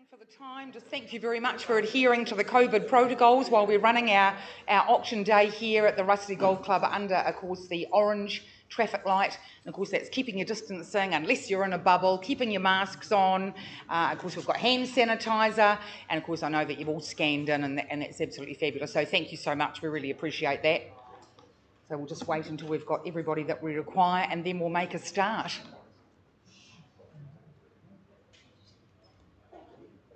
For the time, just thank you very much for adhering to the COVID protocols while we're running our auction day here at the Rusty Gold Club under, of course, the orange traffic light. And of course, that's keeping your distancing unless you're in a bubble, keeping your masks on. Of course, we've got hand sanitizer. And of course, I know that you've all scanned in and that's absolutely fabulous. So thank you so much. We really appreciate that. So we'll just wait until we've got everybody that we require and then we'll make a start.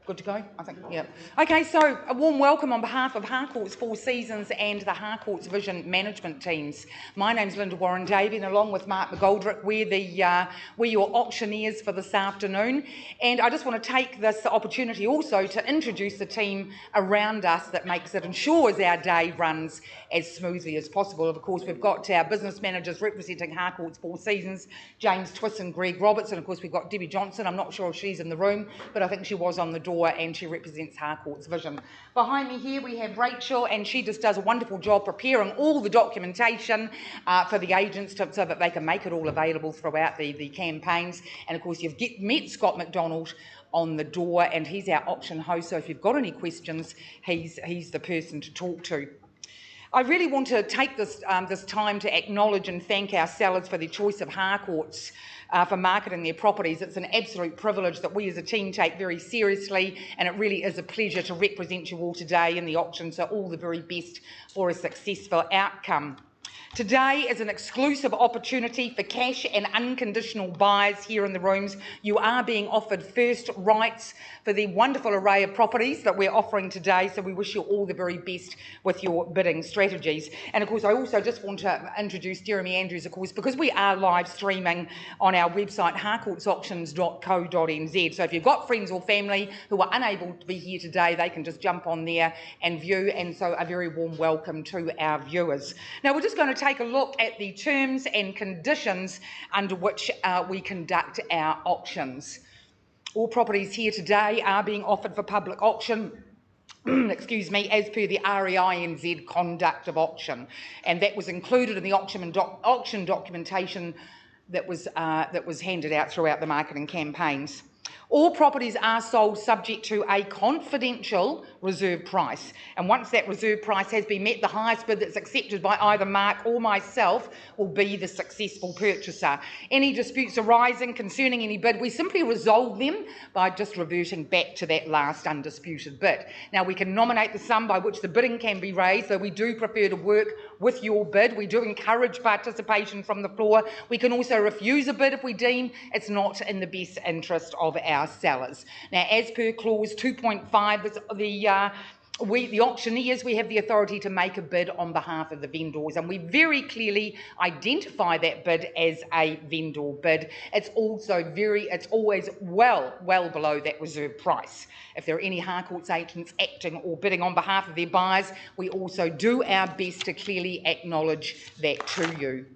Good to go, I think, yeah. Okay, so a warm welcome on behalf of Harcourts Four Seasons and the Harcourts Vision Management teams. My name's Linda Warren-Davey and along with Mark McGoldrick, we're your auctioneers for this afternoon. And I just want to take this opportunity also to introduce the team around us that ensures our day runs as smoothly as possible. Of course, we've got our business managers representing Harcourts Four Seasons, James Twiss and Greg Roberts, and of course we've got Debbie Johnson. I'm not sure if she's in the room, but I think she was on the door and she represents Harcourts Vision. Behind me here we have Rachel, and she just does a wonderful job preparing all the documentation for the agents so that they can make it all available throughout the campaigns. And of course you've met Scott McDonald on the door, and he's our auction host, so if you've got any questions, he's the person to talk to. I really want to take this time to acknowledge and thank our sellers for their choice of Harcourts for marketing their properties. It's an absolute privilege that we as a team take very seriously, and it really is a pleasure to represent you all today in the auction, so all the very best for a successful outcome. Today is an exclusive opportunity for cash and unconditional buyers here in the rooms. You are being offered first rights for the wonderful array of properties that we're offering today, so we wish you all the very best with your bidding strategies. And of course, I also just want to introduce Jeremy Andrews, of course, because we are live streaming on our website, harcourtsauctions.co.nz. So if you've got friends or family who are unable to be here today, they can just jump on there and view, and so a very warm welcome to our viewers. Now, we're just going to take a look at the terms and conditions under which we conduct our auctions. All properties here today are being offered for public auction excuse me, as per the REINZ conduct of auction, and that was included in the auction documentation that was handed out throughout the marketing campaigns. All properties are sold subject to a confidential reserve price, and once that reserve price has been met, the highest bid that's accepted by either Mark or myself will be the successful purchaser. Any disputes arising concerning any bid, we simply resolve them by just reverting back to that last undisputed bid. Now, we can nominate the sum by which the bidding can be raised, though we do prefer to work with your bid. We do encourage participation from the floor. We can also refuse a bid if we deem it's not in the best interest of our sellers. Now, as per clause 2.5, the auctioneers, we have the authority to make a bid on behalf of the vendors, and we very clearly identify that bid as a vendor bid. It's always well below that reserve price. If there are any Harcourts agents acting or bidding on behalf of their buyers, we also do our best to clearly acknowledge that to you.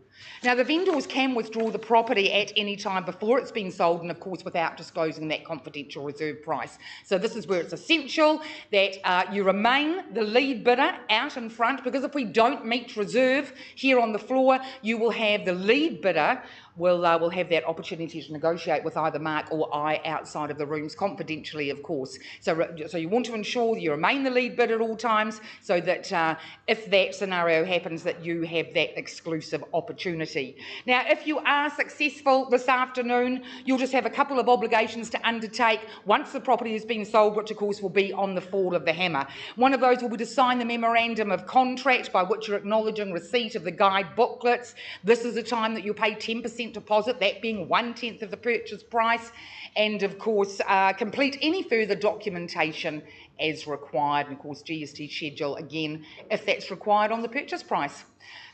Now, the vendors can withdraw the property at any time before it's been sold, and of course without disclosing that confidential reserve price. So this is where it's essential that you remain the lead bidder out in front, because if we don't meet reserve here on the floor, you will have the lead bidder will have that opportunity to negotiate with either Mark or I outside of the rooms, confidentially, of course. So you want to ensure that you remain the lead bidder at all times, so that if that scenario happens, that you have that exclusive opportunity. Now, if you are successful this afternoon, you'll just have a couple of obligations to undertake once the property has been sold, which of course will be on the fall of the hammer. One of those will be to sign the memorandum of contract by which you're acknowledging receipt of the guide booklets. This is the time that you pay 10% deposit, that being 1/10 of the purchase price, and of course complete any further documentation as required, and of course GST schedule again if that's required on the purchase price.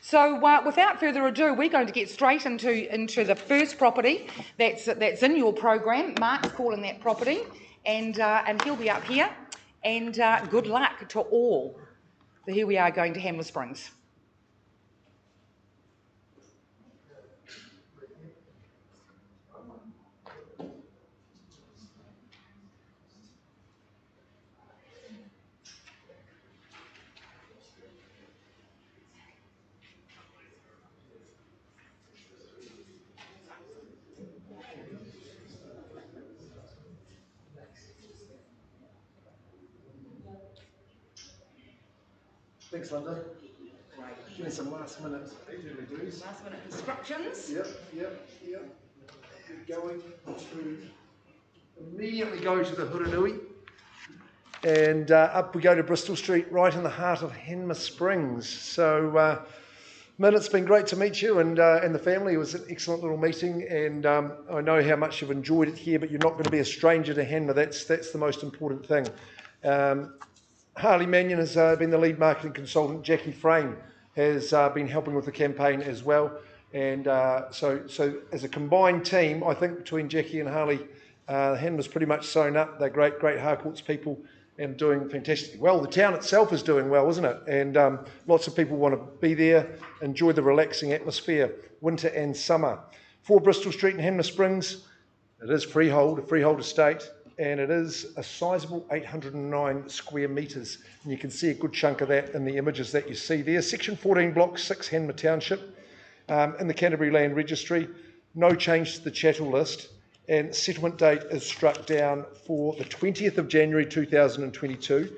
So without further ado, we're going to get straight into the first property that's in your program. Mark's calling that property, and he'll be up here, and good luck to all. So here we are going to Hamlet Springs. Thanks, Linda. Give me some last minute instructions. Yep. We're going to immediately go to the Hurunui, and up we go to Bristol Street, right in the heart of Hamlet Springs. So, Min, it's been great to meet you and the family. It was an excellent little meeting, and I know how much you've enjoyed it here, but you're not going to be a stranger to Hamlet. That's the most important thing. Harley Mannion has been the lead marketing consultant. Jackie Frame has been helping with the campaign as well. And so as a combined team, I think between Jackie and Harley, Hamlet's pretty much sewn up. They're great Harcourts people and doing fantastically well. The town itself is doing well, isn't it? And lots of people want to be there, enjoy the relaxing atmosphere, winter and summer. For Bristol Street and Hamlet Springs, it is a freehold estate. And it is a sizable 809 square metres. And you can see a good chunk of that in the images that you see there. Section 14, Block 6, Hamlet Township, in the Canterbury Land Registry. No change to the chattel list. And settlement date is struck down for the 20th of January 2022.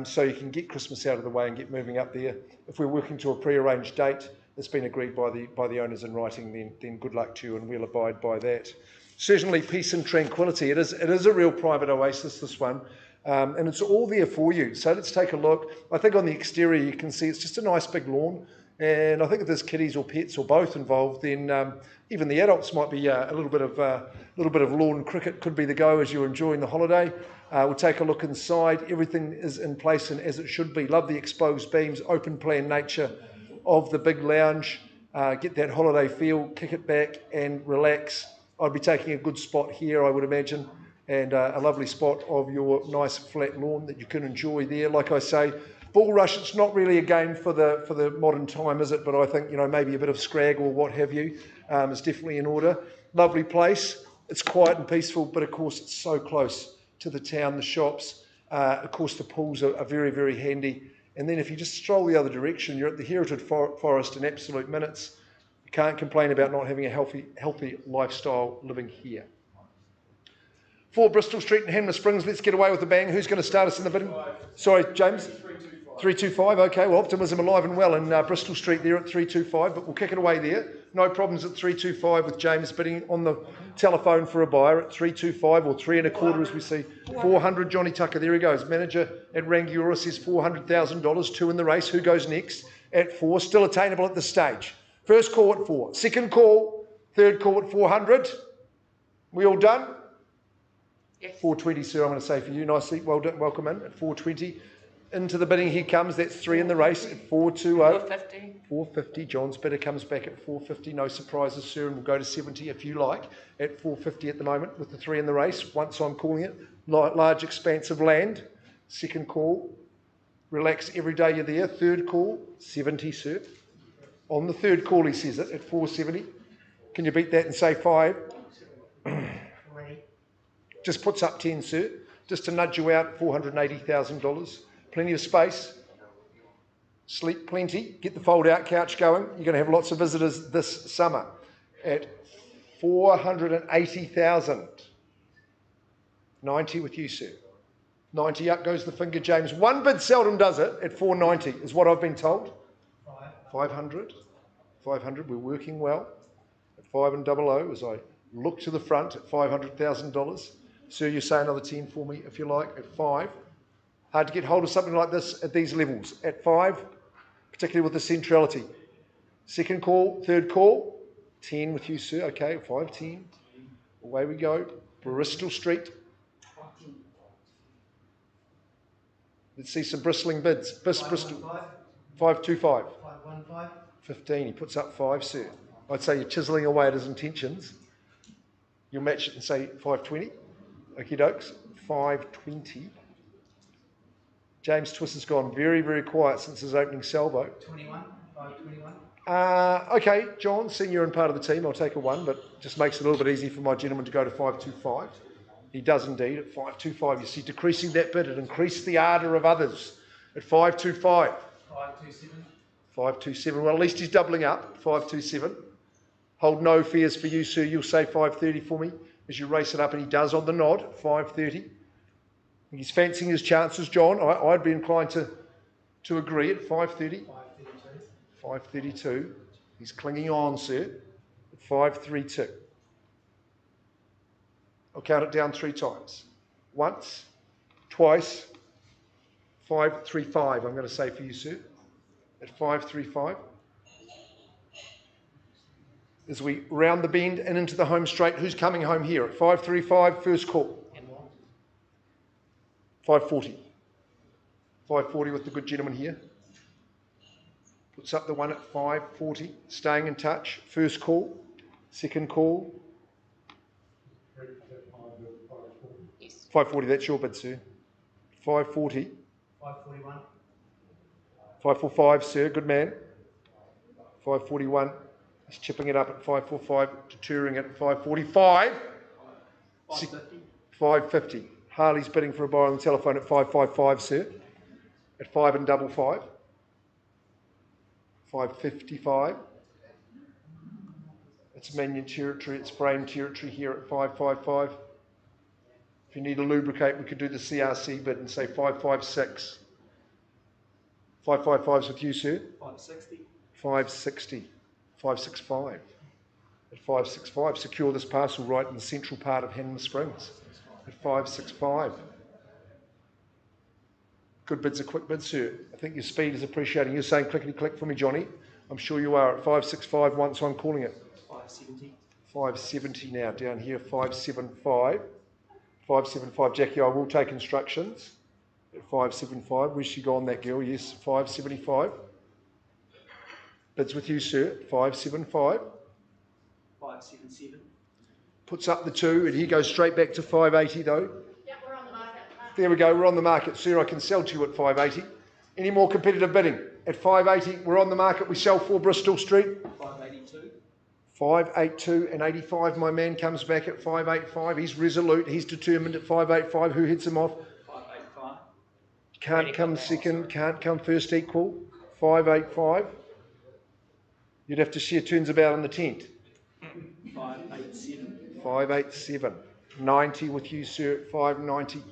So you can get Christmas out of the way and get moving up there. If we're working to a pre-arranged date that's been agreed by the owners in writing, then good luck to you and we'll abide by that. Certainly peace and tranquility. It is a real private oasis, this one, and it's all there for you. So let's take a look. I think on the exterior you can see it's just a nice big lawn, and I think if there's kiddies or pets or both involved, then even the adults might be a little bit of lawn cricket could be the go as you're enjoying the holiday. We'll take a look inside. Everything is in place and as it should be. Love the exposed beams, open plan nature of the big lounge. Get that holiday feel, kick it back and relax. I'd be taking a good spot here, I would imagine, and a lovely spot of your nice flat lawn that you can enjoy there. Like I say, bull rush, it's not really a game for the modern time, is it? But I think, maybe a bit of scrag or what have you is definitely in order. Lovely place. It's quiet and peaceful, but of course it's so close to the town, the shops. Of course the pools are very, very handy. And then if you just stroll the other direction, you're at the Heritage Forest in absolute minutes. You can't complain about not having a healthy lifestyle living here. For Bristol Street and Hamlet Springs, let's get away with a bang. Who's going to start us in the bidding? Sorry, James? 325. Okay, well, optimism alive and well in Bristol Street there at 325, but we'll kick it away there. No problems at 325 with James bidding on the telephone for a buyer at 325 or 3 1/4 as we see. 400, Johnny Tucker, there he goes. Manager at Rangiora says $400,000, 2 in the race. Who goes next? At 4, still attainable at this stage. First call at 4, second call, third call at 400. We all done? Yes. 420, sir, I'm going to say for you nicely. Well done, welcome in at 420. Into the bidding he comes, that's 3 in the race at 420. 450. 450, John's bidder comes back at 450, no surprises, sir, and we'll go to 70 if you like, at 450 at the moment with the 3 in the race, once I'm calling it. Large expanse of land, second call, relax every day you're there, third call, 70, sir. On the third call, he says it at 470. Can you beat that and say 5? Just puts up 10, sir. Just to nudge you out, $480,000. Plenty of space. Sleep plenty. Get the fold-out couch going. You're going to have lots of visitors this summer. At $480,000. 90 with you, sir. 90 up goes the finger, James. One bid seldom does it at 490, is what I've been told. 500, we're working well at 5 and 00 as I look to the front at $500,000. Sir, you say another 10 for me if you like at 5. Hard to get hold of something like this at these levels at 5, particularly with the centrality. Second call, third call, 10 with you, sir. Okay, 510. Away we go. Bristol Street. Let's see some bristling bids. Bristol. 525. 15. He puts up 5, sir. I'd say you're chiselling away at his intentions. You'll match it and say 520. Okie dokes. 520. James Twiss has gone very, very quiet since his opening salvo. 521. Okay, John, senior and part of the team, I'll take a 1, but just makes it a little bit easy for my gentleman to go to 525. He does indeed at 525. You see, decreasing that bid, it increased the ardour of others at 525. 527. 527. Well, at least he's doubling up. 527. Hold no fears for you, sir. You'll say 530 for me as you race it up, and he does on the nod. 530. He's fancying his chances, John. I'd be inclined to To agree at 5:30? 5:32. He's clinging on, sir. At 5:32. I'll count it down 3 times. Once, twice, 5:35. I'm going to say for you, sir. At 5:35. As we round the bend and into the home straight, who's coming home here? At 5:35, first call. 5:40. 5:40 with the good gentleman here. Puts up the one at 5:40, staying in touch. First call, second call. 5:40, that's your bid, sir. 5:40. 5:41. 5:45, sir, good man. 5:41. He's chipping it up at 5:45, deterring it at 5:45. 5:50. 5:50. Harley's bidding for a buy on the telephone at 5:55, sir. At 5.55. 5:55. It's Mannion territory, it's Frame territory here at 5:55. If you need to lubricate, we could do the CRC bid and say 5:56. 5:55's with you, sir. 5:60. 5:60. 5:65. At 5:65, secure this parcel right in the central part of Hamlet Springs. At 5:65. Good bid's a quick bid, sir. I think your speed is appreciating. You're saying clickety click for me, Johnny. I'm sure you are at 5:65 once I'm calling it. 5:70. 5:70 now down here. 5:75. 5:75. Jackie, I will take instructions. At 5:75. Where's she gone, that girl? Yes, 5:75. Bids with you, sir. 5:75. 5:77. Puts up the 2, and he goes straight back to 5:80 though. Yep, we're on the market. There we go, we're on the market. Sir, I can sell to you at 5:80. Any more competitive bidding? At 5:80, we're on the market. We sell for Bristol Street. 5:82. 5:82 and 85. My man comes back at 5:85. He's resolute. He's determined at 5:85. Who hits him off? 5:85. Can't come second. Can't come first equal. 5:85. You'd have to share turns about in the tent. 5:87. 5:87. 90 with you, sir, at 5:90.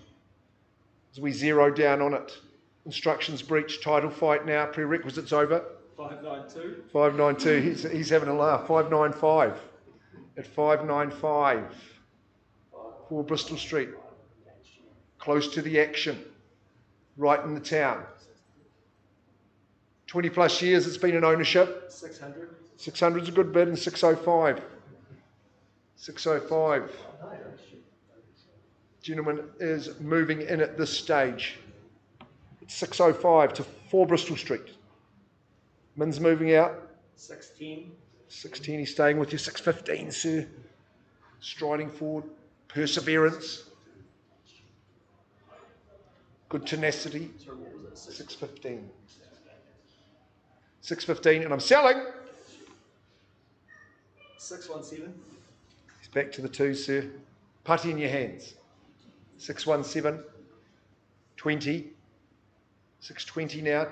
As we zero down on it. Instructions breached, title fight now, prerequisites over. 5:92. 5:92, he's having a laugh. 5:95. At 5:95. For Bristol Street. Close to the action. Right in the town. 20 plus years it's been in ownership. 600. 600's a good bid, and 605. 605. Gentleman is moving in at this stage. It's 605 to 4 Bristol Street. Min's moving out. 6:10. 610, he's staying with you. 615, sir. Striding forward. Perseverance. Good tenacity. So what was it? 615. 615, and I'm selling. 617. He's back to the 2, sir. Putty in your hands. 617. 20. 620 now.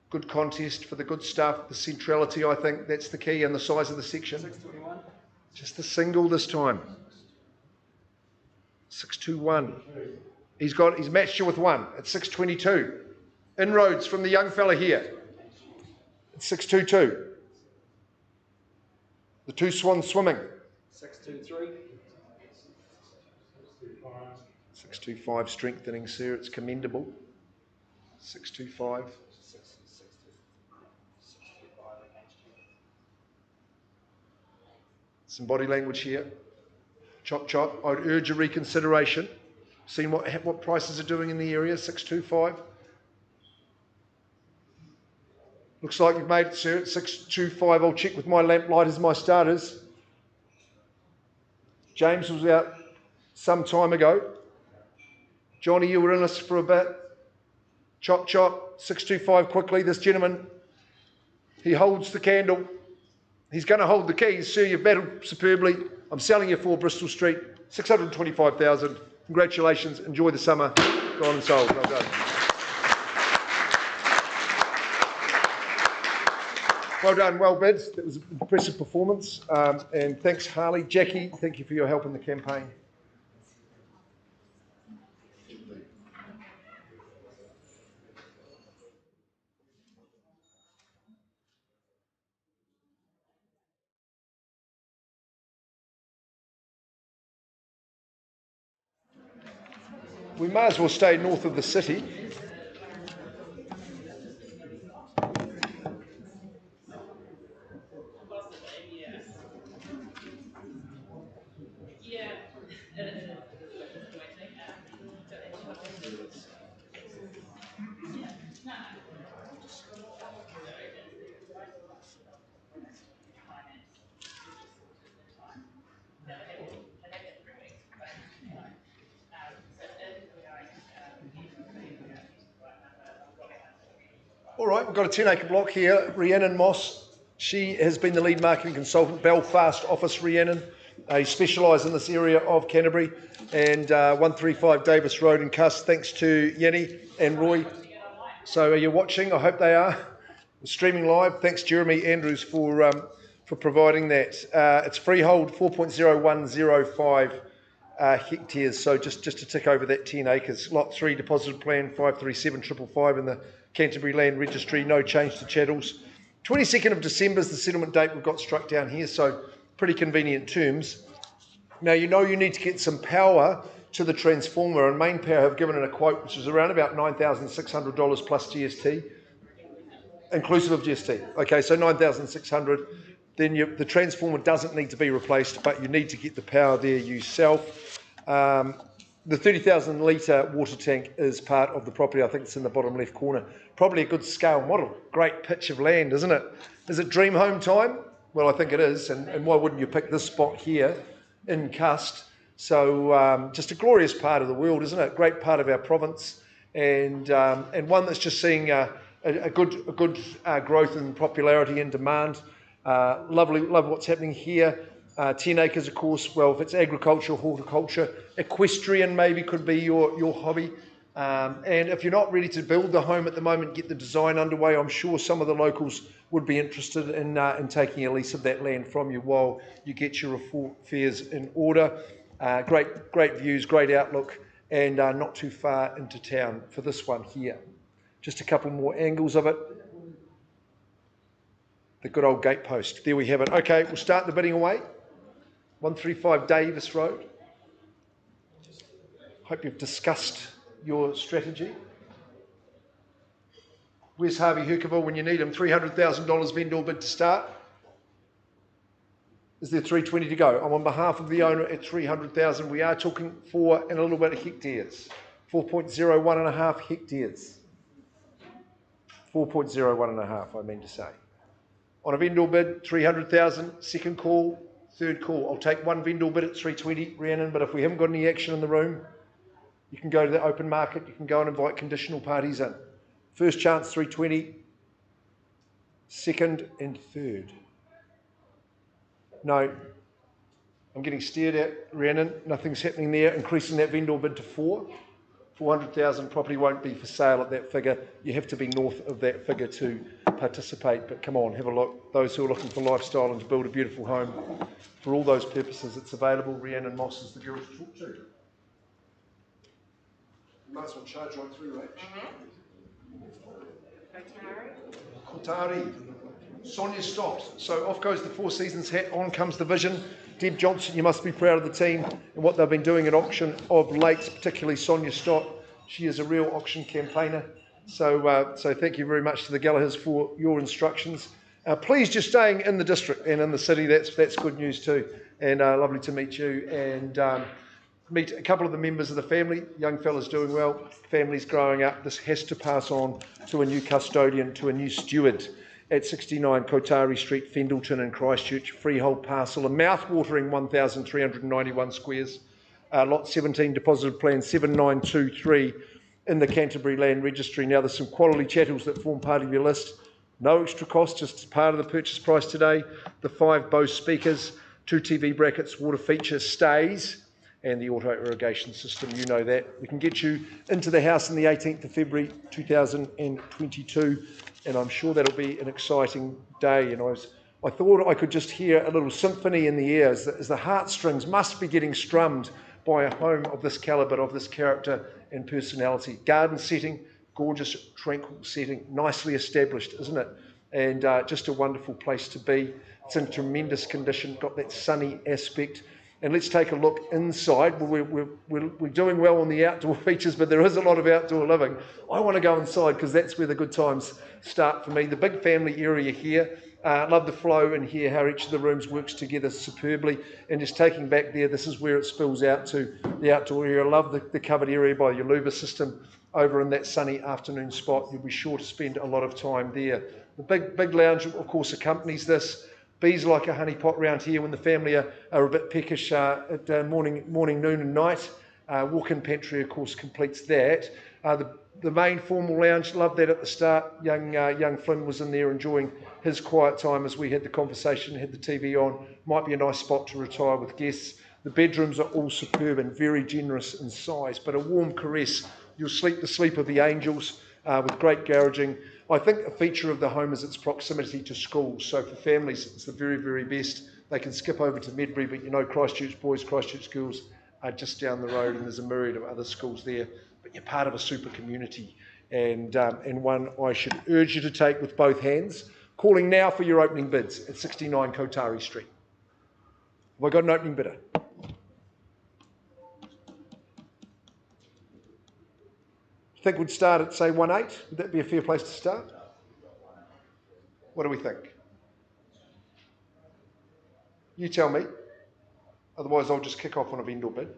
Good contest for the good stuff. The centrality, I think, that's the key, and the size of the section. 621. Just a single this time. 621. He's matched you with 1 at 622. Inroads from the young fella here. At 622. The 2 swans swimming. 623. 625 strengthening, sir. It's commendable. 625. Some body language here. Chop, chop. I'd urge a reconsideration. Seen what prices are doing in the area. 625. Looks like you've made it, sir. At 625. I'll check with my lamplight as my starters. James was out some time ago. Johnny, you were in us for a bit. Chop, chop. 625 quickly. This gentleman, he holds the candle. He's going to hold the keys. Sir, you've battled superbly. I'm selling you for Bristol Street. 625,000. Congratulations. Enjoy the summer. Gone and sold. Well done. Well done. Well bid. That was an impressive performance. And thanks, Harley. Jackie, thank you for your help in the campaign. We may as well stay north of the city. All right, we've got a 10-acre block here. Rhiannon Moss, she has been the lead marketing consultant, Belfast office, Rhiannon. He specialise in this area of Canterbury, and 135 Davis Road in Cuss, thanks to Yenny and Roy. So are you watching? I hope they are. We're streaming live. Thanks, Jeremy Andrews, for providing that. It's freehold, 4.0105 hectares, so just to tick over that 10 acres. Lot 3 deposit plan, 537555 in the Canterbury Land Registry, no change to chattels. 22nd of December is the settlement date we've got struck down here, so pretty convenient terms. Now, you know you need to get some power to the transformer, and Main Power have given it a quote which is around about $9,600 plus GST, inclusive of GST. Okay, so 9,600. Then the transformer doesn't need to be replaced, but you need to get the power there yourself. The 30,000 litre water tank is part of the property. I think it's in the bottom left corner. Probably a good scale model. Great pitch of land, isn't it? Is it dream home time? Well, I think it is. And why wouldn't you pick this spot here in Cust? So just a glorious part of the world, isn't it? Great part of our province, and one that's just seeing a good growth in popularity and demand. Love what's happening here. 10 acres, of course. Well, if it's agriculture, horticulture, equestrian maybe could be your hobby. And if you're not ready to build the home at the moment, get the design underway. I'm sure some of the locals would be interested in taking a lease of that land from you while you get your affairs in order. Great views, great outlook, and not too far into town for this one here. Just a couple more angles of it. The good old gatepost. There we have it. Okay, we'll start the bidding away. 135 Davis Road. Hope you've discussed your strategy. Where's Harvey Herkerville when you need him? $300,000 vendor bid to start. Is there 320 to go? I'm on behalf of the owner at 300,000. We are talking 4 and a little bit of hectares. 4.01.5 hectares. 4.01.5, I mean to say. On a vendor bid, 300,000. Second call, third call. I'll take one vendor bid at 320, Rhiannon, but if we haven't got any action in the room, you can go to the open market. You can go and invite conditional parties in. First chance, 320. Second and third. No. I'm getting stared at, Rhiannon. Nothing's happening there. Increasing that vendor bid to 4. 400,000 property won't be for sale at that figure. You have to be north of that figure to participate, but come on, have a look. Those who are looking for lifestyle and to build a beautiful home, for all those purposes, it's available. Rhiannon Moss is the girl to talk to. You might as well charge right through, Rach. Kotari. Sonia stopped. So off goes the Four Seasons hat, on comes the vision. Deb Johnson, you must be proud of the team and what they've been doing at auction of late, particularly Sonia Stott. She is a real auction campaigner. So thank you very much to the Gallaghers for your instructions. Please, just staying in the district and in the city, that's good news too. And lovely to meet you and meet a couple of the members of the family. Young fella's doing well, family's growing up. This has to pass on to a new custodian, to a new steward. At 69 Kotari Street, Fendleton in Christchurch, freehold parcel, a mouth-watering 1,391 squares, lot 17, deposited plan 7923 in the Canterbury Land Registry. Now, there's some quality chattels that form part of your list. No extra cost, just as part of the purchase price today. The 5 Bose speakers, 2 TV brackets, water feature stays, and the auto irrigation system, you know that. We can get you into the house on the 18th of February 2022. And I'm sure that'll be an exciting day. And I thought I could just hear a little symphony in the air as the heartstrings must be getting strummed by a home of this calibre, of this character and personality. Garden setting, gorgeous, tranquil setting, nicely established, isn't it? And just a wonderful place to be. It's in tremendous condition, got that sunny aspect. And let's take a look inside. We're doing well on the outdoor features, but there is a lot of outdoor living. I want to go inside because that's where the good times start for me. The big family area here. Love the flow in here, how each of the rooms works together superbly. And just taking back there, this is where it spills out to the outdoor area. I love the covered area by your louver system over in that sunny afternoon spot. You'll be sure to spend a lot of time there. The big lounge, of course, accompanies this. Bees like a honeypot round here when the family are a bit peckish at morning, noon and night. Walk-in pantry, of course, completes that. The main formal lounge, loved that at the start. Young Flynn was in there enjoying his quiet time as we had the conversation, had the TV on. Might be a nice spot to retire with guests. The bedrooms are all superb and very generous in size, but a warm caress. You'll sleep the sleep of the angels with great garaging. I think a feature of the home is its proximity to schools. So for families, it's the very, very best. They can skip over to Medbury, but you know Christchurch boys, Christchurch girls are just down the road, and there's a myriad of other schools there. But you're part of a super community, and one I should urge you to take with both hands. Calling now for your opening bids at 69 Kotari Street. Have I got an opening bidder? Think we'd start at, say, 1.8? Would that be a fair place to start? What do we think? You tell me. Otherwise, I'll just kick off on a vendor bid.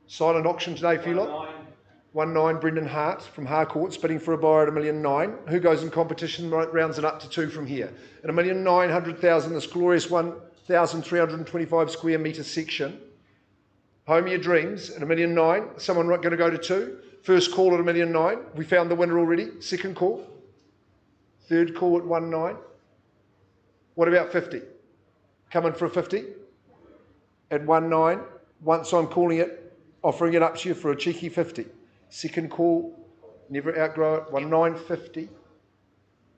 Silent auction today, for you lot. 1.9, Brendan Hart from Harcourts, bidding for a buyer at 1.9 million. Who goes in competition, rounds it up to 2 from here. At 1,900,000, this glorious 1,325 square metre section. Home of your dreams at 1.9 million. Someone going to go to 2. First call at 1.9 million. We found the winner already. Second call. Third call at 1.9. What about 50? Coming for a 50 at 1.9. Once I'm calling it, offering it up to you for a cheeky 50. Second call, never outgrow it. 1.950.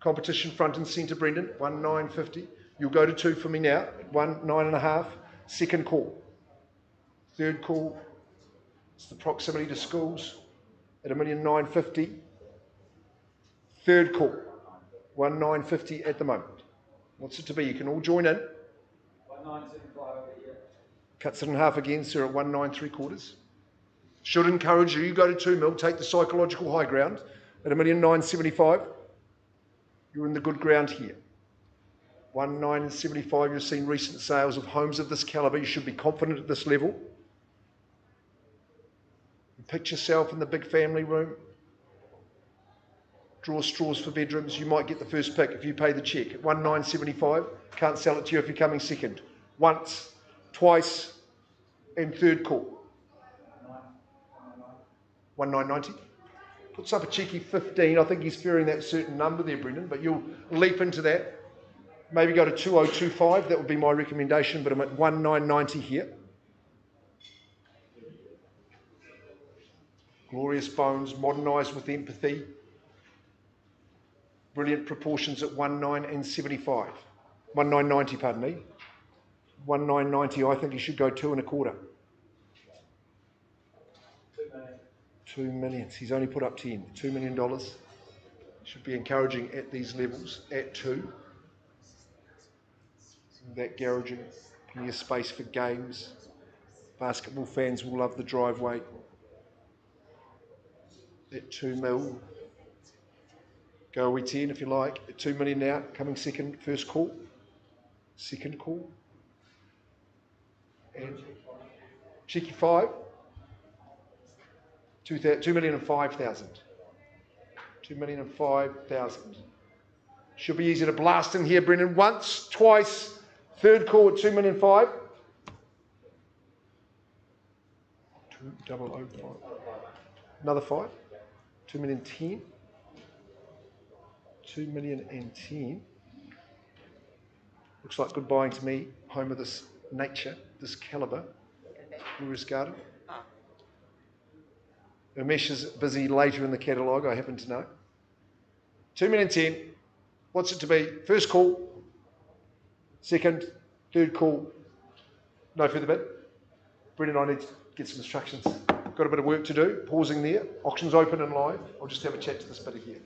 Competition front and centre, Brendan. 1.950. You'll go to 2 for me now at 1.9.5. Second call. Third call, it's the proximity to schools at 1.950. Third call, 1.950 at the moment. What's it to be? You can all join in. 1.975 over here. Cuts it in half again, sir, at 1.975. Should encourage you, you go to 2 mil, take the psychological high ground at 1.975. You're in the good ground here. 1.975, you've seen recent sales of homes of this calibre. You should be confident at this level. Picture yourself in the big family room. Draw straws for bedrooms. You might get the first pick if you pay the cheque at 1.975. Can't sell it to you if you're coming second. Once, twice, and third call. 1.990. Puts up a cheeky 15. I think he's fearing that certain number there, Brendan, but you'll leap into that. Maybe go to 2.025. That would be my recommendation, but I'm at 1.990 here. Glorious bones, modernised with empathy. Brilliant proportions at 1.975. 1.990, pardon me. 1.990, I think you should go 2.25. 2 million. He's only put up 10. $2 million. Should be encouraging at these levels, at 2. That garaging, plenty of space for games. Basketball fans will love the driveway. At 2 mil. Go away 10 if you like. At 2 million now, coming second, first call. Second call. And cheeky 5. 2,005,000. 2,005,000. Should be easy to blast in here, Brendan. Once, twice, third call at 2,005,000. 2,005. Another 5. 2,010,000. 2,010,000. Looks like good buying to me. Home of this nature, this calibre. Glorious garden. Umesh is busy later in the catalogue, I happen to know. 2,010,000. What's it to be? First call. Second. Third call. No further bid. Brendan, I need to get some instructions. Got a bit of work to do. Pausing there. Auction's open and live. I'll just have a chat to this bidder here.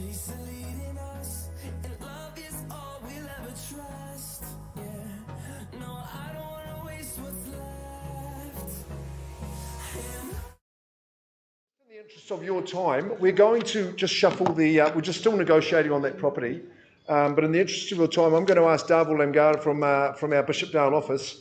Chase the leading us, and love is all we'll ever trust. Yeah, no, I don't wanna waste what's left. In the interest of your time, we're going to just shuffle the, we're just still negotiating on that property, but in the interest of your time, I'm going to ask Darvel Lamgarda from our Bishopdale office,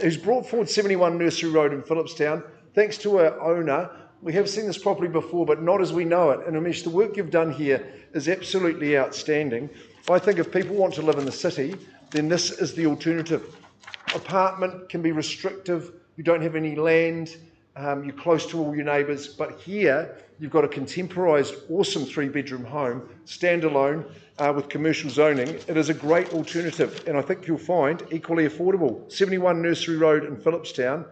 who's brought forward 71 Nursery Road in Phillipstown. Thanks to our owner, we have seen this property before, but not as we know it. And Amish, the work you've done here is absolutely outstanding. I think if people want to live in the city, then this is the alternative. Apartment can be restrictive, you don't have any land, you're close to all your neighbours, but here you've got a contemporised, awesome 3-bedroom home, standalone, with commercial zoning. It is a great alternative, and I think you'll find equally affordable. 71 Nursery Road in Phillipstown.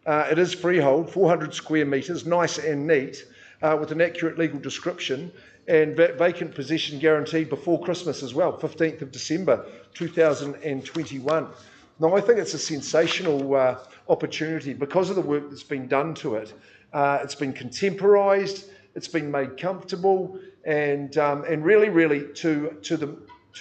It is freehold, 400 square metres, nice and neat, with an accurate legal description, and vacant possession guaranteed before Christmas as well, 15th of December 2021. Now, I think it's a sensational opportunity because of the work that's been done to it. It's been contemporised, it's been made comfortable, and really to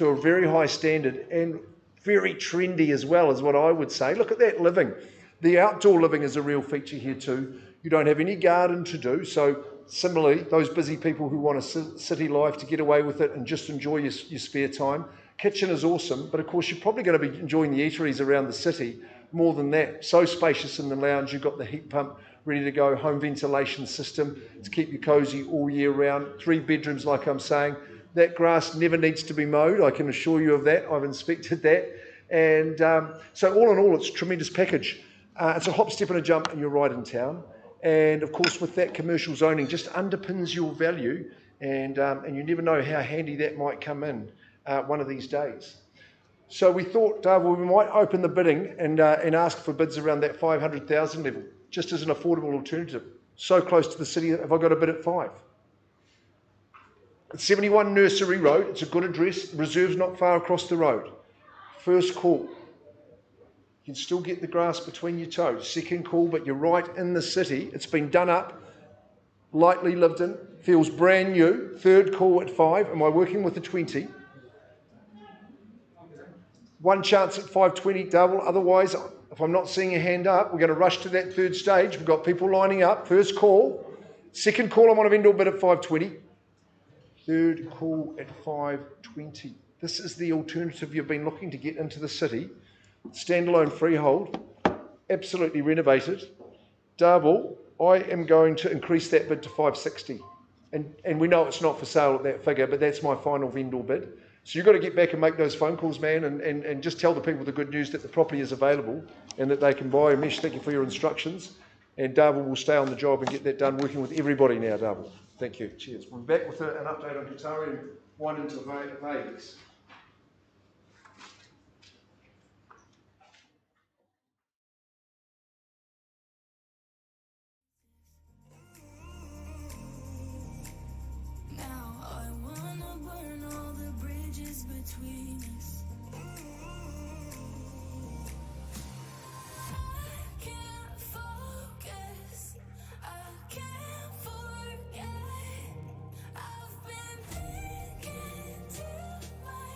a very high standard, and very trendy as well, is what I would say. Look at that living. The outdoor living is a real feature here too. You don't have any garden to do, so similarly, those busy people who want a city life to get away with it and just enjoy your spare time. Kitchen is awesome, but of course you're probably going to be enjoying the eateries around the city more than that. So spacious in the lounge, you've got the heat pump ready to go, home ventilation system to keep you cosy all year round. 3 bedrooms, like I'm saying. That grass never needs to be mowed, I can assure you of that. I've inspected that. And so all in all, it's a tremendous package. It's a hop, step and a jump and you're right in town. And of course, with that commercial zoning, just underpins your value, and you never know how handy that might come in one of these days. So we thought, well, we might open the bidding and ask for bids around that 500,000 level, just as an affordable alternative. So close to the city, have I got a bid at 5? It's 71 Nursery Road, it's a good address, reserve's not far across the road. First call. You can still get the grass between your toes. Second call, but you're right in the city. It's been done up, lightly lived in, feels brand new. Third call at 5. Am I working with the 20? One chance at 520, double. Otherwise, if I'm not seeing a hand up, we're going to rush to that third stage. We've got people lining up. First call. Second call, I'm on a vendor bid at 520. Third call at 520. This is the alternative you've been looking to get into the city. Standalone freehold, absolutely renovated. Double, I am going to increase that bid to 560. And we know it's not for sale at that figure, but that's my final vendor bid. So you've got to get back and make those phone calls, man, and just tell the people the good news that the property is available and that they can buy. Mesh, thank you for your instructions. And Darvel will stay on the job and get that done, working with everybody now, Darvel. Thank you. Cheers. We'll be back with an update on Kotari and wind into Vegas. Between us, I can't focus, I can't forget. I've been thinking to myself.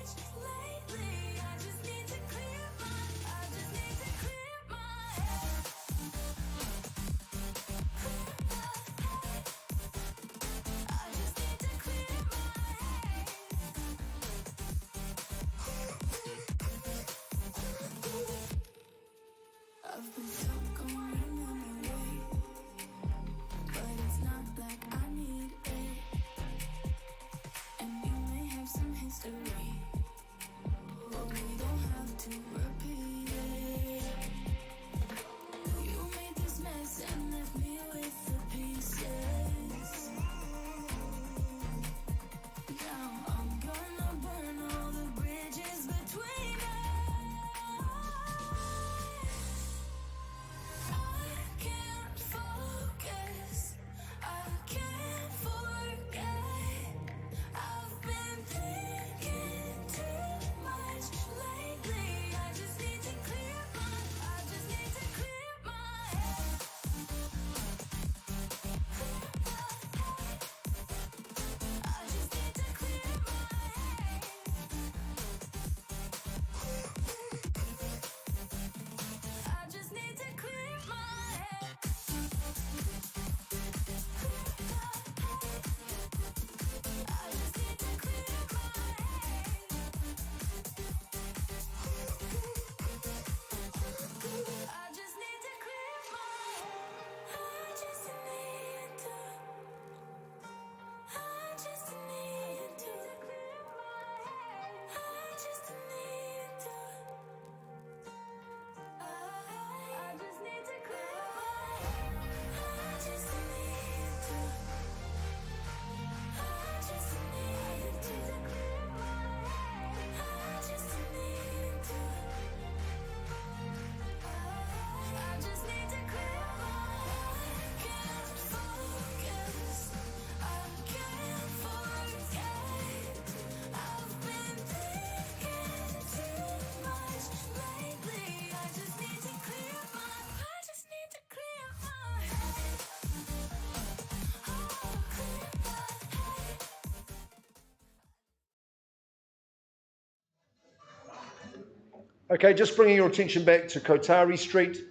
Okay, just bringing your attention back to Kotari Street.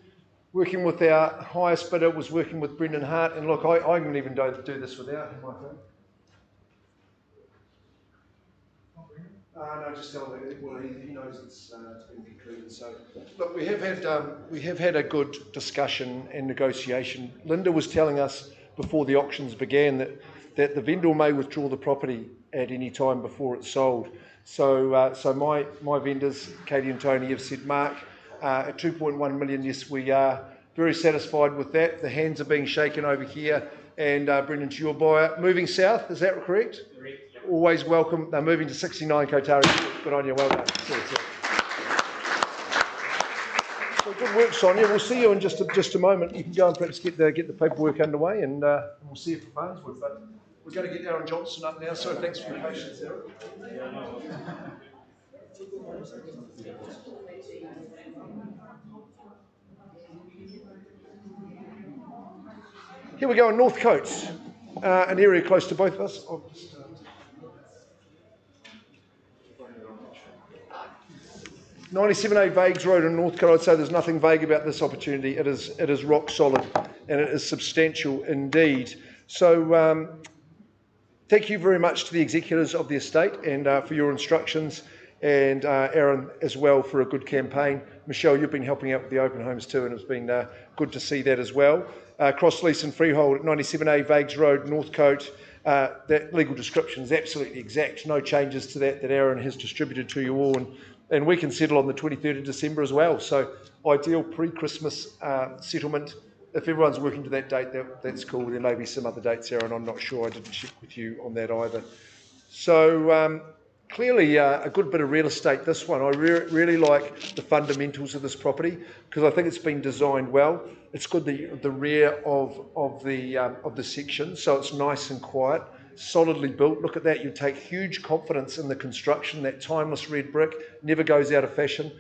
Working with our highest bidder was working with Brendan Hart, and look, I can even do this without him, I think. No, just tell him. Well, he knows it's been concluded. So, look, we have had a good discussion and negotiation. Linda was telling us before the auctions began that the vendor may withdraw the property at any time before it's sold. So, my vendors, Katie and Tony, have said, Mark, at 2.1 million, yes, we are very satisfied with that. The hands are being shaken over here, and Brendan's your buyer. Moving south, is that correct? Correct. Yep. Always welcome. They're moving to 69 Kotari Street. Good on you, well done. So good work, Sonia. We'll see you in just a moment. You can go and perhaps get the paperwork underway, and we'll see you for Farnsworth. But we're going to get Aaron Johnson up now, so thanks for your patience, Aaron. Here we go in North Coates, an area close to both of us. 97A Vagues Road in North Coates. I'd say there's nothing vague about this opportunity. It is rock solid, and it is substantial indeed. So thank you very much to the executors of the estate and for your instructions, and Aaron as well for a good campaign. Michelle, you've been helping out with the open homes too, and it's been good to see that as well. Cross lease and freehold at 97A Vagues Road, Northcote. That legal description is absolutely exact. No changes to that Aaron has distributed to you all, and we can settle on the 23rd of December as well. So ideal pre-Christmas settlement. If everyone's working to that date, that's cool. There may be some other dates, Aaron. I'm not sure. I didn't check with you on that either. So clearly a good bit of real estate, this one. I really like the fundamentals of this property because I think it's been designed well. It's good the rear of the section, so it's nice and quiet, solidly built. Look at that. You take huge confidence in the construction. That timeless red brick never goes out of fashion.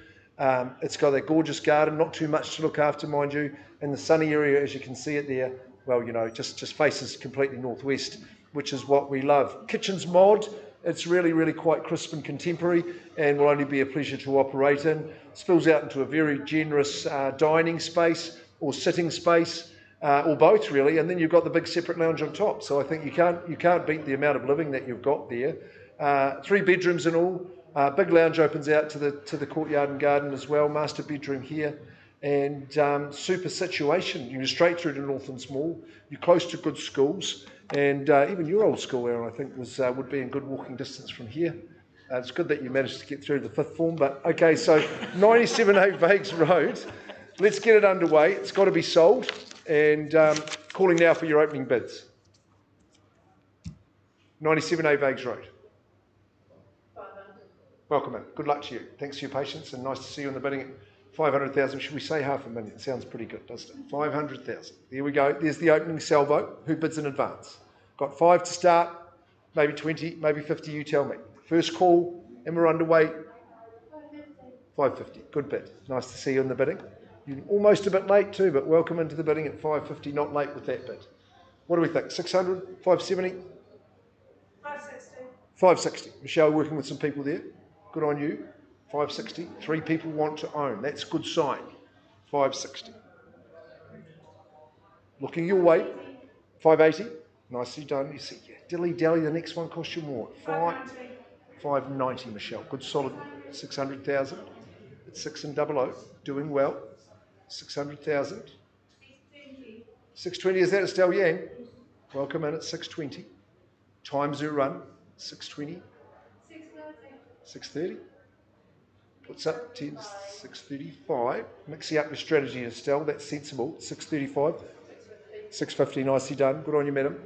It's got that gorgeous garden, not too much to look after, mind you, and the sunny area, as you can see it there, well, you know, just faces completely northwest, which is what we love. Kitchen's mod. It's really, really quite crisp and contemporary, and will only be a pleasure to operate in. Spills out into a very generous dining space or sitting space, or both really, and then you've got the big separate lounge on top. So I think you can't beat the amount of living that you've got there. 3 bedrooms in all. Big lounge opens out to the courtyard and garden as well. Master bedroom here, and super situation. You're straight through to Northlands Mall. You're close to good schools. And even your old school, Aaron, I think would be in good walking distance from here. It's good that you managed to get through the 5th form. But okay, so 97A Vagues Road. Let's get it underway. It's got to be sold. And calling now for your opening bids. 97A Vagues Road. Welcome in. Good luck to you. Thanks for your patience, and nice to see you in the bidding at 500,000. Should we say $500,000? Sounds pretty good, doesn't it? 500,000. There we go. There's the opening salvo. Who bids in advance? Got 5 to start, maybe 20, maybe 50. You tell me. First call, and we're underway. 550. Good bid. Nice to see you in the bidding. You're almost a bit late too, but welcome into the bidding at 550. Not late with that bid. What do we think? 600? 570? 560. 560. Michelle working with some people there. Good on you. 560. 3 people want to own. That's a good sign. 560. Looking your way. 580. Nicely done. You see, yeah, dilly-dally, the next one costs you more. 590, Michelle. Good solid 600,000. It's 6 and 00. Doing well. 600,000. 620. Is that Estelle Yang? Welcome in at 620. Time zoo run. 620. 630. Puts up 10, 635. Mixing up your strategy, Estelle. That's sensible. 635. 650. Nicely done. Good on you, madam.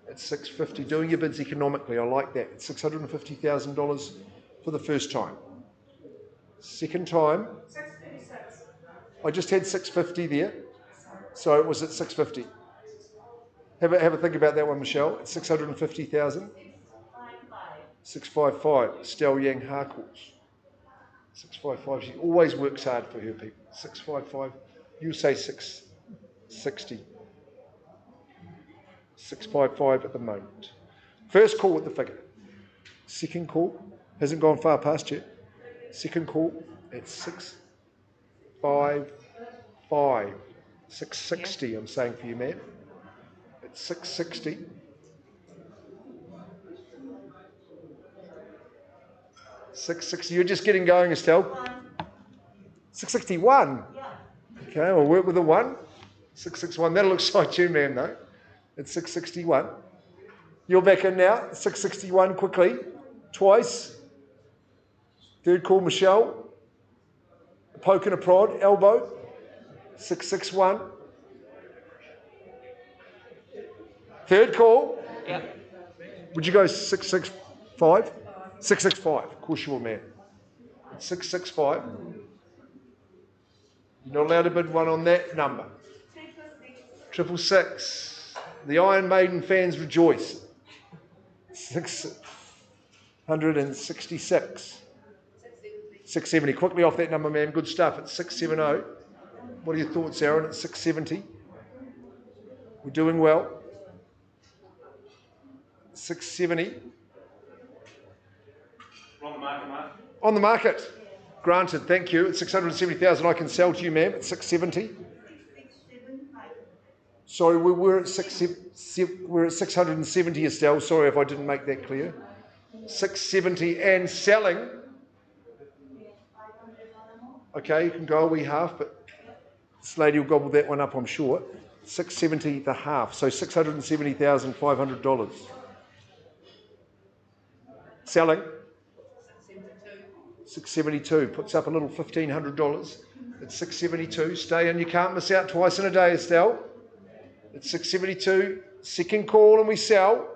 At 650. Doing your bids economically. I like that. It's $650,000 for the first time. Second time. 636. I just had 650 there. So it was at 650. Have a think about that one, Michelle. It's 650,000. 655. Estelle Yang Harcourts. 655. She always works hard for her people. 655. You say 660. 655 at the moment. First call with the figure. Second call. Hasn't gone far past yet. Second call. at 655. 660, I'm saying for you, ma'am. At 660. You're just getting going, Estelle. 661. Okay, we'll work with a 1. 661. That'll excite you, ma'am, though. It's 661. You're back in now. 661 quickly. Twice. Third call, Michelle. A poke and a prod. Elbow. 661. Third call. Yep. Would you go 665? 665. Of course you will, ma'am. 665. You're not allowed to bid one on that number. 666. The Iron Maiden fans rejoice. 666. 670. Quickly off that number, ma'am. Good stuff. It's 670. What are your thoughts, Aaron? It's 670. We're doing well. 670. On the market, Mark. On the market. Granted, thank you. It's 670,000 I can sell to you, ma'am. It's 670. Sorry, we're at 670, Estelle. Sorry if I didn't make that clear. 670 and selling. Okay, you can go a wee half, but this lady will gobble that one up, I'm sure. 670 the half, so $670,500. Selling. 672 puts up a little $1,500. It's 672. Stay in. You can't miss out twice in a day, Estelle. It's 672. Second call and we sell.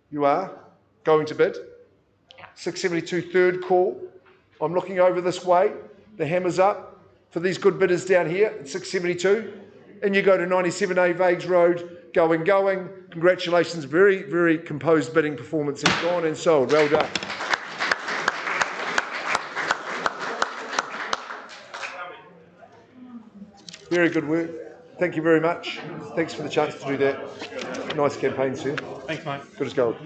You are going to bid. 672. Third call. I'm looking over this way. The hammer's up for these good bidders down here at 672. And you go to 97A Vagues Road. Going. Congratulations. Very, very composed bidding performance. And gone and sold. Well done. Very good work. Thank you very much. Thanks for the chance to do that. Nice campaign, sir. Thanks, mate. Good as gold.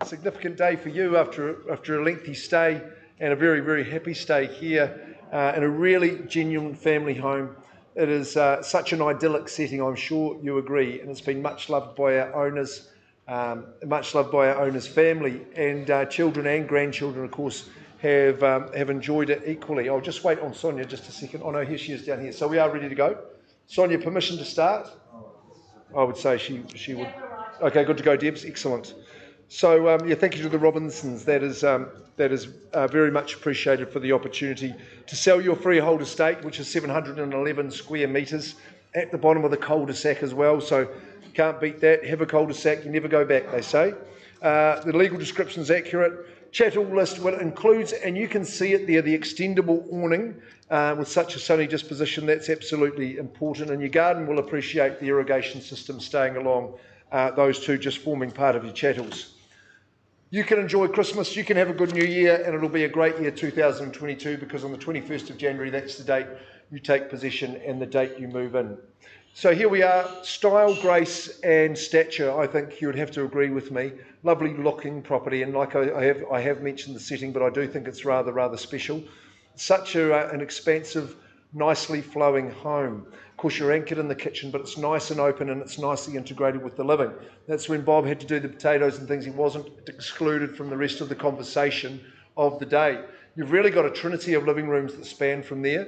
Significant day for you after a lengthy stay and a very, very happy stay here in a really genuine family home. It is such an idyllic setting, I'm sure you agree, and it's been much loved by our owners, family, and children and grandchildren, of course, have enjoyed it equally. I'll just wait on Sonia just a second. Oh no, here she is down here. So we are ready to go. Sonia, permission to start? I would say she would. Okay, good to go, Debs. Excellent. So, thank you to the Robinsons. That is very much appreciated for the opportunity to sell your freehold estate, which is 711 square metres at the bottom of the cul-de-sac as well. So, can't beat that. Have a cul-de-sac, you never go back, they say. The legal description is accurate. Chattel list includes, and you can see it there, the extendable awning with such a sunny disposition. That's absolutely important. And your garden will appreciate the irrigation system staying along, those two just forming part of your chattels. You can enjoy Christmas, you can have a good New Year, and it'll be a great year 2022 because on the 21st of January, that's the date you take possession and the date you move in. So here we are, style, grace and stature, I think you would have to agree with me. Lovely looking property, and like I have mentioned the setting, but I do think it's rather special. Such an expansive nicely flowing home. Of course, you're anchored in the kitchen, but it's nice and open and it's nicely integrated with the living. That's when Bob had to do the potatoes and things. He wasn't excluded from the rest of the conversation of the day. You've really got a trinity of living rooms that span from there.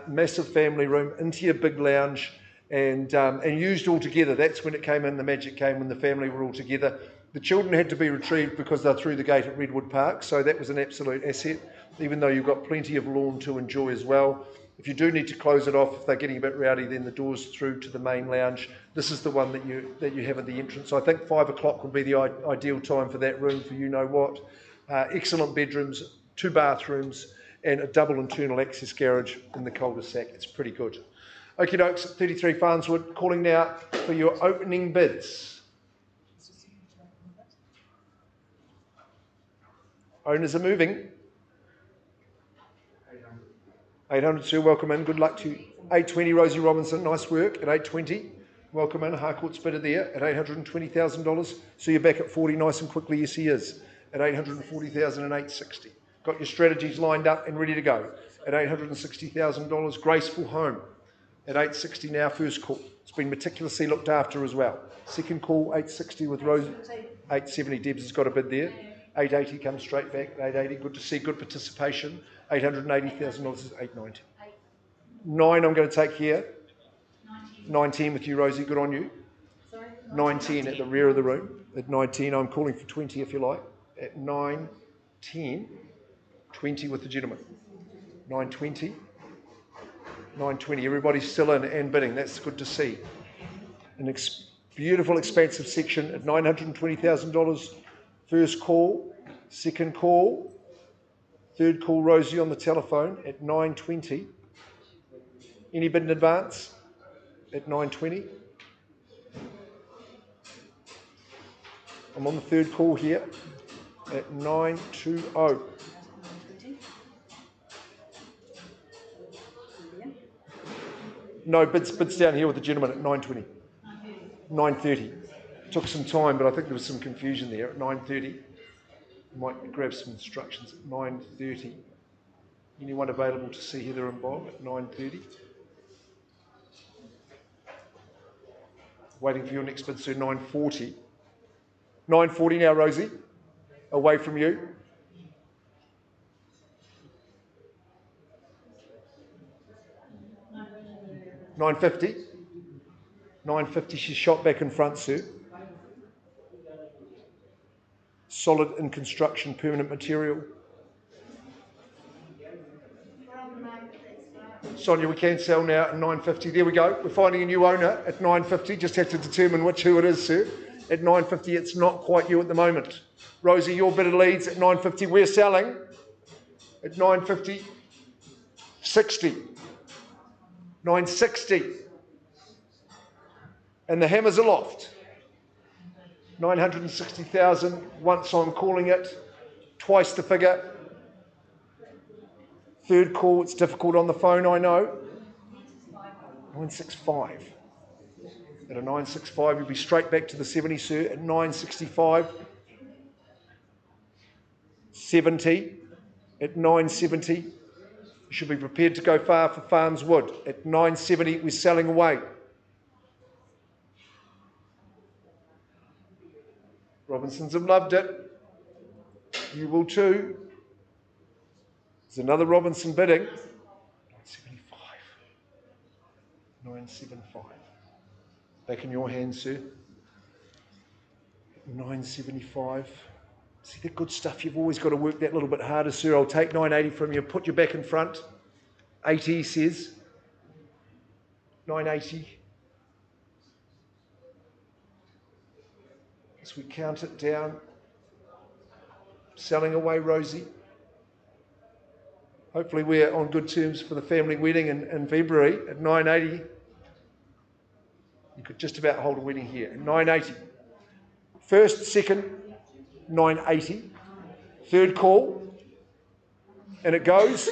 Massive family room into your big lounge and used all together. That's when it came in, the magic came when the family were all together. The children had to be retrieved because they're through the gate at Redwood Park, so that was an absolute asset, even though you've got plenty of lawn to enjoy as well. If you do need to close it off, if they're getting a bit rowdy, then the door's through to the main lounge. This is the one that you have at the entrance. I think 5 o'clock would be the ideal time for that room for you know what. Excellent bedrooms, 2 bathrooms, and a double internal access garage in the cul-de-sac. It's pretty good. Okie dokes, 33 Farnsworth, calling now for your opening bids. Owners are moving. 800, Sue, welcome in. Good luck to you. 820, Rosie Robinson, nice work at 820. Welcome in. Harcourts bidder there at $820,000. So you're back at 40 nice and quickly. Yes, he is. At 840,000 and 860. Got your strategies lined up and ready to go. At $860,000, graceful home. At 860 now, first call. It's been meticulously looked after as well. Second call, 860 with Rosie. 870, Debs has got a bid there. 880 comes straight back. 880, good to see, good participation. $880,000 is 890. 9 I'm going to take here. 19 with you, Rosie, good on you. 19 at the rear of the room. At 19, I'm calling for 20 if you like. At 9, 10, 20 with the gentleman. 920. 920. Everybody's still in and bidding. That's good to see. An beautiful, expansive section at $920,000. First call. Second call. Third call, Rosie on the telephone at 920. Any bid in advance at 920? I'm on the third call here at 920. No, bids down here with the gentleman at 920. 930. Took some time, but I think there was some confusion there at 930. Might grab some instructions at 9:30. Anyone available to see Heather and Bob at 9:30? Waiting for your next bid, sir, 9:40. 9:40 now, Rosie. Away from you. $950. $950, she's shot back in front, sir. Solid in construction, permanent material. Sonia, we can sell now at 950. There we go. We're finding a new owner at 950. Just have to determine who it is, sir. At 950, it's not quite you at the moment. Rosie, your bid of leads at 950. We're selling at 950. 60. 960. And the hammer's aloft. 960,000, once I'm calling it, twice the figure. Third call, it's difficult on the phone, I know. 965. At a 965, you'll be straight back to the 70, sir, at 965. 70, at 970. You should be prepared to go far for Farnswood. At 970, we're selling away. Robinsons have loved it. You will too. There's another Robinson bidding. 975. 975. Back in your hands, sir. 975. See the good stuff? You've always got to work that little bit harder, sir. I'll take 980 from you. Put you back in front. 80, he says. 980. As we count it down, selling away, Rosie. Hopefully we're on good terms for the family wedding in February at 980. You could just about hold a wedding here at 980. First, second, 980. Third call, and it goes.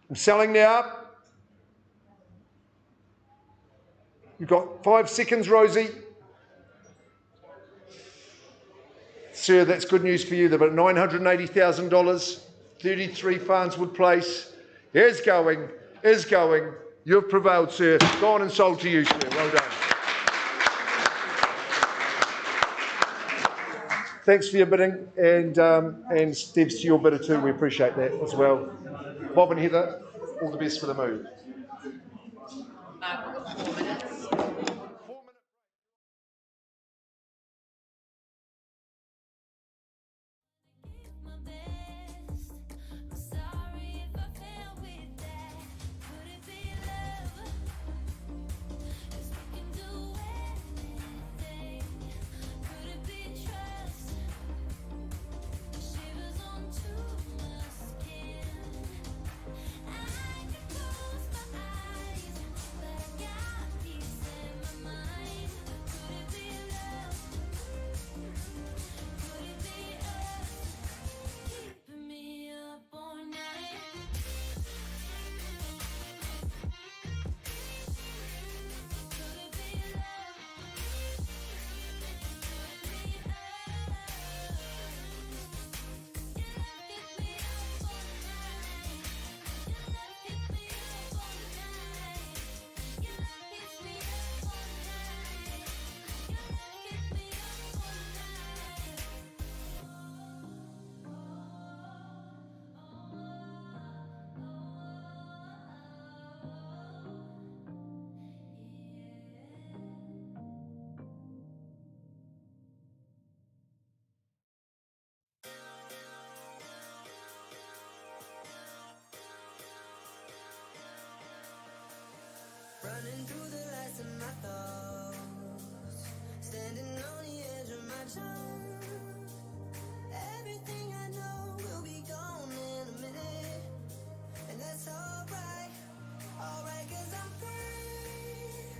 I'm selling now. You've got 5 seconds, Rosie. Sir, that's good news for you. They've got $980,000, 33 Farnsworth Place. is going. You've prevailed, sir. Gone and sold to you, sir. Well done. Thanks for your bidding, and Steve's to your bidder too. We appreciate that as well. Bob and Heather, all the best for the move. Mark, we've got 4 minutes. My best. I'm sorry if I failed with that. Could it be love? 'Cause we can do anything. Could it be trust? Shivers onto my skin. I could close my eyes, but I got peace in my mind. Could it be love? Could it be us? Keeping me up all night. Could it be love? Could it be us? Your love keeps me up all night. Your love keeps me up all night. Your love keeps me up all night. Your love keeps me up all night. Running through the lights of my thoughts, standing on the edge of my tongue. Everything I know will be gone in a minute, and that's alright, 'cause I'm free.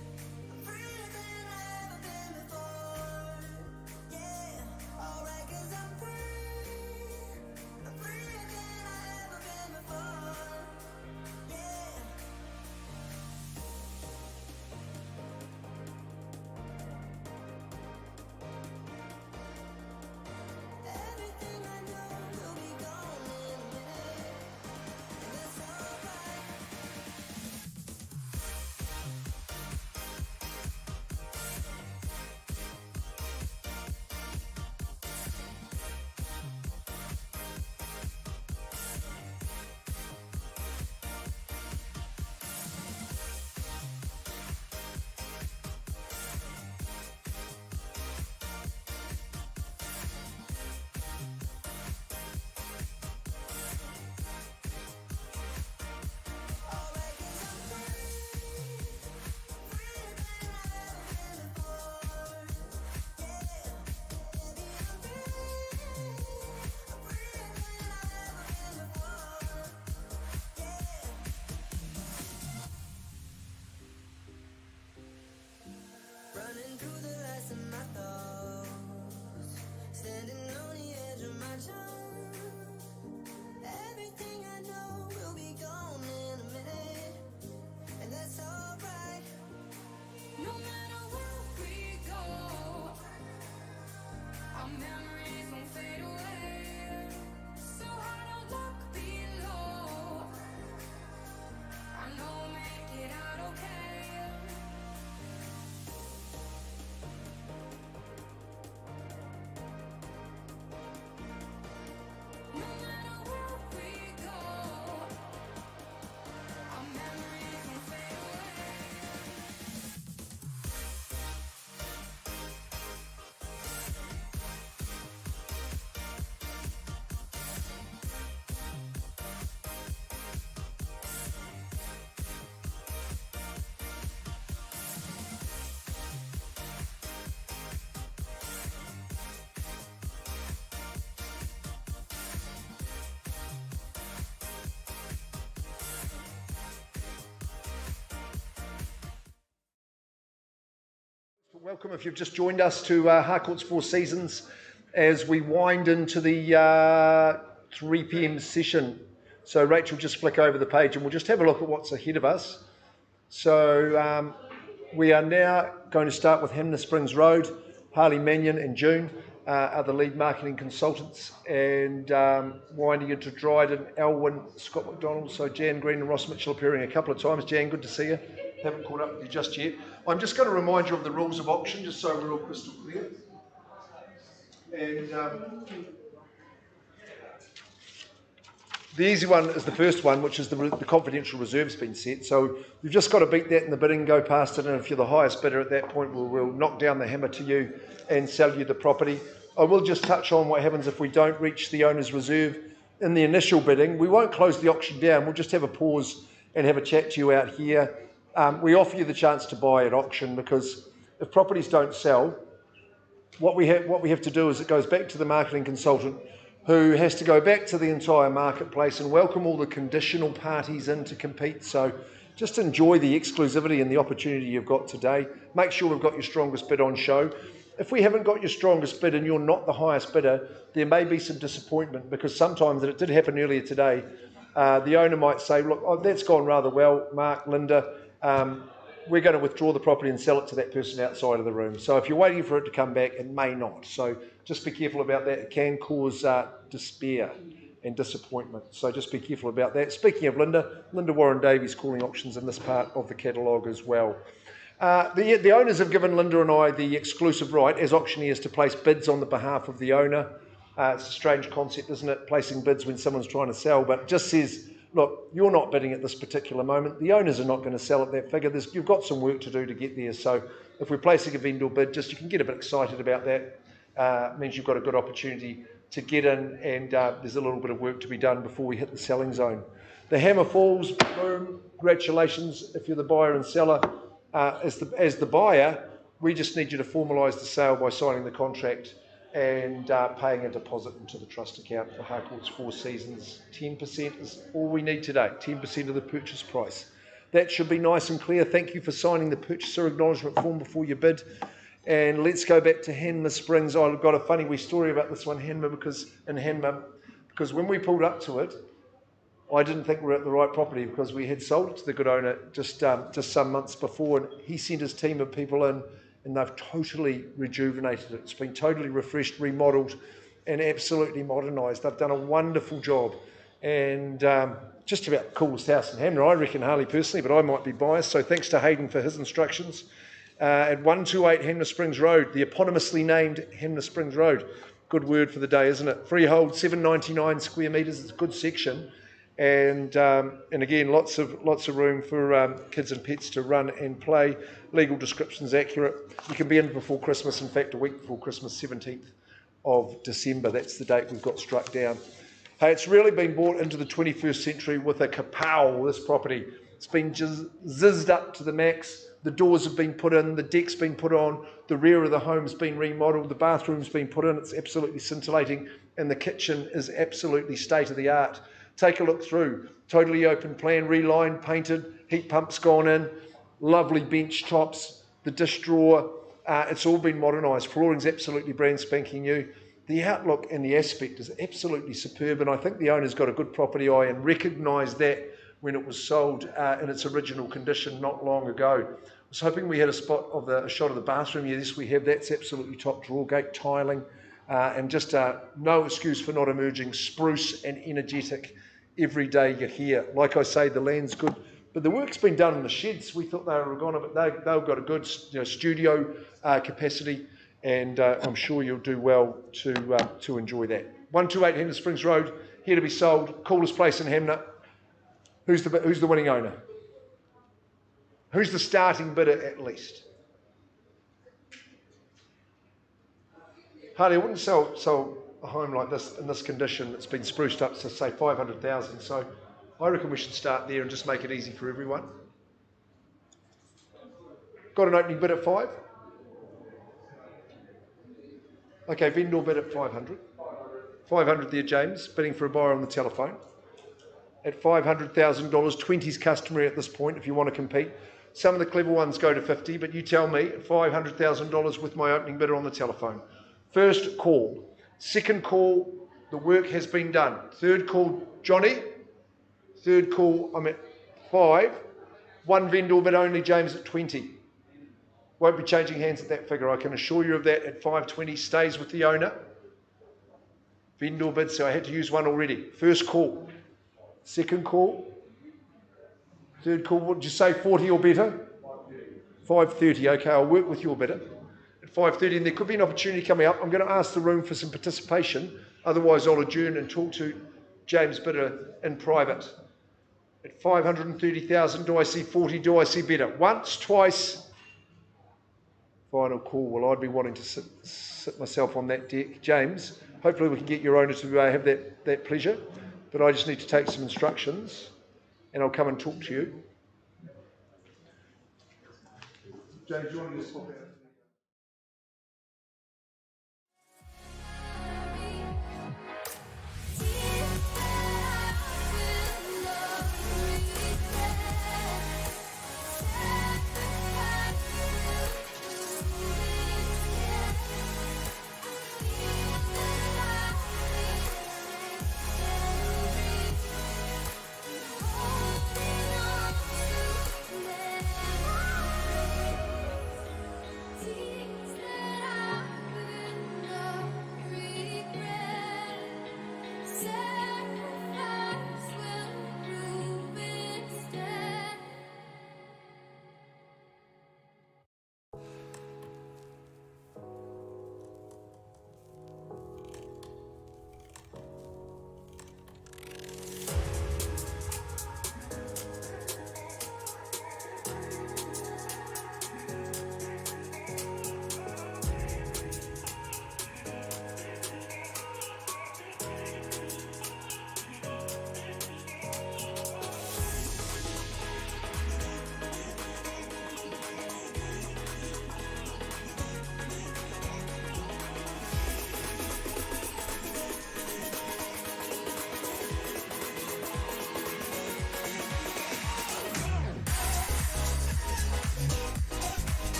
I'm freer than I've ever been before. Yeah, alright, 'cause I'm free. I'm freer than I've ever been before. Yeah. Everything I know will be gone in a minute, and that's alright. Alright, 'cause I'm free. Freer than I've ever been before. Yeah, baby, I'm free. I'm freer than I've ever been before. Yeah. Running through the lights of my thoughts, standing on the edge of my tongue. Everything I know will be gone in a minute, and that's alright. No matter where we go, our memories won't fade away. So I don't look below. I know we'll make it out okay. No matter where we go, our memories won't fade away. Welcome if you've just joined us to Harcourts Four Seasons as we wind into the 3 p.m. session. So Rachel, just flick over the page and we'll just have a look at what's ahead of us. So we are now going to start with Hamlet Springs Road, Harley Mannion in June, are the lead marketing consultants, and winding into Dryden, Elwyn, Scott McDonald, so Jan Green and Ross Mitchell appearing a couple of times. Jan, good to see you. Haven't caught up with you just yet. I'm just going to remind you of the rules of auction, just so we're all crystal clear. And the easy one is the first one, which is the confidential reserve's been set. So you've just got to beat that in the bidding, go past it, and if you're the highest bidder at that point, we'll knock down the hammer to you and sell you the property. I will just touch on what happens if we don't reach the owner's reserve in the initial bidding. We won't close the auction down. We'll just have a pause and have a chat to you out here. We offer you the chance to buy at auction, because if properties don't sell, what we have to do is it goes back to the marketing consultant, who has to go back to the entire marketplace and welcome all the conditional parties in to compete. So just enjoy the exclusivity and the opportunity you've got today. Make sure we've got your strongest bid on show. If we haven't got your strongest bid and you're not the highest bidder, there may be some disappointment, because sometimes, and it did happen earlier today, the owner might say, look, that's gone rather well, Mark, Linda, we're going to withdraw the property and sell it to that person outside of the room. So if you're waiting for it to come back, it may not. So just be careful about that. It can cause despair and disappointment. So just be careful about that. Speaking of Linda Warren Davies calling auctions in this part of the catalogue as well. The owners have given Linda and I the exclusive right as auctioneers to place bids on the behalf of the owner. It's a strange concept, isn't it? Placing bids when someone's trying to sell, but it just says, look, you're not bidding at this particular moment. The owners are not going to sell at that figure. You've got some work to do to get there. So if we're placing a vendor bid, you can get a bit excited about that. It means you've got a good opportunity to get in, and there's a little bit of work to be done before we hit the selling zone. The hammer falls, boom, congratulations if you're the buyer and seller. As the buyer, we just need you to formalise the sale by signing the contract and paying a deposit into the trust account for Harcourts 4 Seasons. 10% is all we need today, 10% of the purchase price. That should be nice and clear. Thank you for signing the purchaser acknowledgement form before you bid. And let's go back to Hamlet Springs. I've got a funny wee story about this one, because when we pulled up to it, I didn't think we were at the right property, because we had sold it to the good owner just some months before, and he sent his team of people in, and they've totally rejuvenated it. It's been totally refreshed, remodelled, and absolutely modernised. They've done a wonderful job, and just about the coolest house in Hamlet, I reckon, Harley personally, but I might be biased, so thanks to Hayden for his instructions. At 128 Hamlet Springs Road, the eponymously named Hamlet Springs Road. Good word for the day, isn't it? Freehold, 799 square metres. It's a good section, and again, lots of room for kids and pets to run and play. Legal description's accurate. You can be in before Christmas. In fact, a week before Christmas, 17th of December. That's the date we've got struck down. Hey, it's really been brought into the 21st century with a kapow, this property. It's been just zizzed up to the max. The doors have been put in, the deck's been put on, the rear of the home's been remodelled, the bathroom's been put in, it's absolutely scintillating, and the kitchen is absolutely state of the art. Take a look through. Totally open plan, relined, painted, heat pump's gone in, lovely bench tops, the dish drawer, it's all been modernised. Flooring's absolutely brand spanking new. The outlook and the aspect is absolutely superb, and I think the owner's got a good property eye and recognised that when it was sold in its original condition not long ago. I was hoping we had a shot of the bathroom. Yes, we have. That's absolutely top drawer gate tiling, and just no excuse for not emerging spruce and energetic every day you're here. Like I say, the land's good, but the work's been done in the sheds. We thought they were gone, but they've got a good studio capacity, and I'm sure you'll do well to enjoy that. 128 Hamlet Springs Road, here to be sold. Coolest place in Hamlet. Who's the winning owner? Who's the starting bidder at least? Harley, I wouldn't sell a home like this in this condition that's been spruced up to say 500,000. So I reckon we should start there and just make it easy for everyone. Got an opening bid at 5? Okay, vendor bid at 500. 500 there, James, bidding for a buyer on the telephone. At $500,000, 20's customary at this point if you want to compete. Some of the clever ones go to 50, but you tell me, $500,000 with my opening bidder on the telephone. First call. Second call, the work has been done. Third call, Johnny. Third call, I'm at 5. One vendor bid only, James, at 20. Won't be changing hands at that figure, I can assure you of that. At 520, stays with the owner. Vendor bid, so I had to use one already. First call. Second call. Third call, what did you say, 40 or better? 530, okay, I'll work with your bidder. At 530, and there could be an opportunity coming up. I'm going to ask the room for some participation. Otherwise, I'll adjourn and talk to James Bidder in private. At 530,000, do I see 40? Do I see better? Once, twice. Final call. Well, I'd be wanting to sit myself on that deck. James, hopefully we can get your owner to have that pleasure. But I just need to take some instructions and I'll come and talk to you. James, do you want to just pop out?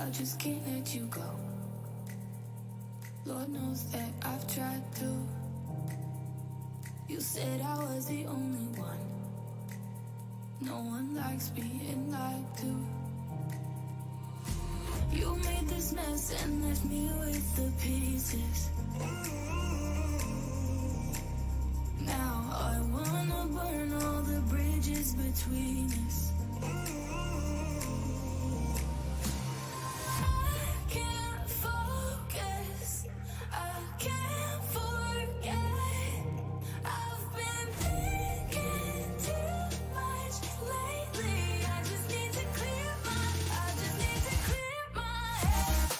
I just can't let you go. Lord knows that I've tried to. You said I was the only one. No one likes being lied to. You made this mess and left me with the pieces. Now I wanna burn all the bridges between us. I can't focus, I can't forget. I've been thinking too much lately. I just need to clear my head. Clear my head.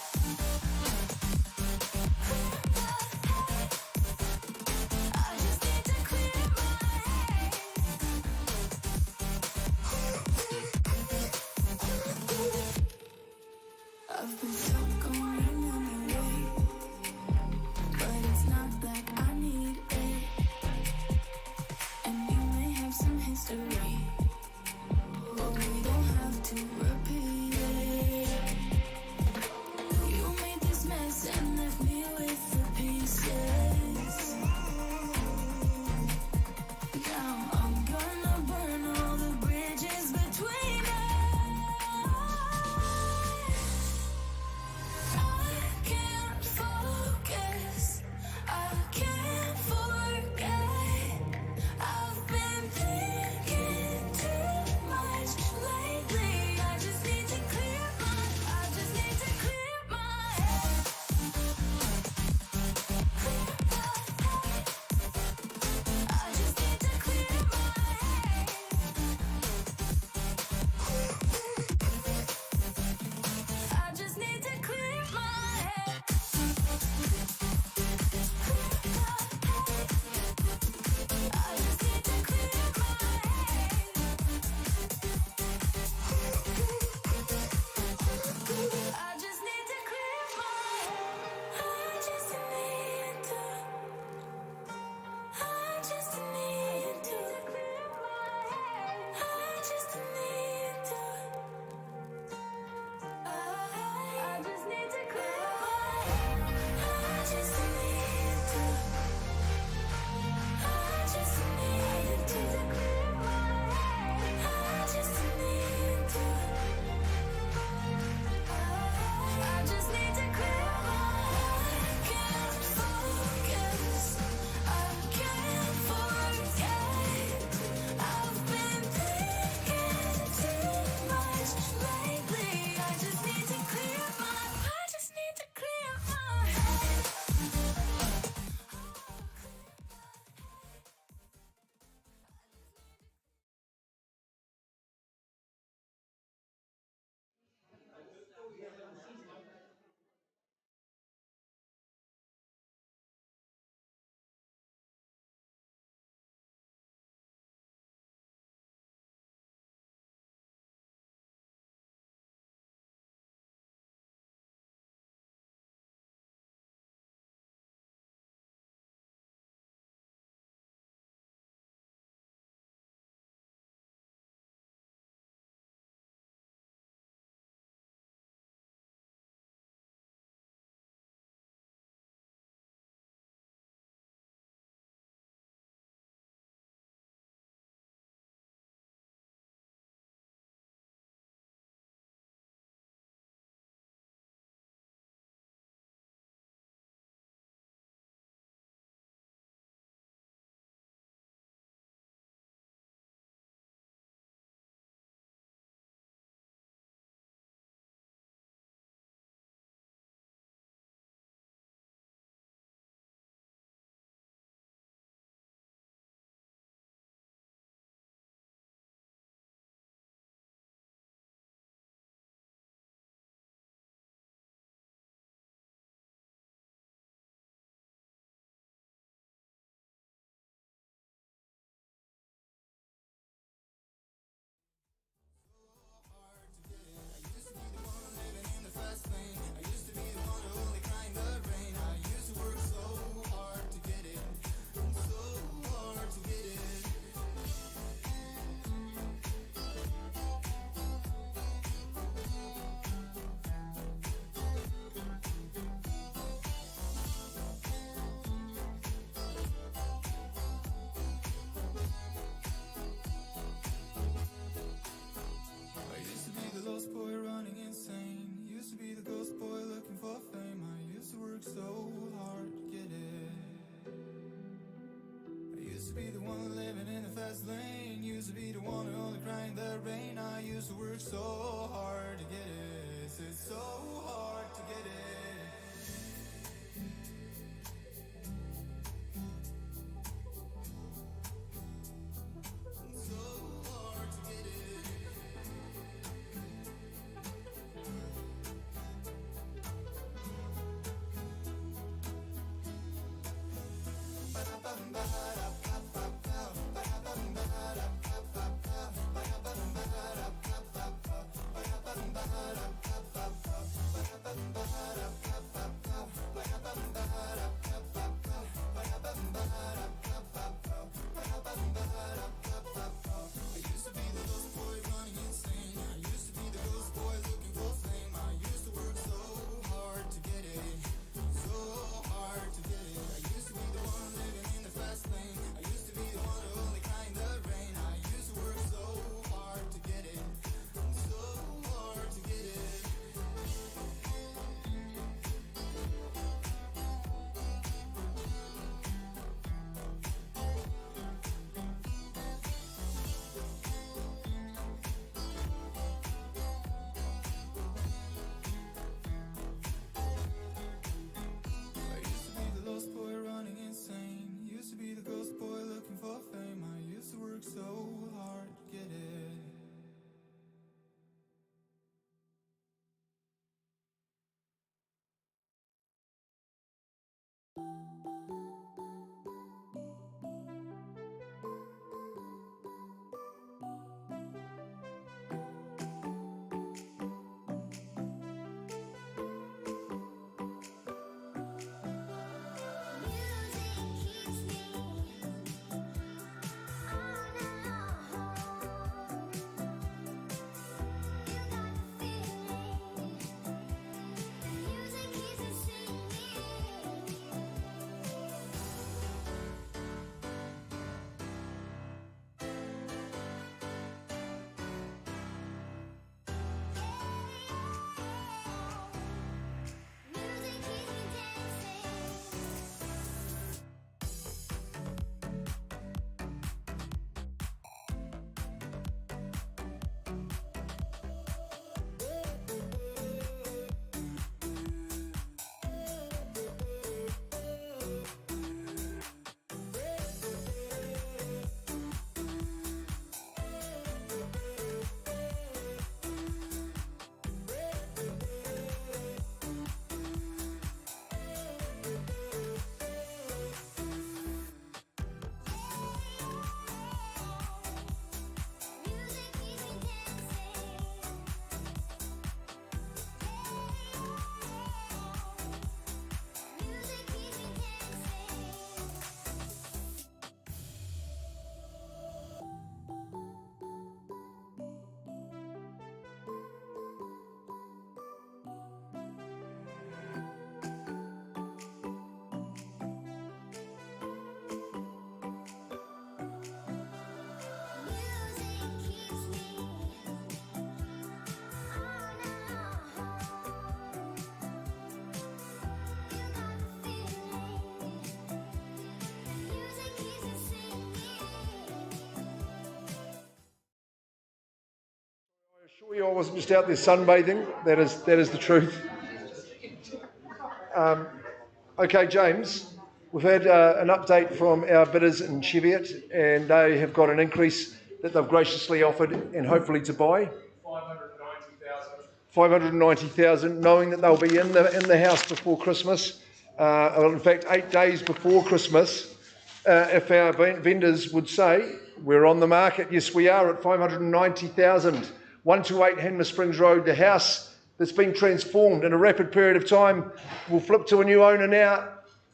only crying the rain. I used to work so hard to get it. It's so hard to get it. Sure you I wasn't just out there sunbathing. That is the truth. Okay, James, we've had an update from our bidders in Cheviot, and they have got an increase that they've graciously offered and hopefully to buy. 590,000. 590,000, knowing that they'll be in the house before Christmas. In fact, 8 days before Christmas. If our vendors would say, we're on the market, yes we are, at 590,000. 128 Hamlet Springs Road, the house that's been transformed in a rapid period of time, will flip to a new owner now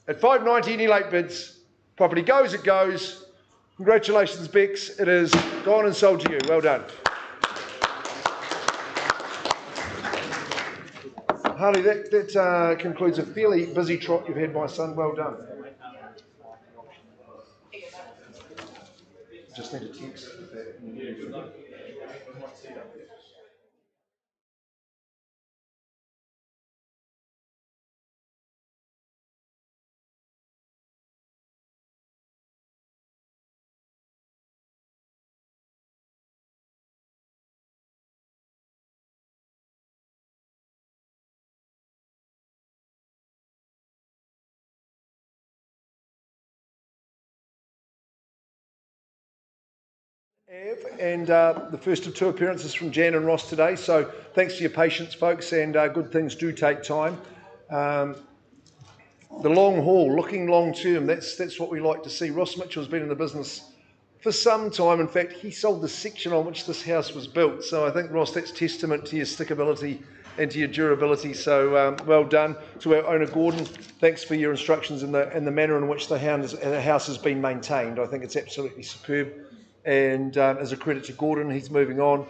at 590. Any late bids? Property goes, it goes. Congratulations, Bex. It is gone and sold to you. Well done. Harley, that concludes a fairly busy trot you've had, my son. Well done. Just need a text with that. And the first of two appearances from Jan and Ross today. So thanks for your patience, folks, and good things do take time. The long haul, looking long term, that's what we like to see. Ross Mitchell's been in the business for some time. In fact, he sold the section on which this house was built. So I think, Ross, that's testament to your stickability and to your durability. So well done to our owner, Gordon. Thanks for your instructions and the manner in which the house has been maintained. I think it's absolutely superb. And as a credit to Gordon, he's moving on.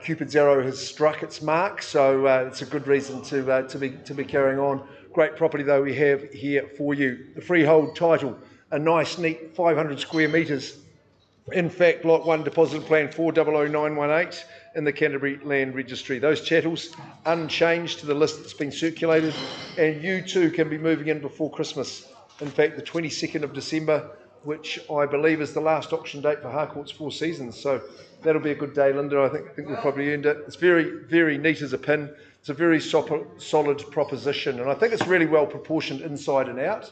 Cupid's arrow has struck its mark, so it's a good reason to be carrying on. Great property though we have here for you. The freehold title, a nice neat 500 square metres. In fact, Lot 1 Deposit Plan 400918 in the Canterbury Land Registry. Those chattels unchanged to the list that's been circulated, and you too can be moving in before Christmas. In fact, the 22nd of December, which I believe is the last auction date for Harcourts Four Seasons. So that'll be a good day, Linda. I think we've probably earned it. It's very, very neat as a pin. It's a very solid proposition, and I think it's really well proportioned inside and out.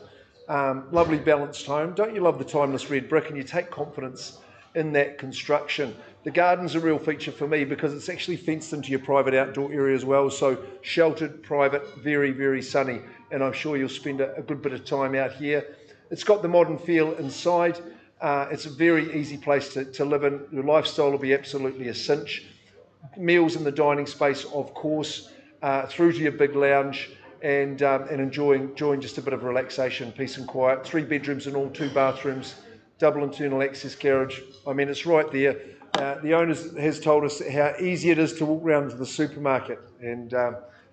Lovely balanced home. Don't you love the timeless red brick? And you take confidence in that construction. The garden's a real feature for me because it's actually fenced into your private outdoor area as well. So sheltered, private, very, very sunny. And I'm sure you'll spend a good bit of time out here. It's got the modern feel inside. It's a very easy place to live in. Your lifestyle will be absolutely a cinch. Meals in the dining space, of course, through to your big lounge, and enjoying just a bit of relaxation, peace and quiet. 3 bedrooms and all, 2 bathrooms, double internal access garage. I mean, it's right there. The owner has told us how easy it is to walk around to the supermarket, and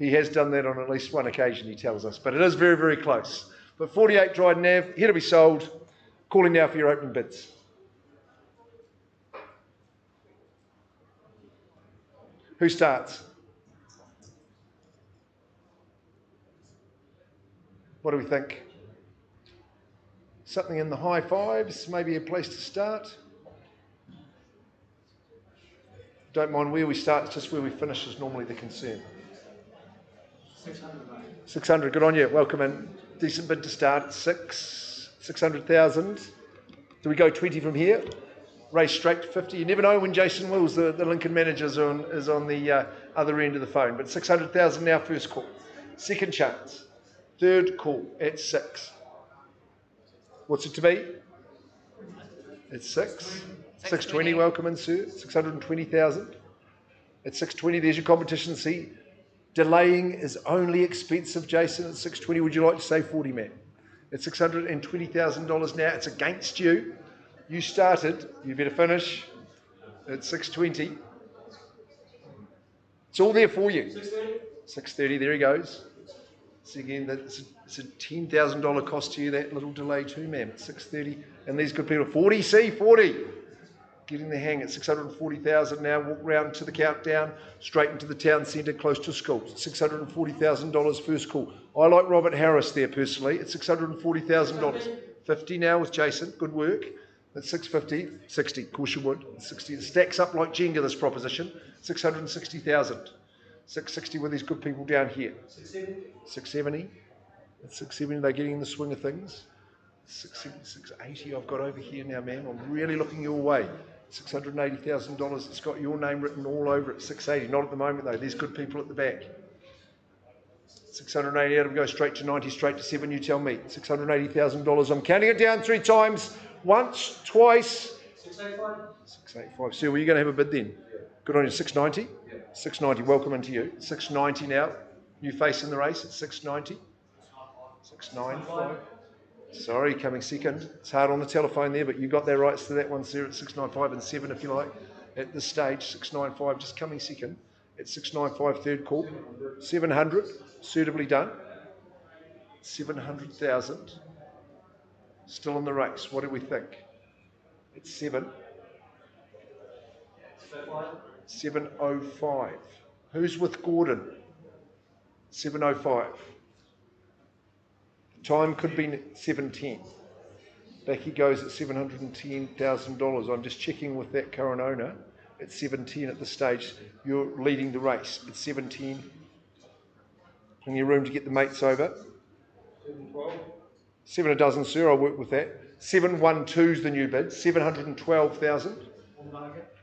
he has done that on at least one occasion, he tells us. But it is very, very close. But 48 Dryden Ave, here to be sold. Calling now for your opening bids. Who starts? What do we think? Something in the high fives, maybe a place to start. Don't mind where we start, it's just where we finish is normally the concern. 600, good on you. Welcome in. Decent bid to start. 600,000. Do we go 20 from here? Race straight to 50. You never know when Jason Wills, the Lincoln manager, is on the other end of the phone. But 600,000 now, first call. Second chance. Third call at 6. What's it to be? It's 6. 620. Welcome in, sir. 620,000. At 620, there's your competition. See, delaying is only expensive, Jason. At 620, would you like to say 40, man? At $620,000 now, it's against you. You started, you better finish at 620. It's all there for you. 630, there he goes. So again, it's a $10,000 cost to you, that little delay too, ma'am. At 630, and these good people, 40, see, 40. Getting the hang at 640,000 now. Walk round to the countdown, straight into the town centre, close to school. $640,000 first call. I like Robert Harris there personally. It's $640,000. 50 now with Jason. Good work. That's 650. 60. Of course you would. 60. It stacks up like Jenga, this proposition. 660,000. 660 with these good people down here. 670. That's 670. They're getting in the swing of things. 680 I've got over here now, ma'am. I'm really looking your way. $680,000. It's got your name written all over it. 680. Not at the moment though. There's good people at the back. 680 out of go straight to 90, straight to 7. You tell me. $680,000. I'm counting it down 3 times. Once, twice. 685. 685. Sir, were you going to have a bid then? Yeah. Good on you. 690. Yeah. 690. Welcome into you. 690 now. New face in the race at 690. 695. Sorry, coming second. It's hard on the telephone there, but you got their rights to that one, sir, at 695 and 7 if you like. At this stage, 695 just coming second. At 695, third call. 700, suitably done. 700,000. Still in the race. What do we think? It's 7. 705. Who's with Gordon? 705. Time could be 710. Back he goes at $710,000. I'm just checking with that current owner. At 710 at this stage, you're leading the race. At 710. Plenty of room to get the mates over. 712. 7 a dozen, sir. I'll work with that. 712's the new bid. 712,000.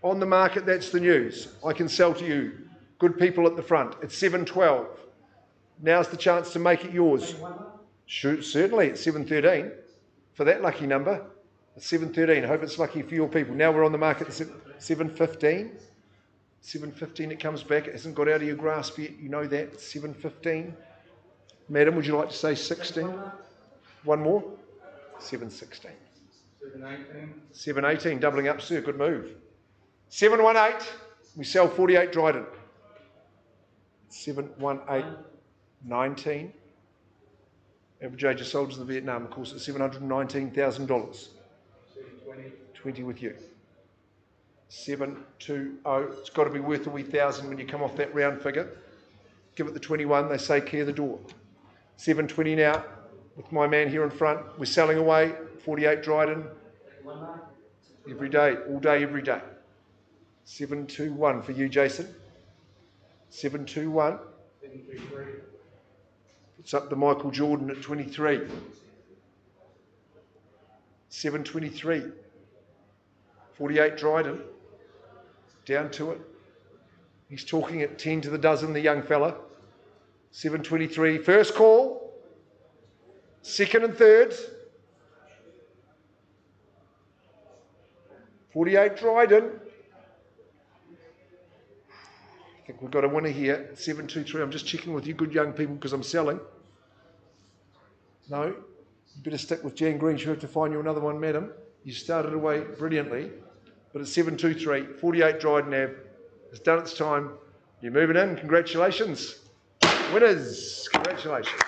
On the market, that's the news. I can sell to you. Good people at the front. It's 7:12. Now's the chance to make it yours. Shoot, certainly, it's 7:13 for that lucky number. It's 7:13. I hope it's lucky for your people. Now we're on the market at 7:15. 7:15 it comes back. It hasn't got out of your grasp yet. You know that. 7:15. Madam, would you like to say 16? One more? 7:16. 7:18. Doubling up, sir. Good move. 7:18. We sell 48 Dryden. 7:18. 19. Average age of soldiers in the Vietnam, of course, at $719,000. 20 with you. 720. It's got to be worth a wee thousand when you come off that round figure. Give it the 21. They say clear the door. 720 now with my man here in front. We're selling away 48 Dryden. Every day, all day, every day. 721 for you, Jason. 721. It's up to Michael Jordan at 23. 723. 48 Dryden. Down to it. He's talking at 10 to the dozen, the young fella. 723. First call. Second and third. 48 Dryden. I think we've got a winner here. 723. I'm just checking with you good young people because I'm selling. No. You better stick with Jan Green. She'll have to find you another one, madam. You started away brilliantly. But it's 723. 48 Dryden Ave. It's done its time. You're moving in. Congratulations. Winners. Congratulations.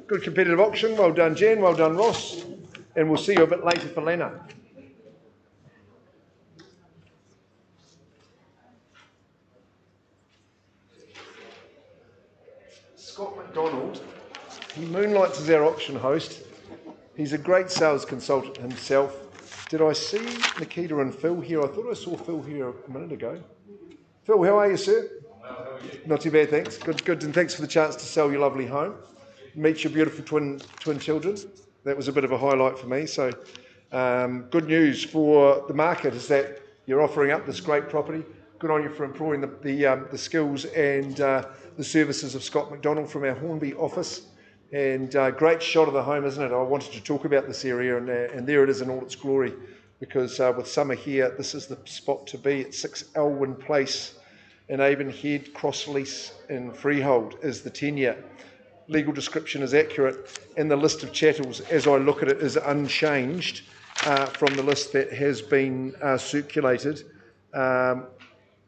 Good competitive auction. Well done, Jan. Well done, Ross. And we'll see you a bit later for Lena. Scott McDonald, he moonlights as our auction host. He's a great sales consultant himself. Did I see Nikita and Phil here? I thought I saw Phil here a minute ago. Phil, how are you, sir? Well, how are you? Not too bad, thanks. Good, and thanks for the chance to sell your lovely home. Meet your beautiful twin children. That was a bit of a highlight for me. So, good news for the market is that you're offering up this great property. Good on you for employing the skills and the services of Scott McDonald from our Hornby office. And great shot of the home, isn't it? I wanted to talk about this area, and there it is in all its glory. Because with summer here, this is the spot to be. At 6 Elwyn Place in Avonhead, cross-lease in freehold is the tenure. Legal description is accurate, and the list of chattels, as I look at it, is unchanged from the list that has been circulated.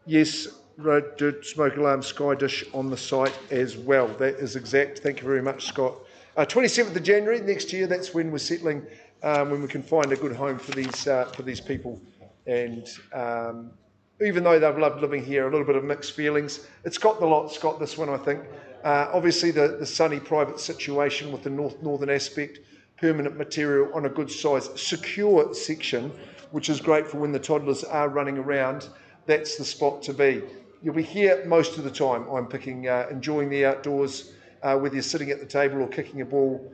Yes, road, dirt, smoke alarm, sky dish on the site as well. That is exact. Thank you very much, Scott. 27th of January next year, that's when we're settling, when we can find a good home for these people. And even though they've loved living here, a little bit of mixed feelings. It's got the lot, it's got this one, I think. Obviously, the sunny private situation with the northern aspect, permanent material on a good size, secure section, which is great for when the toddlers are running around. That's the spot to be. You'll be here most of the time. I'm picking, enjoying the outdoors, whether you're sitting at the table or kicking a ball.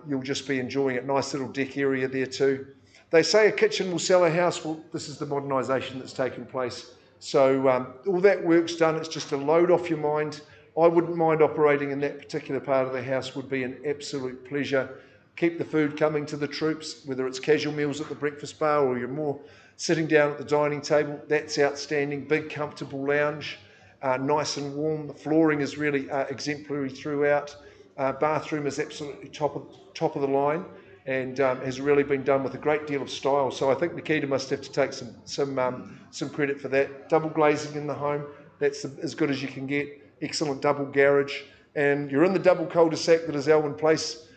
You'll just be enjoying it. Nice little deck area there too. They say a kitchen will sell a house. Well, this is the modernisation that's taken place. So all that work's done. It's just a load off your mind. I wouldn't mind operating in that particular part of the house. Would be an absolute pleasure. Keep the food coming to the troops, whether it's casual meals at the breakfast bar or you're more sitting down at the dining table. That's outstanding. Big, comfortable lounge, nice and warm. The flooring is really exemplary throughout. Bathroom is absolutely top of the line and has really been done with a great deal of style. So I think Nikita must have to take some credit for that. Double glazing in the home. That's as good as you can get. Excellent double garage, and you're in the double cul-de-sac that is Elwyn Place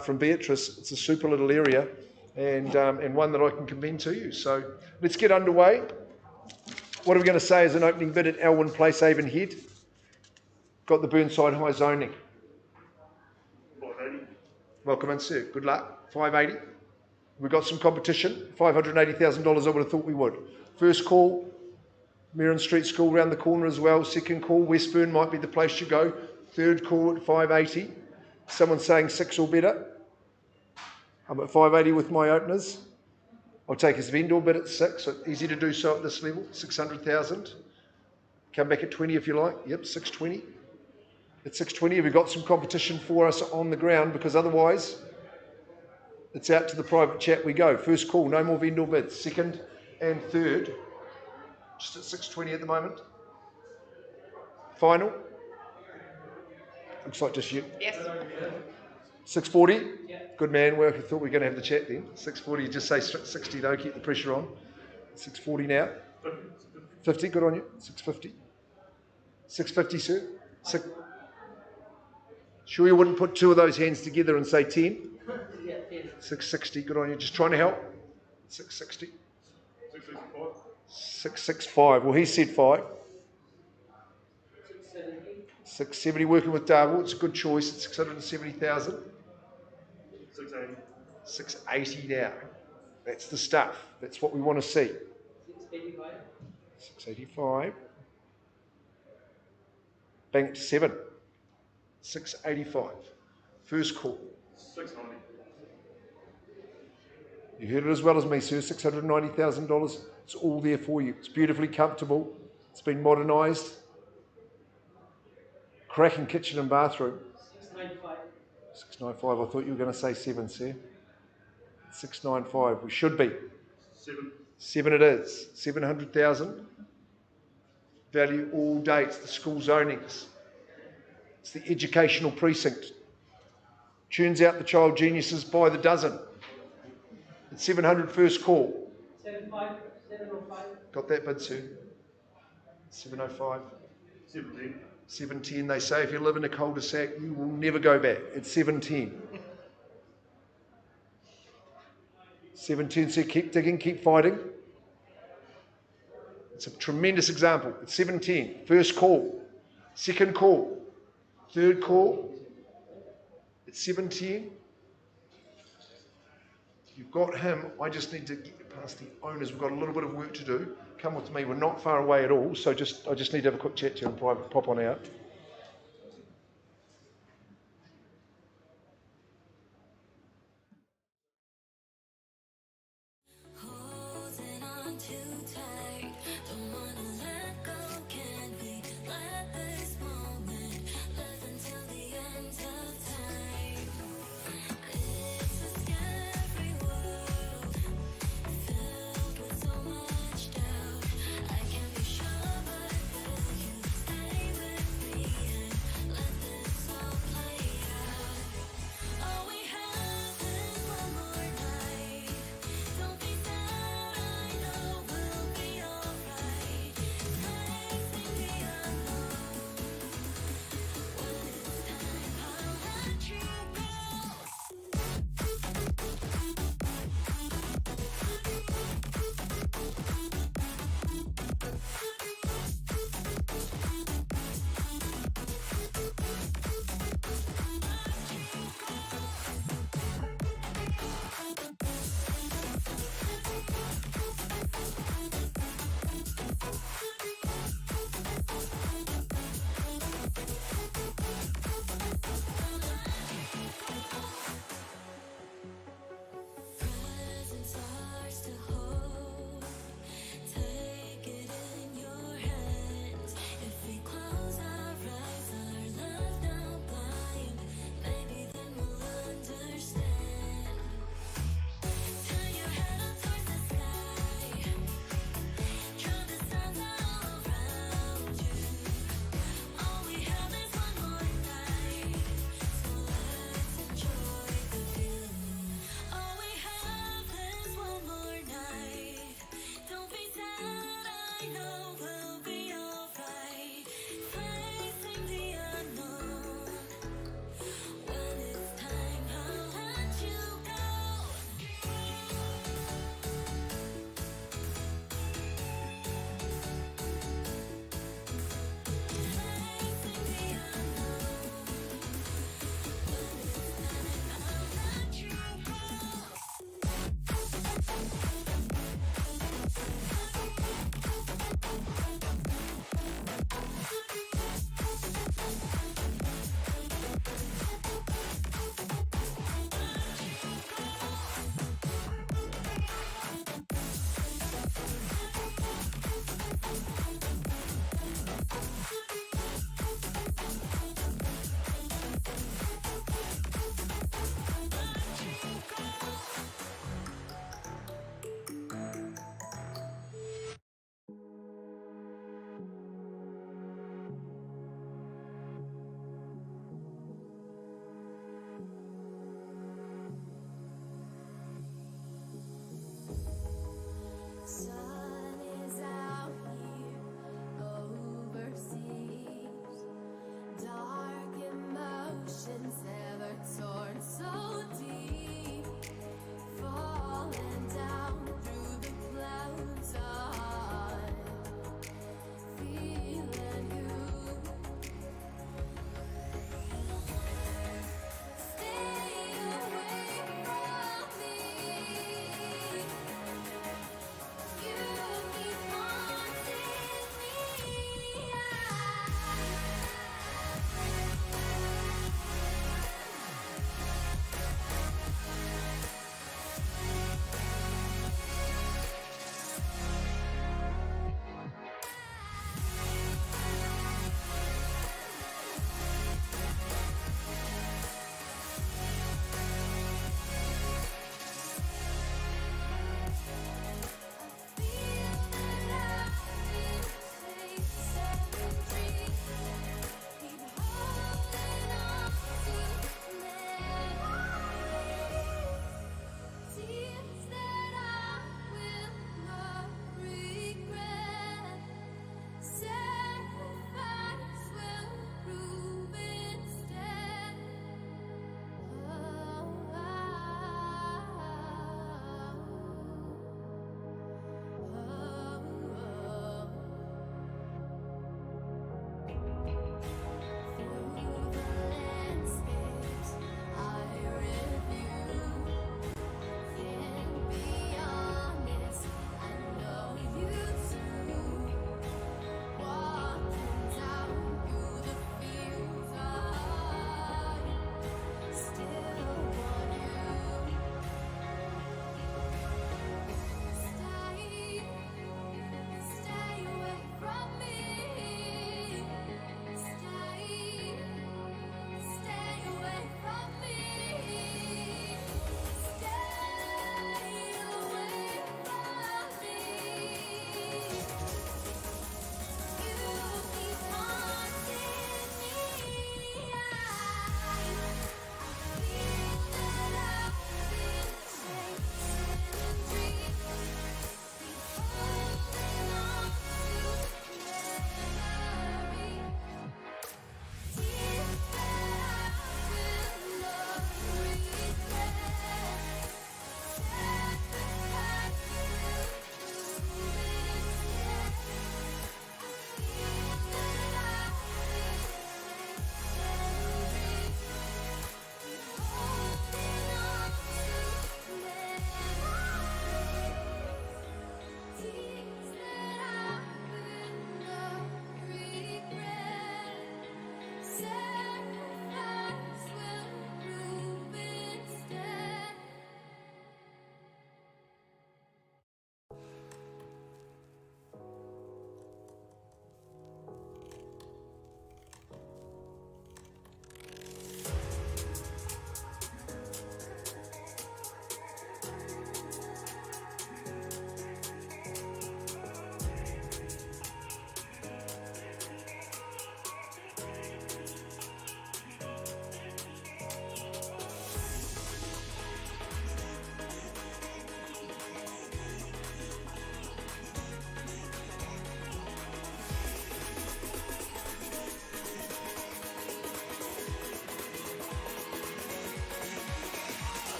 from Beatrice. It's a super little area, and one that I can commend to you. So let's get underway. What are we going to say as an opening bid at Elwyn Place, Avonhead? Got the Burnside High zoning. 580. Welcome in, sir. Good luck. 580. We've got some competition. $580,000. I would have thought we would. First call. Meron Street School round the corner as well. Second call, Westburn might be the place you go. Third call at 580. Someone saying 6 or better. I'm at 580 with my openers. I'll take his vendor bid at 6, so easy to do so at this level, 600,000. Come back at 20 if you like. Yep, 620. At 620, have you got some competition for us on the ground? Because otherwise, it's out to the private chat we go. First call, no more vendor bids. Second and third, just at 620 at the moment. Final. Looks like just you. Yes. 640? Good man, work. I thought we were going to have the chat then. 640, just say 60 though, keep the pressure on. 640 now. 50, good on you. 650. 650, sir. Sure you wouldn't put two of those hands together and say 10? 660, good on you. Just trying to help. 660. 665. 665. Well, he said 5. 670, working with Darwell. It's a good choice at 670,000. 680. 680 now. That's the stuff. That's what we want to see. 685. 685. Bang it to 7. 685. First call. 690. You heard it as well as me, sir. $690,000. It's all there for you. It's beautifully comfortable. It's been modernised. Cracking kitchen and bathroom. 695. 695. I thought you were going to say 7, sir. 695. We should be. 7. 7 it is. 700,000. Value all day. It's the school zonings. It's the educational precinct. Tunes out the child geniuses by the dozen. It's 700 first call. 75. 705. Got that bid, Sue? 705. 17. 710. They say if you live in a cul-de-sac, you will never go back. It's 710. 710, so keep digging, keep fighting. It's a tremendous example. It's 710. First call. Second call. Third call. It's 710. You've got him. I just need to get past the owners. We've got a little bit of work to do. Come with me. We're not far away at all. So I just need to have a quick chat to you in private. Pop on out. Holding on too tight, don't wanna let go. Can we let this moment live until the end of time? It's a scary world, filled with so much doubt. I can't be sure, but will you stay with me?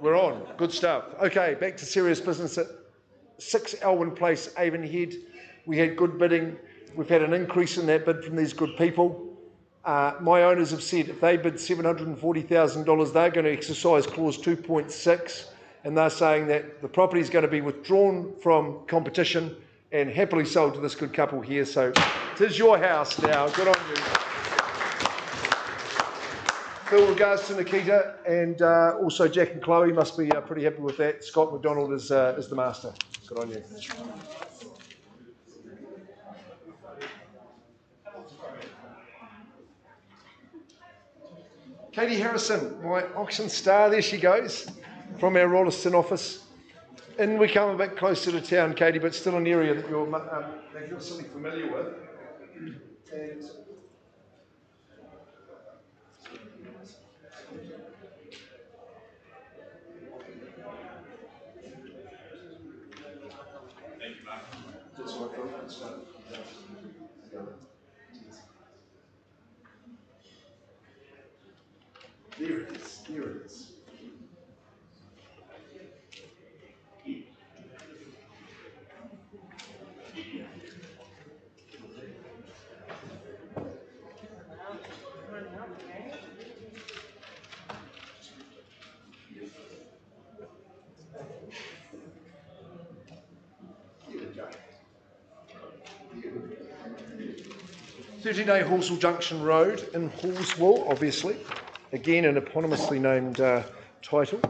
We're on. Good stuff. Okay, back to serious business at 6 Elwyn Place, Avonhead. We had good bidding. We've had an increase in that bid from these good people. My owners have said if they bid $740,000, they're going to exercise clause 2.6, and they're saying that the property is going to be withdrawn from competition and happily sold to this good couple here. So it is your house now. Good on you. Phil, regards to Nikita, and also Jack and Chloe must be pretty happy with that. Scott McDonald is the master. Good on you. Katie Harrison, my auction star, there she goes, from our Rolleston office. In we come a bit closer to town, Katie, but still an area that you're certainly familiar with. And there it is, there it is. Here we go. 30-day Hallswood Junction Road in Hallswood, obviously. Again, an eponymously named title.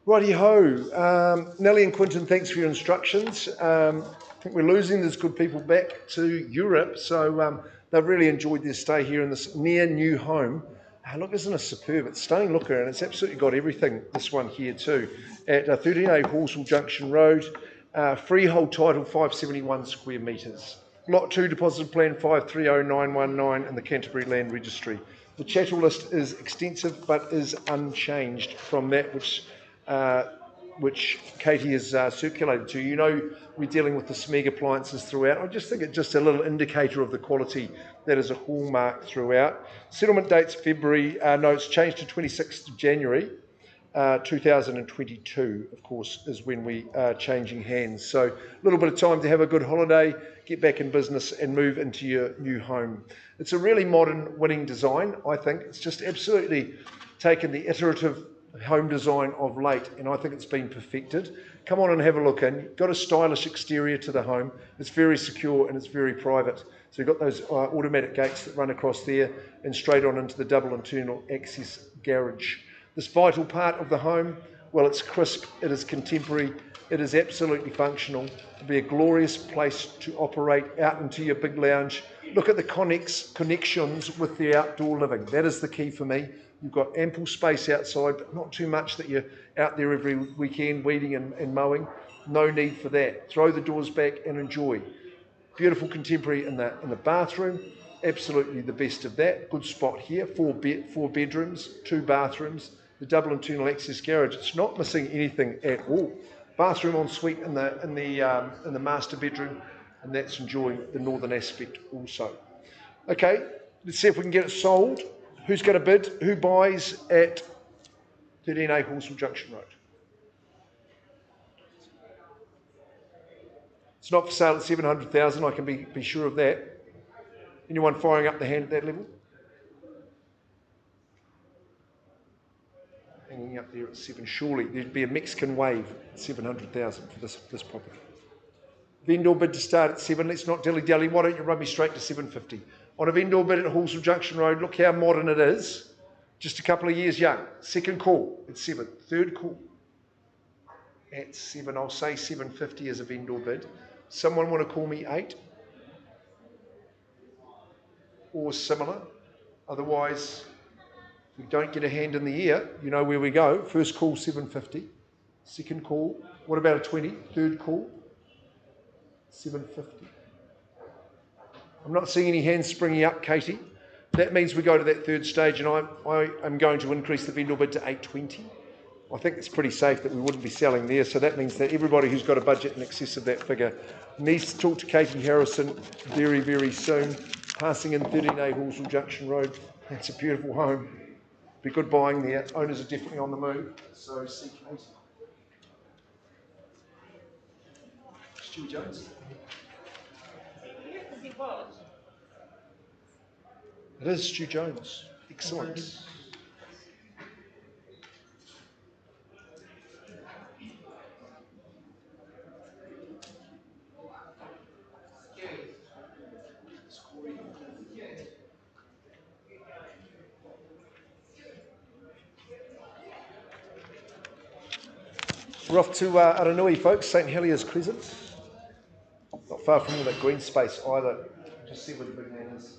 Righty-ho. Nellie and Quinton, thanks for your instructions. I think we're losing these good people back to Europe, so they've really enjoyed their stay here in this near new home. Look, isn't it superb? It's stunning looker, and it's absolutely got everything, this one here too. At 30A Hallswood Junction Road, freehold title 571 square metres. Lot 2 deposit plan 530919 in the Canterbury Land Registry. The chattel list is extensive but is unchanged from that which Katie has circulated to. You know, we're dealing with the Smeg appliances throughout. I just think it's just a little indicator of the quality that is a hallmark throughout. Settlement date's February. No, it's changed to 26th of January 2022, of course, is when we are changing hands. So a little bit of time to have a good holiday, get back in business and move into your new home. It's a really modern, winning design, I think. It's just absolutely taken the iterative home design of late, and I think it's been perfected. Come on and have a look in. Got a stylish exterior to the home. It's very secure and it's very private. So you've got those automatic gates that run across there and straight on into the double internal access garage. This vital part of the home, well, it's crisp, it is contemporary, it is absolutely functional. It'll be a glorious place to operate out into your big lounge. Look at the connections with the outdoor living. That is the key for me. You've got ample space outside, but not too much that you're out there every weekend weeding and mowing. No need for that. Throw the doors back and enjoy. Beautiful contemporary in the bathroom. Absolutely the best of that. Good spot here. Four bedrooms, 2 bathrooms. The double internal access garage. It's not missing anything at all. Bathroom ensuite in the master bedroom, and that's enjoying the northern aspect also. Okay, let's see if we can get it sold. Who's going to bid? Who buys at 13A Hallswood Junction Road? It's not for sale at 700,000. I can be sure of that. Anyone firing up the hand at that level? Hanging up there at 7. Surely there'd be a Mexican wave at 700,000 for this property. Vendor bid to start at 7. Let's not dilly-dally. Why don't you run me straight to 750? On a vendor bid at Hallswood Junction Road, look how modern it is. Just a couple of years young. Second call at 7. Third call at 7. I'll say 750 as a vendor bid. Someone want to call me 8? Or similar? Otherwise, if we don't get a hand in the air, you know where we go. First call, 750. Second call, what about a 20? Third call, 750. I'm not seeing any hands springing up, Katie. That means we go to that third stage, and I am going to increase the vendor bid to 820. I think it's pretty safe that we wouldn't be selling there, so that means that everybody who's got a budget in excess of that figure needs to talk to Katie Harrison very, very soon. Passing in 13A Hallswood Junction Road. That's a beautiful home. Be good buying there. Owners are definitely on the move. So CK. Stu Jones. It is Stu Jones. Excellent. We're off to Aranui, folks, St Heliers Crescent. Not far from all that green space either. Just see where the big man is.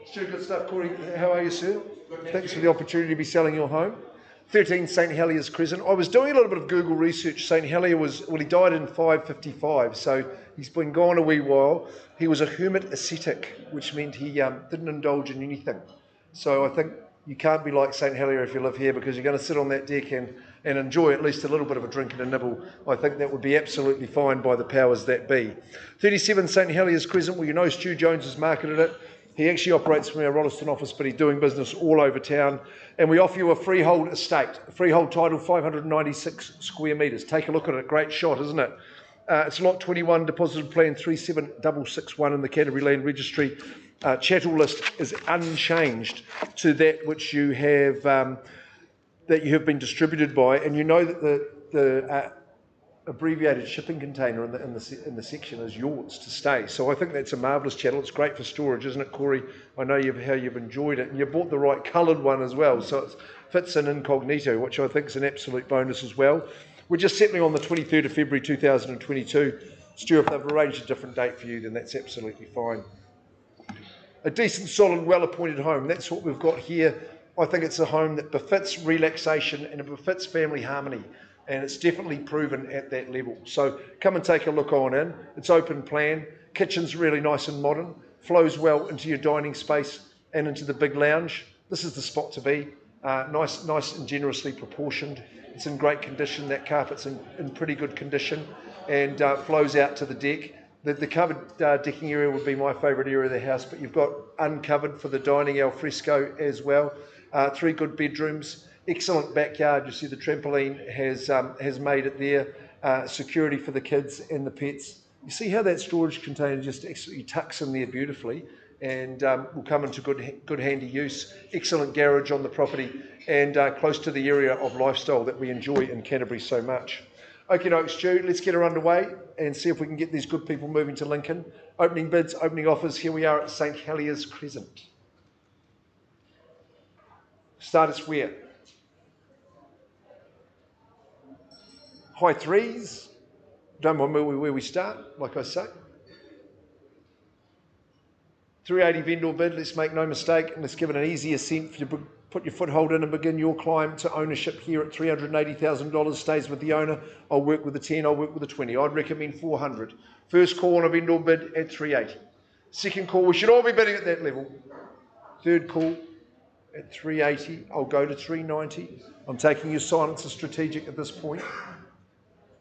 Stu, good stuff. Corey, how are you, sir? Thanks for the opportunity to be selling your home. 13 St Heliers Crescent. I was doing a little bit of Google research. St Helier was, well, he died in 555, so he's been gone a wee while. He was a hermit ascetic, which meant he didn't indulge in anything. So I think you can't be like St Helier if you live here, because you're going to sit on that deck and enjoy at least a little bit of a drink and a nibble. I think that would be absolutely fine by the powers that be. 37 St Heliers Crescent, well, you know Stu Jones has marketed it. He actually operates from our Rolleston office, but he's doing business all over town. And we offer you a freehold estate, a freehold title, 596 square metres. Take a look at it. Great shot, isn't it? It's lot 21, deposited plan 37661 in the Canterbury Land Registry. Chattel list is unchanged to that which you have been distributed by. And you know that the abbreviated shipping container in the section is yours to stay. So I think that's a marvellous chattel. It's great for storage, isn't it, Corey? I know how you've enjoyed it, and you bought the right coloured one as well, so it fits in incognito, which I think is an absolute bonus as well. We're just settling on the 23rd of February 2022. Stu, if they've arranged a different date for you, then that's absolutely fine. A decent, solid, well-appointed home. That's what we've got here. I think it's a home that befits relaxation and it befits family harmony. And it's definitely proven at that level. So come and take a look on in. It's open plan. Kitchen's really nice and modern. Flows well into your dining space and into the big lounge. This is the spot to be. Nice and generously proportioned. It's in great condition. That carpet's in pretty good condition and flows out to the deck. The covered decking area would be my favourite area of the house, but you've got uncovered for the dining al fresco as well. 3 good bedrooms. Excellent backyard. You see the trampoline has made it there. Security for the kids and the pets. You see how that storage container just actually tucks in there beautifully and will come into good handy use. Excellent garage on the property and close to the area of lifestyle that we enjoy in Canterbury so much. Okay, no, Stu, let's get her underway and see if we can get these good people moving to Lincoln. Opening bids, opening offers. Here we are at St Heliers Crescent. Start us where? High threes. Don't mind where we start, like I say. 380 vendor bid, let's make no mistake, and let's give it an easy ascent for you to put your foothold in and begin your climb to ownership here at $380,000. Stays with the owner. I'll work with the 10, I'll work with the 20. I'd recommend 400. First call on a vendor bid at 380. Second call, we should all be bidding at that level. Third call at 380. I'll go to 390. I'm taking your silence as strategic at this point.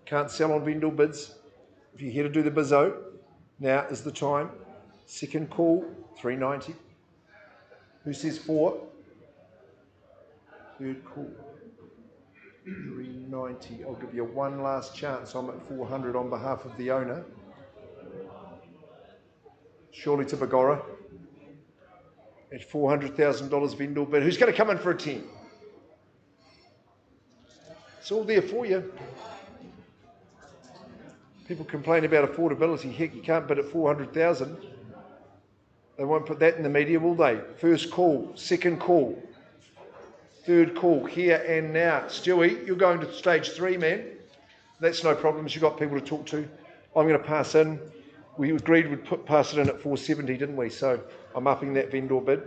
Can't sell on vendor bids. If you're here to do the bizzo, now is the time. Second call, 390. Who says 4? Third call, 390. I'll give you one last chance. I'm at 400 on behalf of the owner. Surely to Bagora. at $400,000 vendor bid. Who's going to come in for a 10? It's all there for you. People complain about affordability. Heck, you can't bid at 400,000. They won't put that in the media, will they? First call, second call, third call, here and now. Stewie, you're going to stage 3, man. That's no problems. You've got people to talk to. I'm going to pass in. We agreed we'd pass it in at 470, didn't we? So I'm upping that vendor bid.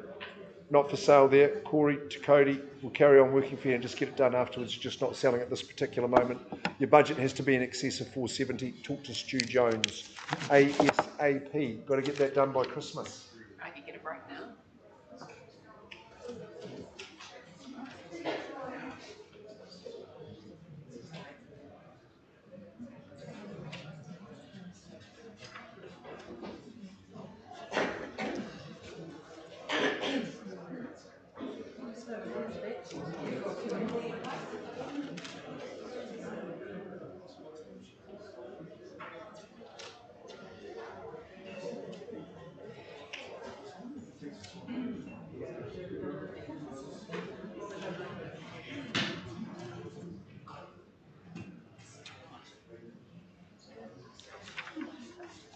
Not for sale there. Corey to Cody will carry on working for you and just get it done afterwards, just not selling at this particular moment. Your budget has to be in excess of 470. Talk to Stu Jones. ASAP. Got to get that done by Christmas. I can get a break now.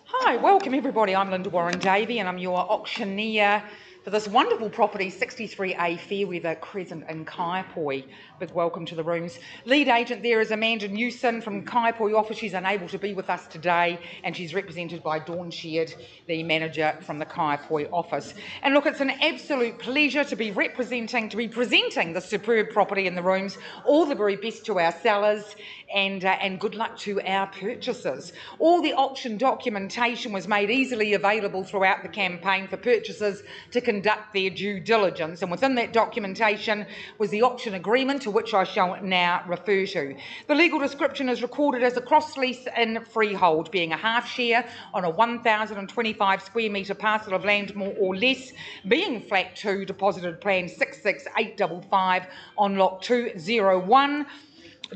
Hi, welcome everybody. I'm Linda Warren-Davey and I'm your auctioneer for this wonderful property, 63A Fairweather Crescent in Kaiapoi. Big welcome to the rooms. Lead agent there is Amanda Newson from Kaiapoi office. She's unable to be with us today and she's represented by Dawn Sheard, the manager from the Kaiapoi office. And look, it's an absolute pleasure to be presenting this superb property in the rooms. All the very best to our sellers and good luck to our purchasers. All the auction documentation was made easily available throughout the campaign for purchasers to conduct their due diligence, and within that documentation was the option agreement, to which I shall now refer to. The legal description is recorded as a cross lease in freehold, being a half share on a 1,025 square metre parcel of land, more or less, being flat 2, deposited plan 66855 on lot 201.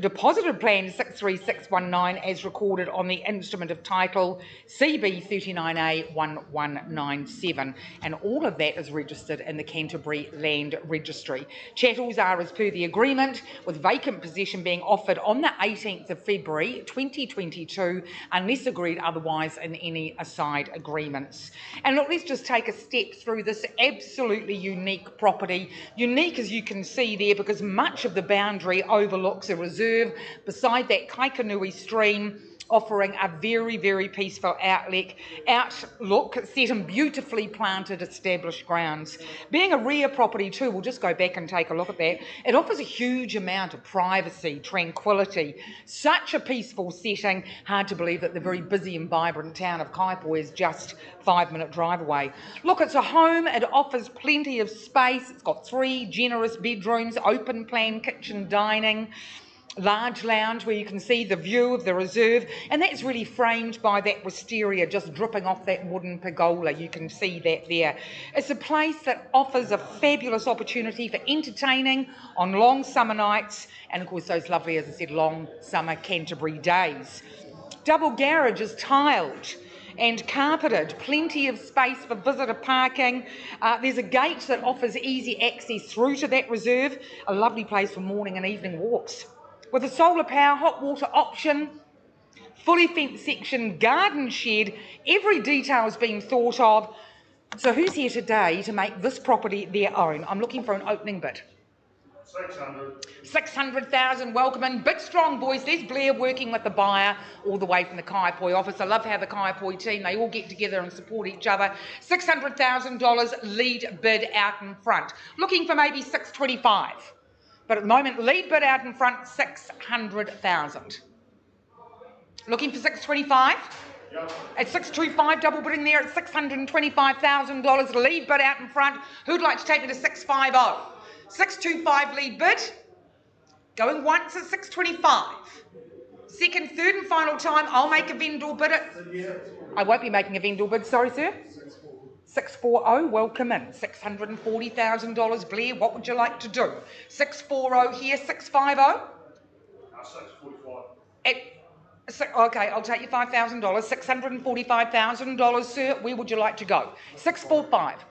Deposited plan 63619 as recorded on the instrument of title CB 39A1197, and all of that is registered in the Canterbury Land Registry. Chattels are as per the agreement, with vacant possession being offered on the 18th of February 2022 unless agreed otherwise in any aside agreements. And look, let's just take a step through this absolutely unique property. Unique, as you can see there, because much of the boundary overlooks a reserve beside that Kaikanui stream, offering a very, very peaceful outlook set in beautifully planted established grounds. Being a rare property too, we'll just go back and take a look at that. It offers a huge amount of privacy, tranquility, such a peaceful setting. Hard to believe that the very busy and vibrant town of Kaiapoi is just 5-minute drive away. Look, it's a home. It offers plenty of space. It's got 3 generous bedrooms, open plan kitchen, dining, large lounge where you can see the view of the reserve, and that's really framed by that wisteria just dripping off that wooden pergola. You can see that there. It's a place that offers a fabulous opportunity for entertaining on long summer nights and of course those lovely, as I said, long summer Canterbury days. Double garage is tiled and carpeted, plenty of space for visitor parking. There's a gate that offers easy access through to that reserve, a lovely place for morning and evening walks. With a solar power, hot water option, fully fenced section, garden shed, every detail has been thought of. So who's here today to make this property their own? I'm looking for an opening bid. 600. 600,000, welcome in. Big strong boys. There's Blair working with the buyer all the way from the Kaiapoi office. I love how the Kaiapoi team, they all get together and support each other. $600,000 lead bid out in front. Looking for maybe 625. But at the moment, lead bid out in front, 600,000. Looking for 625? Yep. At 625, double bidding there at $625,000. Lead bid out in front. Who'd like to take me to 650? 625 lead bid. Going once at 625. Second, third and final time, I'll make a vendor bid at... I won't be making a vendor bid, sorry sir. 640, welcome in. $640,000, Blair, what would you like to do? 640 here, 650? 645. Okay, I'll take you $5,000. $645,000, sir. Where would you like to go? 645.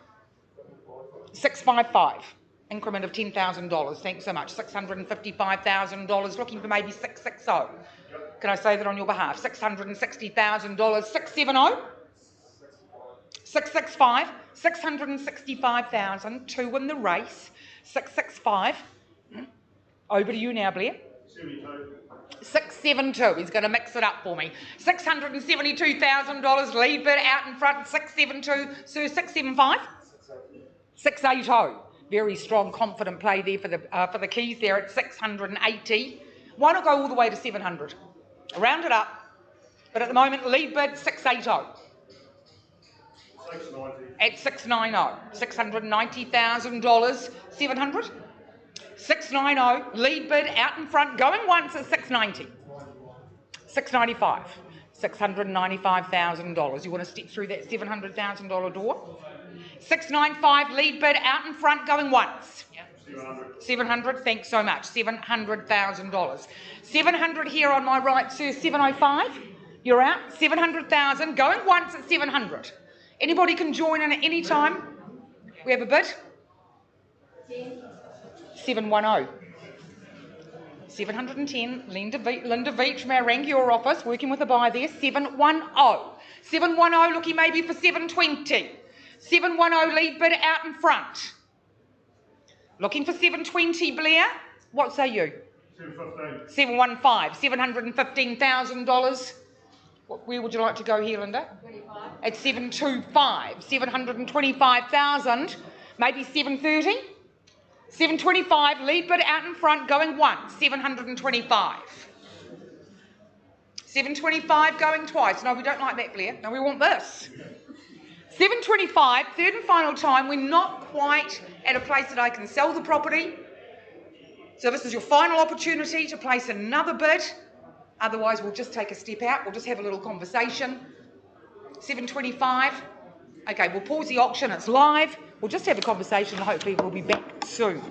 655. Increment of $10,000. Thanks so much. $655,000. Looking for maybe 660. Can I say that on your behalf? $660,000. 670. 665. 665,000 to win the race. 665. Over to you now, Blair. 72. 672. He's going to mix it up for me. $672,000 lead bid out in front. 672. Sir, 675. 680. Very strong, confident play there for the keys there at 680. Why not go all the way to 700? Round it up. But at the moment, lead bid 680. 690. At 690. $690,000. 700. 690. Lead bid out in front. Going once at 690. 695. $695,000. You want to step through that $700,000 door? 695. Lead bid out in front. Going once. 700. 700. Thanks so much. $700,000. 700 here on my right, sir. 705. You're out. 700,000. Going once at 700. Anybody can join in at any time. We have a bid. 710. 710. Linda Veach from our Rangiora office, working with a buyer there. 710. 710 looking maybe for 720. 710 lead bid out in front. Looking for 720, Blair. What say you? 715. 715. $715,000. Where would you like to go here, Linda? 25. At 725. 725,000. Maybe 730. 725. Lead bid out in front. Going once. 725. 725 going twice. No, we don't like that, Blair. No, we want this. 725, third and final time. We're not quite at a place that I can sell the property. So this is your final opportunity to place another bid. Otherwise, we'll just take a step out. We'll just have a little conversation. 725. Okay, we'll pause the auction. It's live. We'll just have a conversation and hopefully we'll be back soon.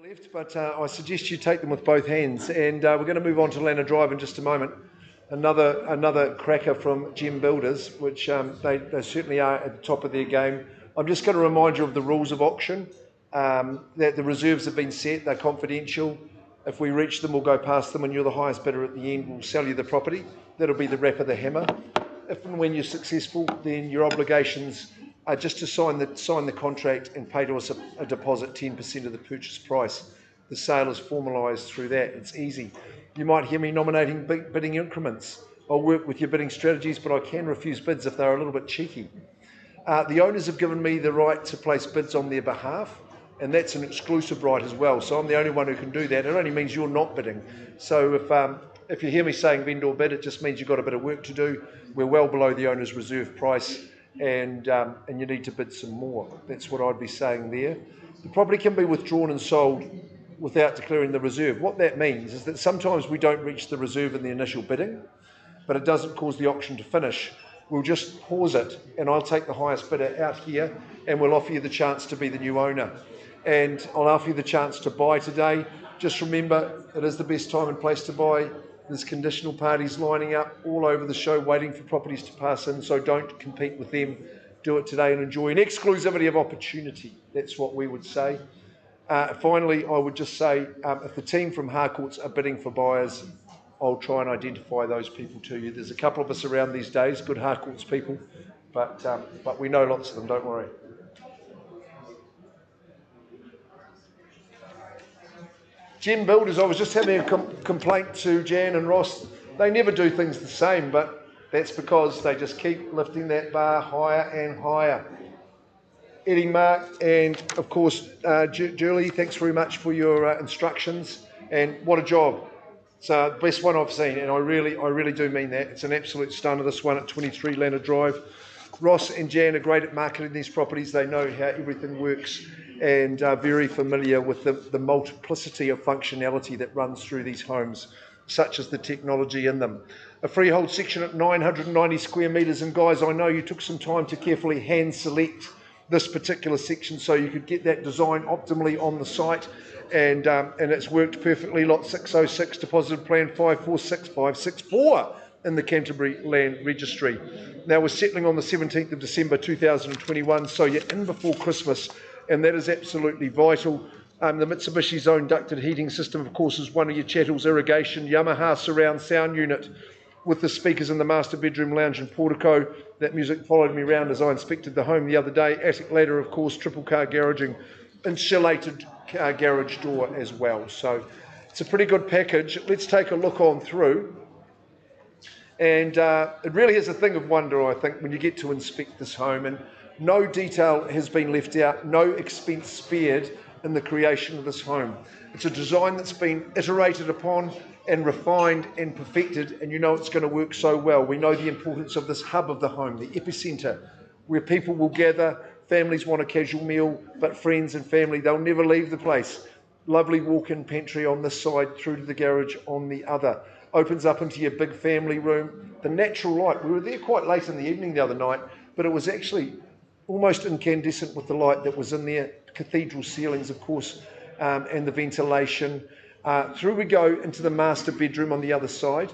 Left, but I suggest you take them with both hands. And we're going to move on to Lanna Drive in just a moment. Another cracker from Gem Builders, which they certainly are at the top of their game. I'm just going to remind you of the rules of auction, that the reserves have been set, they're confidential. If we reach them, we'll go past them, and you're the highest bidder at the end, we'll sell you the property. That'll be the rap of the hammer. If and when you're successful, then your obligations are just to sign the contract and pay to us a deposit, 10% of the purchase price. The sale is formalised through that. It's easy. You might hear me nominating bidding increments. I'll work with your bidding strategies, but I can refuse bids if they're a little bit cheeky. The owners have given me the right to place bids on their behalf, and that's an exclusive right as well. So I'm the only one who can do that. It only means you're not bidding. So if you hear me saying vendor bid, it just means you've got a bit of work to do. We're well below the owner's reserve price, and you need to bid some more. That's what I'd be saying there. The property can be withdrawn and sold without declaring the reserve. What that means is that sometimes we don't reach the reserve in the initial bidding, but it doesn't cause the auction to finish. We'll just pause it, and I'll take the highest bidder out here, and we'll offer you the chance to be the new owner. And I'll offer you the chance to buy today. Just remember, it is the best time and place to buy. There's conditional parties lining up all over the show waiting for properties to pass in, so don't compete with them. Do it today and enjoy an exclusivity of opportunity. That's what we would say. Finally, I would just say, if the team from Harcourts are bidding for buyers, I'll try and identify those people to you. There's a couple of us around these days, good Harcourts people, but we know lots of them, don't worry. Gem Builders, I was just having a complaint to Jan and Ross. They never do things the same, but that's because they just keep lifting that bar higher and higher. Eddie, Mark, and of course, Julie, thanks very much for your instructions, and what a job. It's the best one I've seen, and I really do mean that. It's an absolute stunner, this one at 23 Lanna Drive. Ross and Jan are great at marketing these properties. They know how everything works and are very familiar with the multiplicity of functionality that runs through these homes, such as the technology in them. A freehold section at 990 square metres, and guys, I know you took some time to carefully hand select this particular section so you could get that design optimally on the site, and it's worked perfectly. Lot 606, deposited plan 546564 in the Canterbury Land Registry. Now we're settling on the 17th of December 2021, so you're in before Christmas, and that is absolutely vital. The Mitsubishi's own ducted heating system, of course, is one of your chattels. Irrigation, Yamaha surround sound unit with the speakers in the master bedroom, lounge and portico. That music followed me around as I inspected the home the other day. Attic ladder, of course, triple car garaging, insulated garage door as well. So it's a pretty good package. Let's take a look on through. And it really is a thing of wonder, I think, when you get to inspect this home, and no detail has been left out, no expense spared in the creation of this home. It's a design that's been iterated upon and refined and perfected, and you know it's going to work so well. We know the importance of this hub of the home, the epicentre, where people will gather. Families want a casual meal, but friends and family, they'll never leave the place. Lovely walk-in pantry on this side, through to the garage on the other. Opens up into your big family room. The natural light, we were there quite late in the evening the other night, but it was actually almost incandescent with the light that was in there. Cathedral ceilings, of course, and the ventilation. Through we go into the master bedroom on the other side.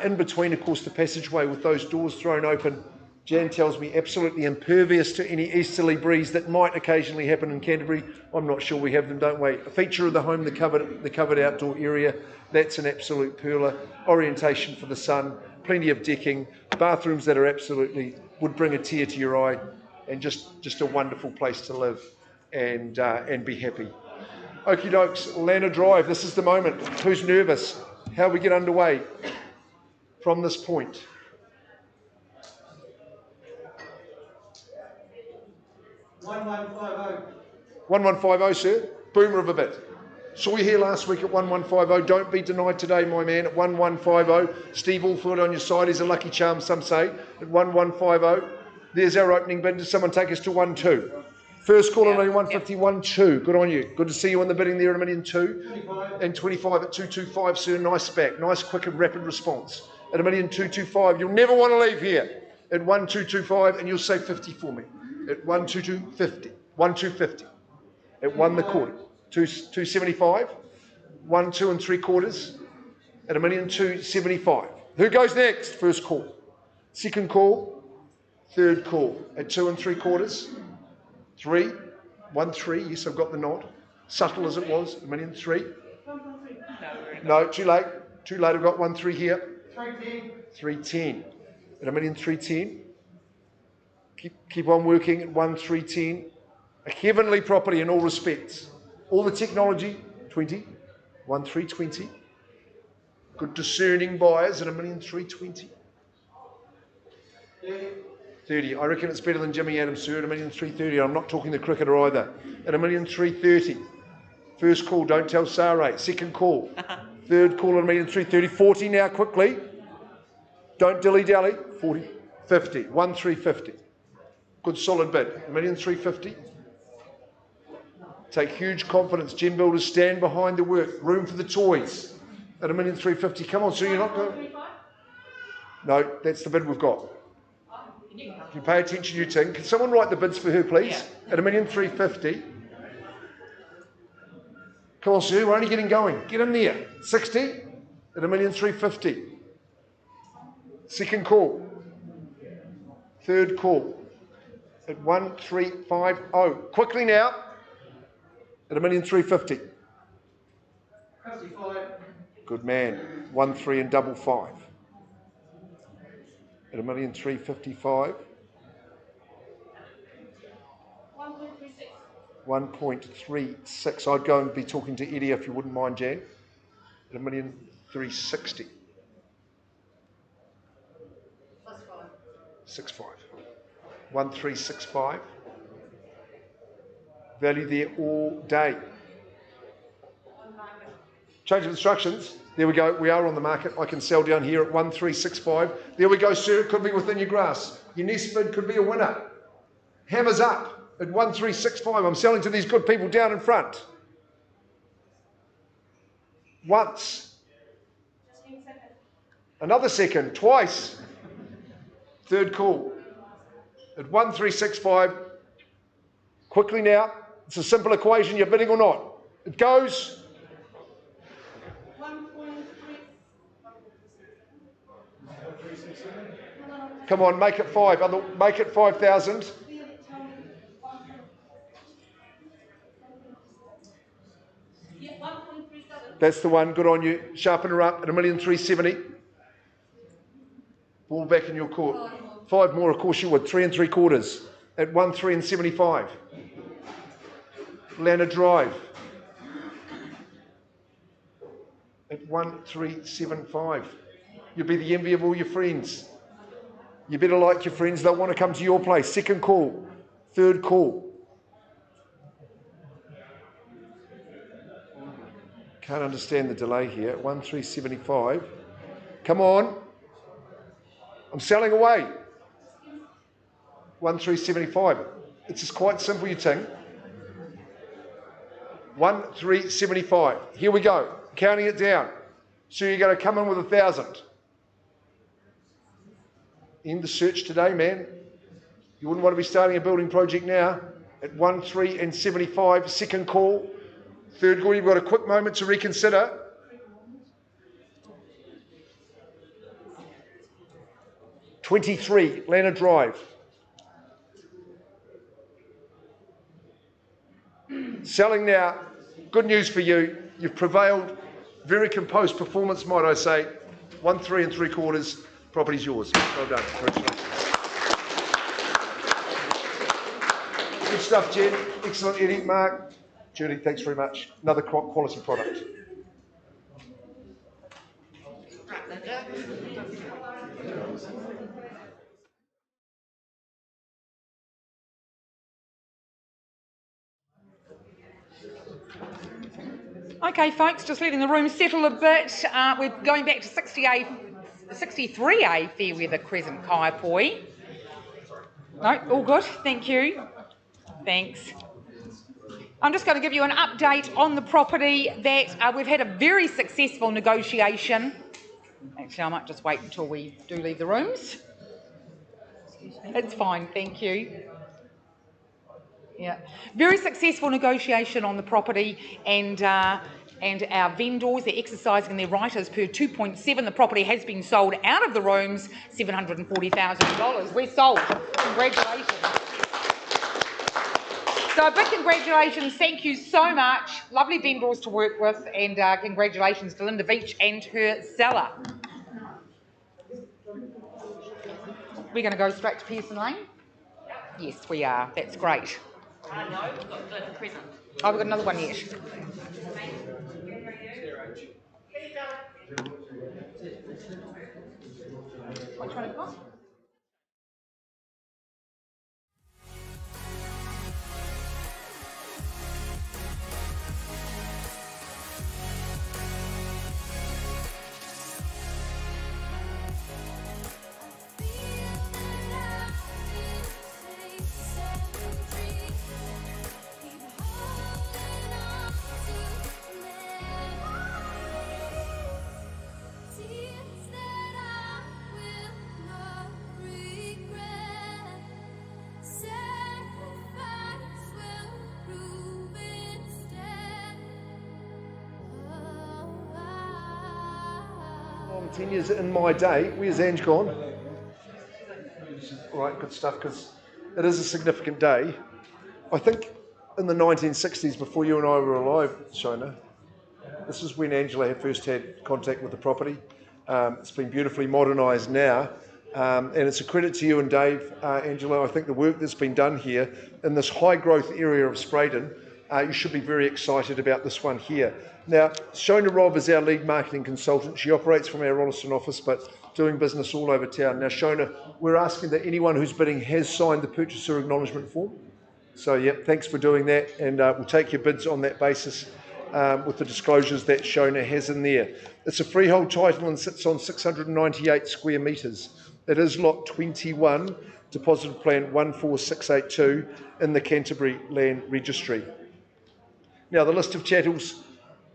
In between, of course, the passageway with those doors thrown open. Jan tells me absolutely impervious to any easterly breeze that might occasionally happen in Canterbury. I'm not sure we have them, don't we? A feature of the home, the covered outdoor area. That's an absolute perler. Orientation for the sun. Plenty of decking. Bathrooms that are absolutely, would bring a tear to your eye. And just a wonderful place to live and be happy. Okie dokes, Lanna Drive, this is the moment. Who's nervous? How we get underway from this point? $1150, sir. Boomer of a bit. Saw you here last week at 1150. Don't be denied today, my man, at 1150. Steve Alford on your side is a lucky charm, some say, at 1150. There's our opening bid. Does someone take us to 12? First call on 150, 12. Good on you. Good to see you on the bidding there at $1,200,000. And 25 at 225, sir. Nice back. Nice, quick and rapid response. At $1,225. You'll never want to leave here. At 1225, and you'll say 50 for me. At 12250. 1250. At 1 the quarter. 275. 1, 2 and 3 quarters at $1,275,000. Who goes next? First call. Second call. Third call at 2 and 3 quarters. 3, 1, 3. Yes, I've got the nod. Subtle as it was, $1,300,000. No, too late. Too late. I've got 1, 3 here. 310 at $1,310,000. Keep on working at 1, 310. A heavenly property in all respects. All the technology, 20. 1, 320. Good discerning buyers at $1,320,000. 30. I reckon it's better than Jimmy Adams, sir, at $1,330,000. I'm not talking the cricketer either. At $1,330,000. First call, don't tell Sarah. Second call. Third call at $1,330,000. 40 now, quickly. Don't dilly-dally. 40. 50. 1,350. Good solid bid. $1,350,000. Take huge confidence. Gem builders stand behind the work. Room for the toys at $1,350,000. Come on, sir, you're not going. No, that's the bid we've got. If you pay attention, you think. Can someone write the bids for her, please? Yeah. At $1,350,000. Come on, sir, we're only getting going. Get in there. 60 at $1,350,000. Second call. Third call at 1,350,000. Quickly now at $1,350,000. 55. Good man. 1, 3 and double 5. At $1,355,000. 1.36. I'd go and be talking to Eddie if you wouldn't mind, Jan. At $1,360,000. 65. 1,365. Value there all day. Change of instructions. There we go. We are on the market. I can sell down here at 1,365. There we go, sir. It could be within your grasp. Your next bid could be a winner. Hammers up at 1,365. I'm selling to these good people down in front. Once. Another second. Twice. Third call at 1,365. Quickly now. It's a simple equation. You're bidding or not. It goes. 1.3. Come on, make it 5. Make it 5,000. Yeah, 1.37. That's the one. Good on you. Sharpen her up at $1,370,000. Ball back in your court. 5 more, of course you would. 3 3/4 at 1,375. Lana Drive at 1,375. You'll be the envy of all your friends. You better like your friends. They'll want to come to your place. Second call. Third call. Can't understand the delay here. 1,375. Come on. I'm selling away. 1,375. It's just quite simple, you think. 1,375. Here we go. Counting it down. So you're going to come in with 1,000. End the search today, man. You wouldn't want to be starting a building project now at 1,375. Second call. Third call. You've got a quick moment to reconsider. $23, Lana Drive. Selling now. Good news for you. You've prevailed. Very composed performance, might I say. 1, 3 3/4. Property's yours. Well done. Congratulations. Good stuff, Jen. Excellent, Eddie. Mark. Judy, thanks very much. Another quality product. Okay, folks, just letting the room settle a bit. We're going back to 63A Fairweather Crescent, Kaiapoi. No, all good, thank you. Thanks. I'm just going to give you an update on the property that we've had a very successful negotiation. Actually, I might just wait until we do leave the rooms. It's fine, thank you. Yeah, very successful negotiation on the property, and our vendors, they're exercising their right as per 2.7. The property has been sold out of the rooms, $740,000. We're sold. Congratulations. So a big congratulations, thank you so much. Lovely vendors to work with, and congratulations to Linda Veach and her seller. We're going to go straight to Pearson Lane? Yes, we are. That's great. No, we've got Glen Crescent. Oh, we've got another one yet. Which one have you got? On 10 years in my day, where's Ange gone? All right, good stuff, because it is a significant day. I think in the 1960s, before you and I were alive, Shona, this is when Angela had first had contact with the property. It's been beautifully modernised now, and it's a credit to you and Dave, Angela. I think the work that's been done here in this high growth area of Spraydon, you should be very excited about this one here. Now, Shona Robb is our lead marketing consultant. She operates from our Rolleston office, but doing business all over town. Now, Shona, we're asking that anyone who's bidding has signed the purchaser acknowledgement form. So, yeah, thanks for doing that, and we'll take your bids on that basis with the disclosures that Shona has in there. It's a freehold title and sits on 698 square metres. It is lot 21, Deposited Plan 14682 in the Canterbury Land Registry. Now, the list of chattels,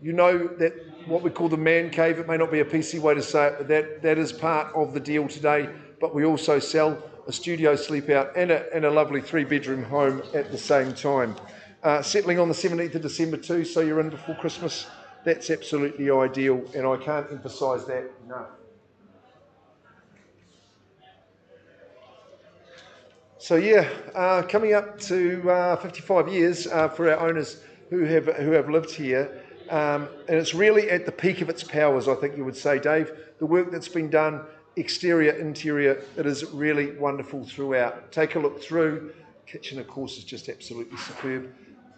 you know that what we call the man cave, it may not be a PC way to say it, but that is part of the deal today. But we also sell a studio sleep out and a lovely 3-bedroom home at the same time. Settling on the 17th of December too, so you're in before Christmas. That's absolutely ideal, and I can't emphasise that enough. So yeah, coming up to 55 years for our owners who have lived here. And it's really at the peak of its powers, I think you would say, Dave. The work that's been done, exterior, interior, it is really wonderful throughout. Take a look through. Kitchen, of course, is just absolutely superb.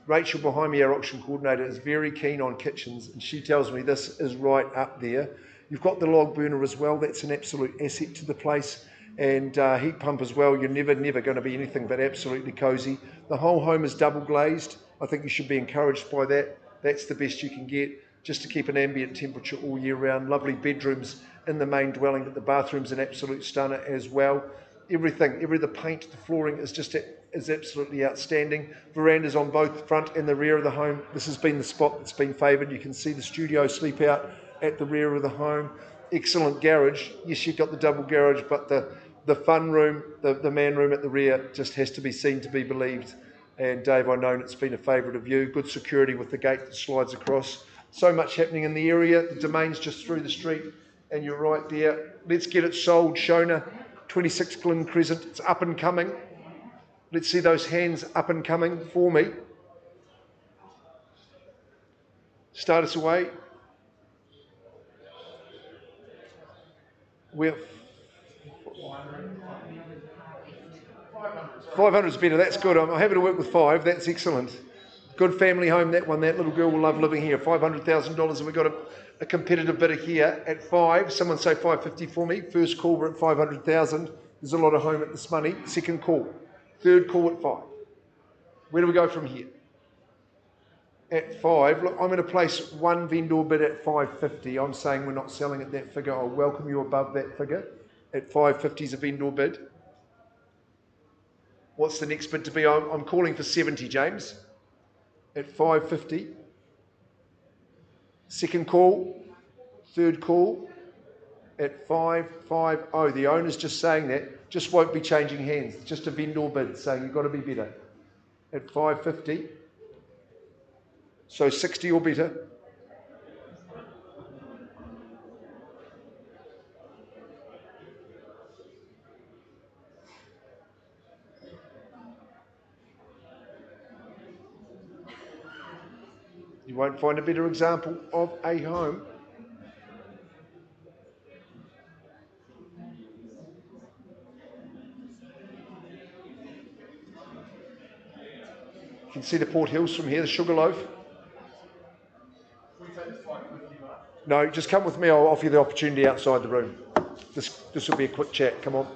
Rachel behind me, our auction coordinator, is very keen on kitchens, and she tells me this is right up there. You've got the log burner as well. That's an absolute asset to the place. And heat pump as well. You're never going to be anything but absolutely cosy. The whole home is double glazed. I think you should be encouraged by that. That's the best you can get, just to keep an ambient temperature all year round. Lovely bedrooms in the main dwelling, but the bathroom's an absolute stunner as well. Everything, the paint, the flooring is absolutely outstanding. Verandas on both front and the rear of the home. This has been the spot that's been favoured. You can see the studio sleep out at the rear of the home. Excellent garage. Yes, you've got the double garage, but the fun room, the man room at the rear just has to be seen to be believed. And Dave, I know it's been a favourite of you. Good security with the gate that slides across. So much happening in the area. The domain's just through the street, and you're right there. Let's get it sold, Shona. 26 Glen Crescent. It's up and coming. Let's see those hands up and coming for me. Start us away. We're 500 is better. That's good. I'm happy to work with 5. That's excellent. Good family home, that one. That little girl will love living here. $500,000, and we've got a competitive bidder here at 5. Someone say 550 for me. First call, we're at 500,000. There's a lot of home at this money. Second call. Third call at 5. Where do we go from here? At 5. Look, I'm going to place one vendor bid at 550. I'm saying we're not selling at that figure. I'll welcome you above that figure. At 550 is a vendor bid. What's the next bid to be? I'm calling for 70, James. At 550. Second call. Third call. At 550. The owner's just saying that. Just won't be changing hands. Just a vendor bid saying you've got to be better. at 550. So 60 or better. You won't find a better example of a home. You can see the Port Hills from here, the Sugarloaf. No, just come with me, I'll offer you the opportunity outside the room. This will be a quick chat, come on.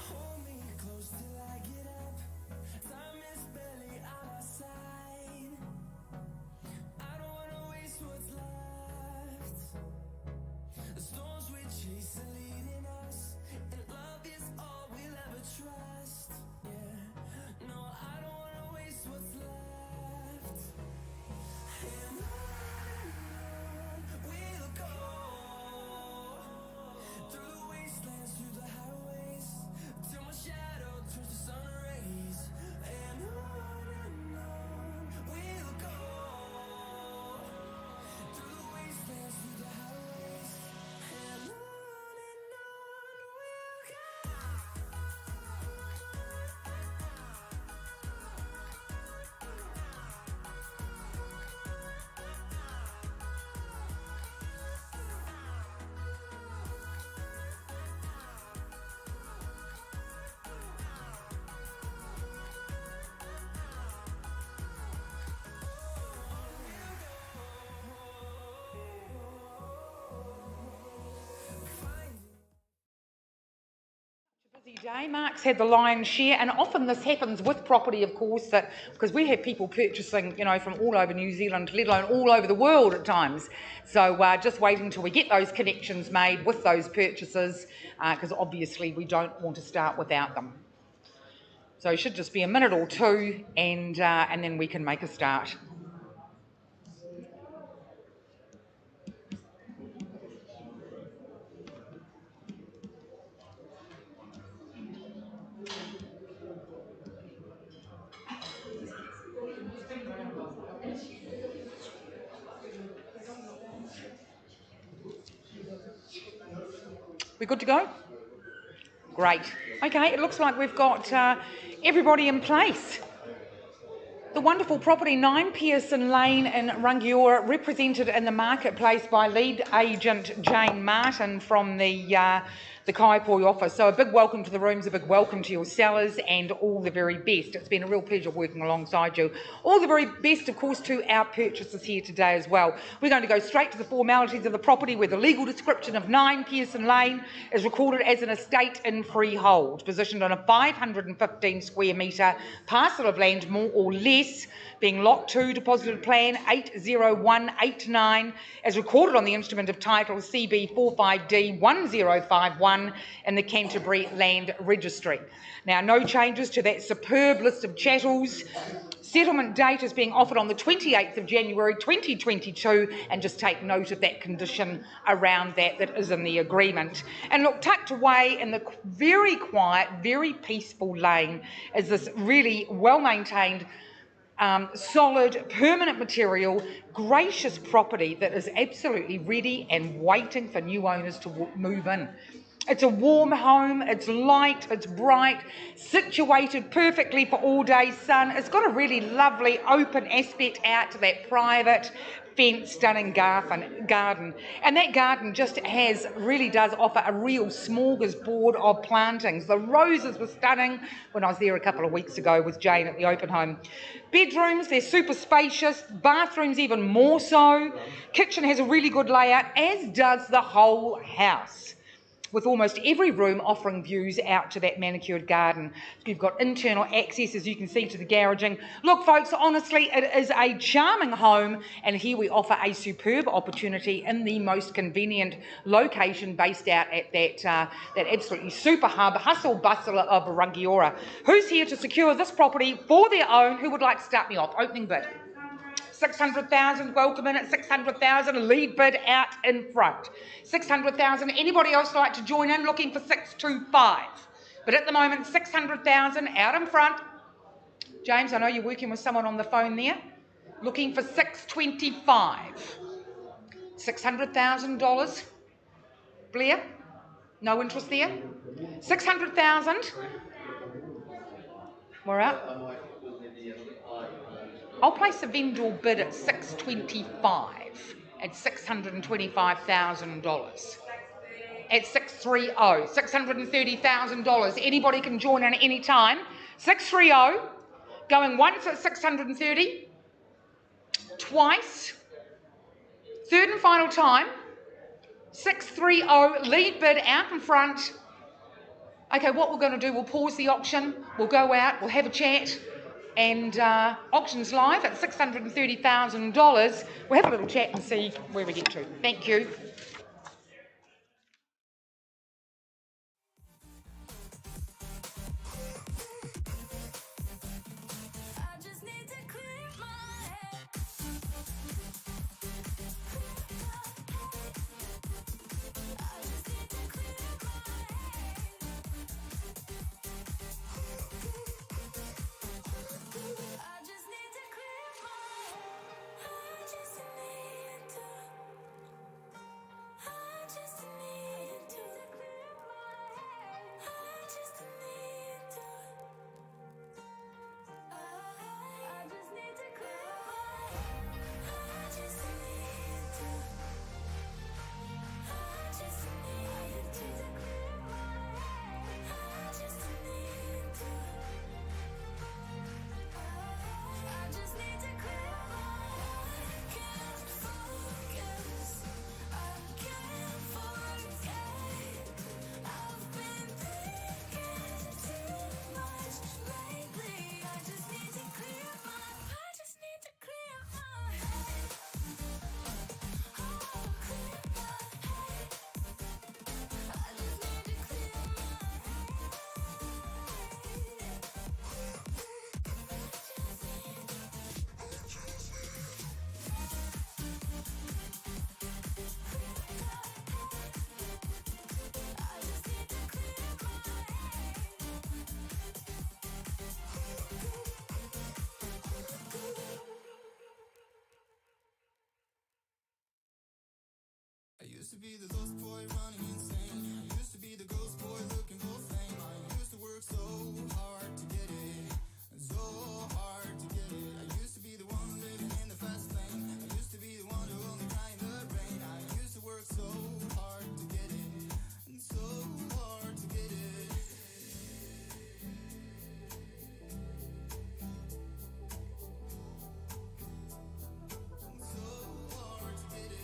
Hold me close till I get up. Time is barely on our side. I don't wanna waste what's left. The storms we chase are leading us, and love is all we'll ever trust. Yeah, no, I don't wanna waste what's left. And on we'll go, through the wastelands, through the highways, till my shadow turns to sun rays. And on we'll go, through the wastelands, through the highways, and on we'll go. Busy day. Mark's had the lion's share, and often this happens with property, of course, that because we have people purchasing, you know, from all over New Zealand, let alone all over the world at times. So just waiting till we get those connections made with those purchases, because obviously we don't want to start without them. So it should just be a minute or two, and then we can make a start. We good to go? Great. Okay, it looks like we've got everybody in place. The wonderful property 9 Pearson Lane in Rangiora, represented in the marketplace by lead agent Jane Martin from the Kaipoi office. So a big welcome to the rooms, a big welcome to your sellers, and all the very best. It's been a real pleasure working alongside you. All the very best, of course, to our purchasers here today as well. We're going to go straight to the formalities of the property, where the legal description of 9 Pearson Lane is recorded as an estate in freehold, positioned on a 515 square metre parcel of land, more or less, being Lot 2, deposited plan 80189, as recorded on the instrument of title CB45D 1051 in the Canterbury Land Registry. Now, no changes to that superb list of chattels. Settlement date is being offered on the 28th of January 2022, and just take note of that condition around that is in the agreement. And look, tucked away in the very quiet, very peaceful lane is this really well-maintained, solid, permanent material, gracious property that is absolutely ready and waiting for new owners to move in. It's a warm home, it's light, it's bright, situated perfectly for all day sun. It's got a really lovely open aspect out to that private, fenced, stunning garden. And that garden just really does offer a real smorgasbord of plantings. The roses were stunning when I was there a couple of weeks ago with Jane at the open home. Bedrooms, they're super spacious, bathrooms even more so. Kitchen has a really good layout, as does the whole house, with almost every room offering views out to that manicured garden. You've got internal access, as you can see, to the garaging. Look, folks, honestly, it is a charming home, and here we offer a superb opportunity in the most convenient location based out at that absolutely super hub, hustle bustle of Rangiora. Who's here to secure this property for their own? Who would like to start me off? Opening bid. 600,000, welcome in at 600,000, lead bid out in front. 600,000, anybody else like to join in looking for 625? But at the moment, 600,000 out in front. James, I know you're working with someone on the phone there. Looking for 625. $600,000. Blair? No interest there? 600,000. We're up. I'll place a vendor bid at 625, at $625,000. At 630, $630,000. Anybody can join in at any time. 630, going once at 630, twice, third and final time. 630, lead bid out in front. Okay, what we're going to do, we'll pause the auction, we'll go out, we'll have a chat. And auction's live at $630,000. We'll have a little chat and see where we get to. Thank you. Used to be the lost boy running insane. I used to be the ghost boy looking for fame. I used to work so hard to get it, so hard to get it. I used to be the one living in the fast lane. I used to be the one who only cried in the rain. I used to work so hard to get it, and so hard to get it. So hard to get it.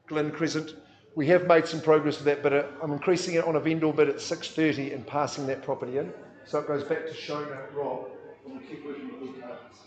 Glen Crescent. We have made some progress with that bid. I'm increasing it on a vendor bid at 630 and passing that property in. So it goes back to show note Rob, and we'll keep working with the cards.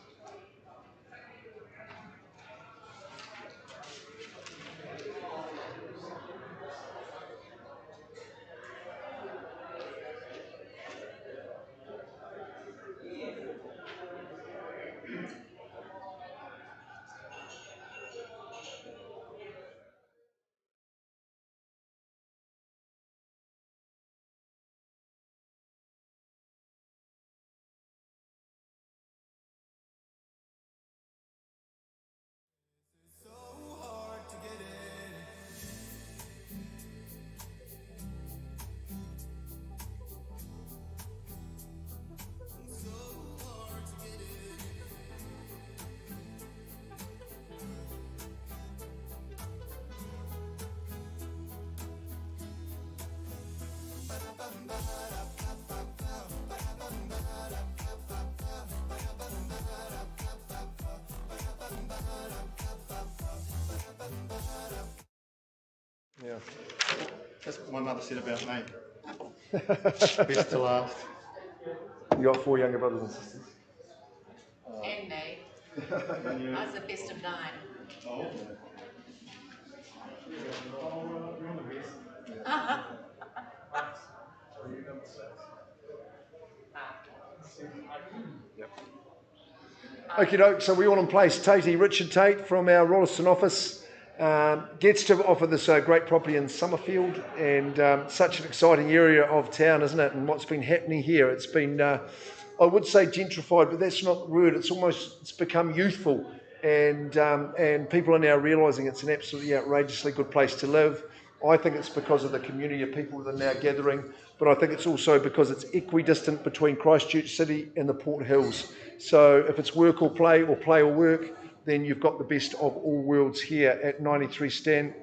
Yeah. That's what my mother said about me. Best to last. You got 4 younger brothers and sisters. And me. I was the best of 9. Oh. Okie doke, so we're all in place. Richard Tate from our Rolleston office gets to offer this great property in Summerfield, and such an exciting area of town, isn't it? And what's been happening here, it's been, I would say gentrified, but that's not the word. It's become youthful, and people are now realising it's an absolutely outrageously good place to live. I think it's because of the community of people that are now gathering, but I think it's also because it's equidistant between Christchurch City and the Port Hills. So if it's work or play or work, then you've got the best of all worlds here at 93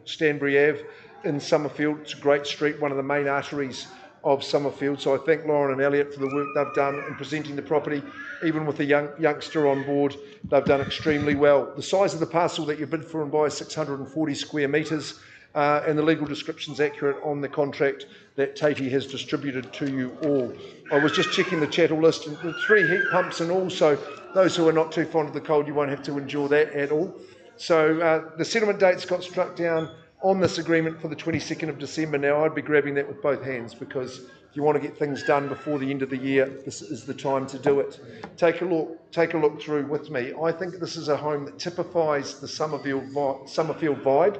Stanbury Ave in Summerfield. It's a great street, one of the main arteries of Summerfield. So I thank Lauren and Elliot for the work they've done in presenting the property. Even with the youngster on board, they've done extremely well. The size of the parcel that you bid for and buy is 640 square metres. And the legal description's accurate on the contract that Tatey has distributed to you all. I was just checking the chattel list, and 3 heat pumps and all, so those who are not too fond of the cold, you won't have to endure that at all. So the settlement dates got struck down on this agreement for the 22nd of December. Now, I'd be grabbing that with both hands, because if you want to get things done before the end of the year, this is the time to do it. Take a look through with me. I think this is a home that typifies the Summerfield vibe,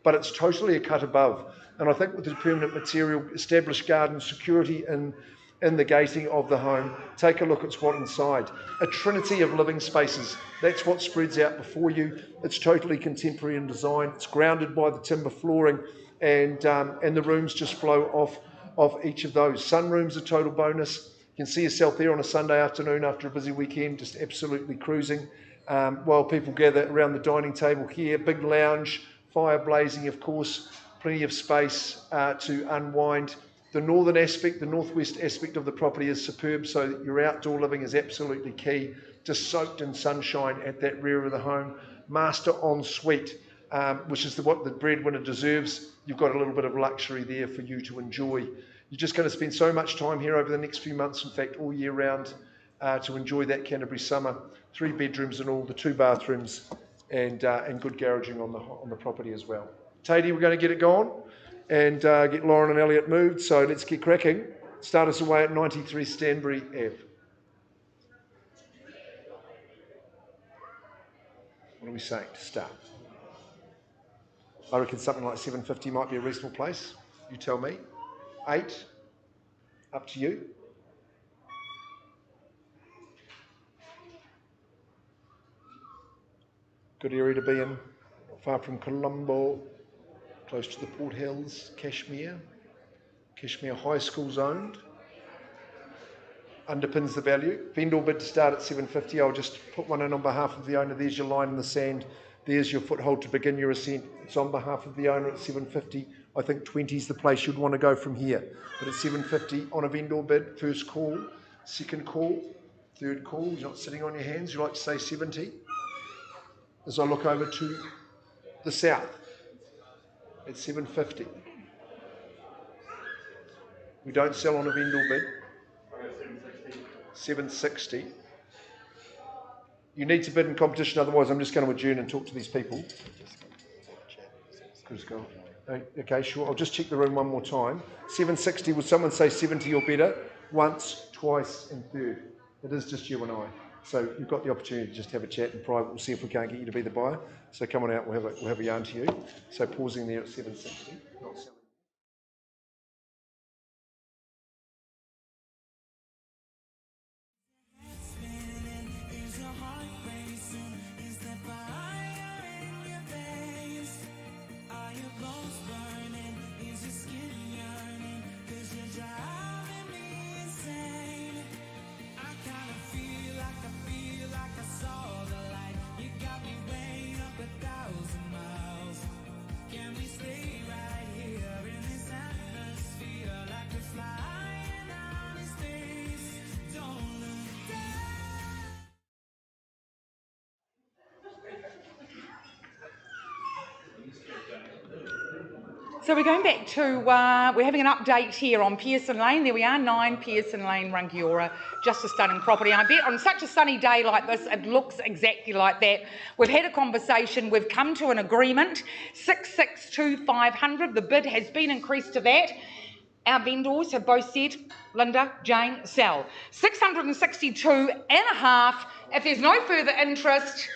but it's totally a cut above. And I think with the permanent material, established garden, security in the gating of the home, take a look at what's inside. A trinity of living spaces. That's what spreads out before you. It's totally contemporary in design. It's grounded by the timber flooring, and the rooms just flow off each of those. Sunroom's a total bonus. You can see yourself there on a Sunday afternoon after a busy weekend, just absolutely cruising, while people gather around the dining table here. Big lounge, fire blazing, of course, plenty of space to unwind. The northern aspect, the northwest aspect of the property is superb, so that your outdoor living is absolutely key. Just soaked in sunshine at that rear of the home. Master ensuite, which is what the breadwinner deserves. You've got a little bit of luxury there for you to enjoy. You're just going to spend so much time here over the next few months, in fact, all year round, to enjoy that Canterbury summer. 3 bedrooms and all, the 2 bathrooms, and good garaging on the property as well. Tatey, we're going to get it going and get Lauren and Elliot moved, so let's get cracking. Start us away at 93 Stanbury Ave. What are we saying to start? I reckon something like 750 might be a reasonable place. You tell me. 8? Up to you. Good area to be in, not far from Colombo, close to the Port Hills, Cashmere High School's owned. Underpins the value. Vendor bid to start at 750. I'll just put one in on behalf of the owner. There's your line in the sand. There's your foothold to begin your ascent. It's on behalf of the owner at 750. I think 20 is the place you'd want to go from here. But at 750 on a vendor bid, first call, second call, third call. You're not sitting on your hands. You like to say 70. As I look over to the south at 750. We don't sell on a vendor bid. 760. You need to bid in competition, otherwise I'm just going to adjourn and talk to these people. Just go. Okay, sure. I'll just check the room one more time. 760, would someone say 70 or better? Once, twice, and third. It is just you and I. So you've got the opportunity to just have a chat in private. We'll see if we can't get you to be the buyer. So come on out, we'll have a yarn to you. So pausing there at 760. Not selling. Is your heart racing? Is that fire in your veins? Are your bones burning? Is your skin yearning? 'Cause you're driving me insane. I kinda feel like I saw the light. You got me way up 1,000 miles. Can we stay right here in this atmosphere like we're flying out in space? Don't look down. So we're going back to, we're having an update here on Pearson Lane. There we are, 9 Pearson Lane, Rangiora. Just a stunning property. I bet on such a sunny day like this, it looks exactly like that. We've had a conversation. We've come to an agreement. 662,500. The bid has been increased to that. Our vendors have both said, Linda, Jane, sell. 662.5. If there's no further interest,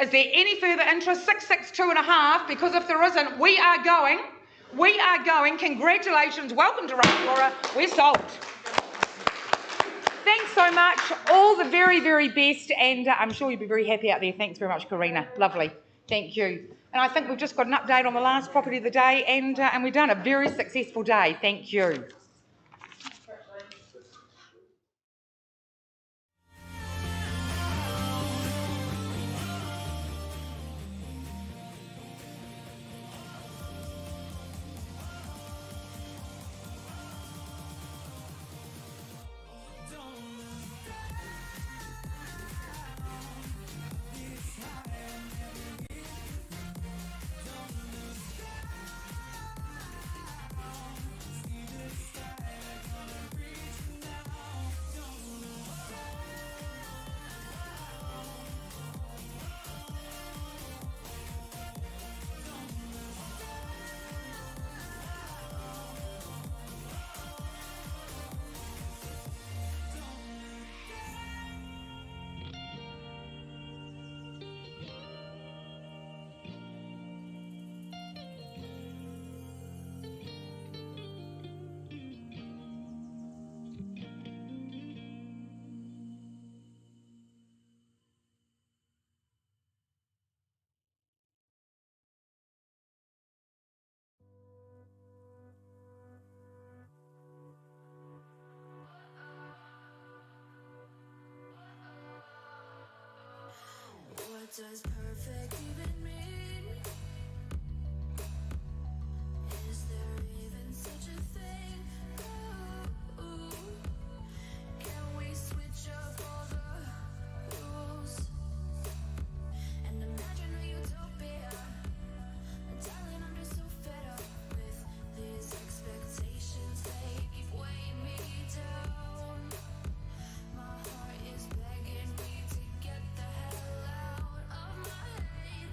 is there any further interest? 662.5, because if there isn't, we are going. Congratulations, welcome to Rangiora. We're sold. Thanks so much. All the very, very best, and I'm sure you'll be very happy out there. Thanks very much, Karina. Lovely. Thank you. And I think we've just got an update on the last property of the day, and we've done a very successful day. Thank you. What does perfect even mean? Is there even such a thing? Ooh, can we switch up all the rules and imagine a utopia? Darling, I'm just so fed up with these expectations. They keep weighing me down. My heart is begging me to get the hell out of my head.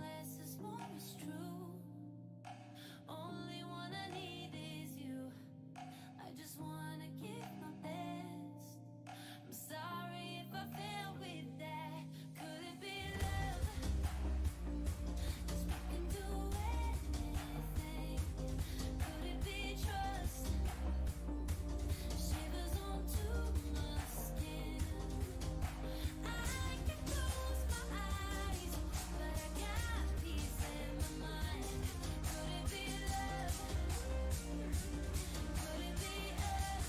less is more is true. Only one I need is you. I just wanna give my best. I'm sorry if I fail with that. Could it be love? 'Cause we can do anything. Could it be trust? Shivers onto my skin. I can close my eyes, but I got peace in my mind. Could it be love? Could it be us?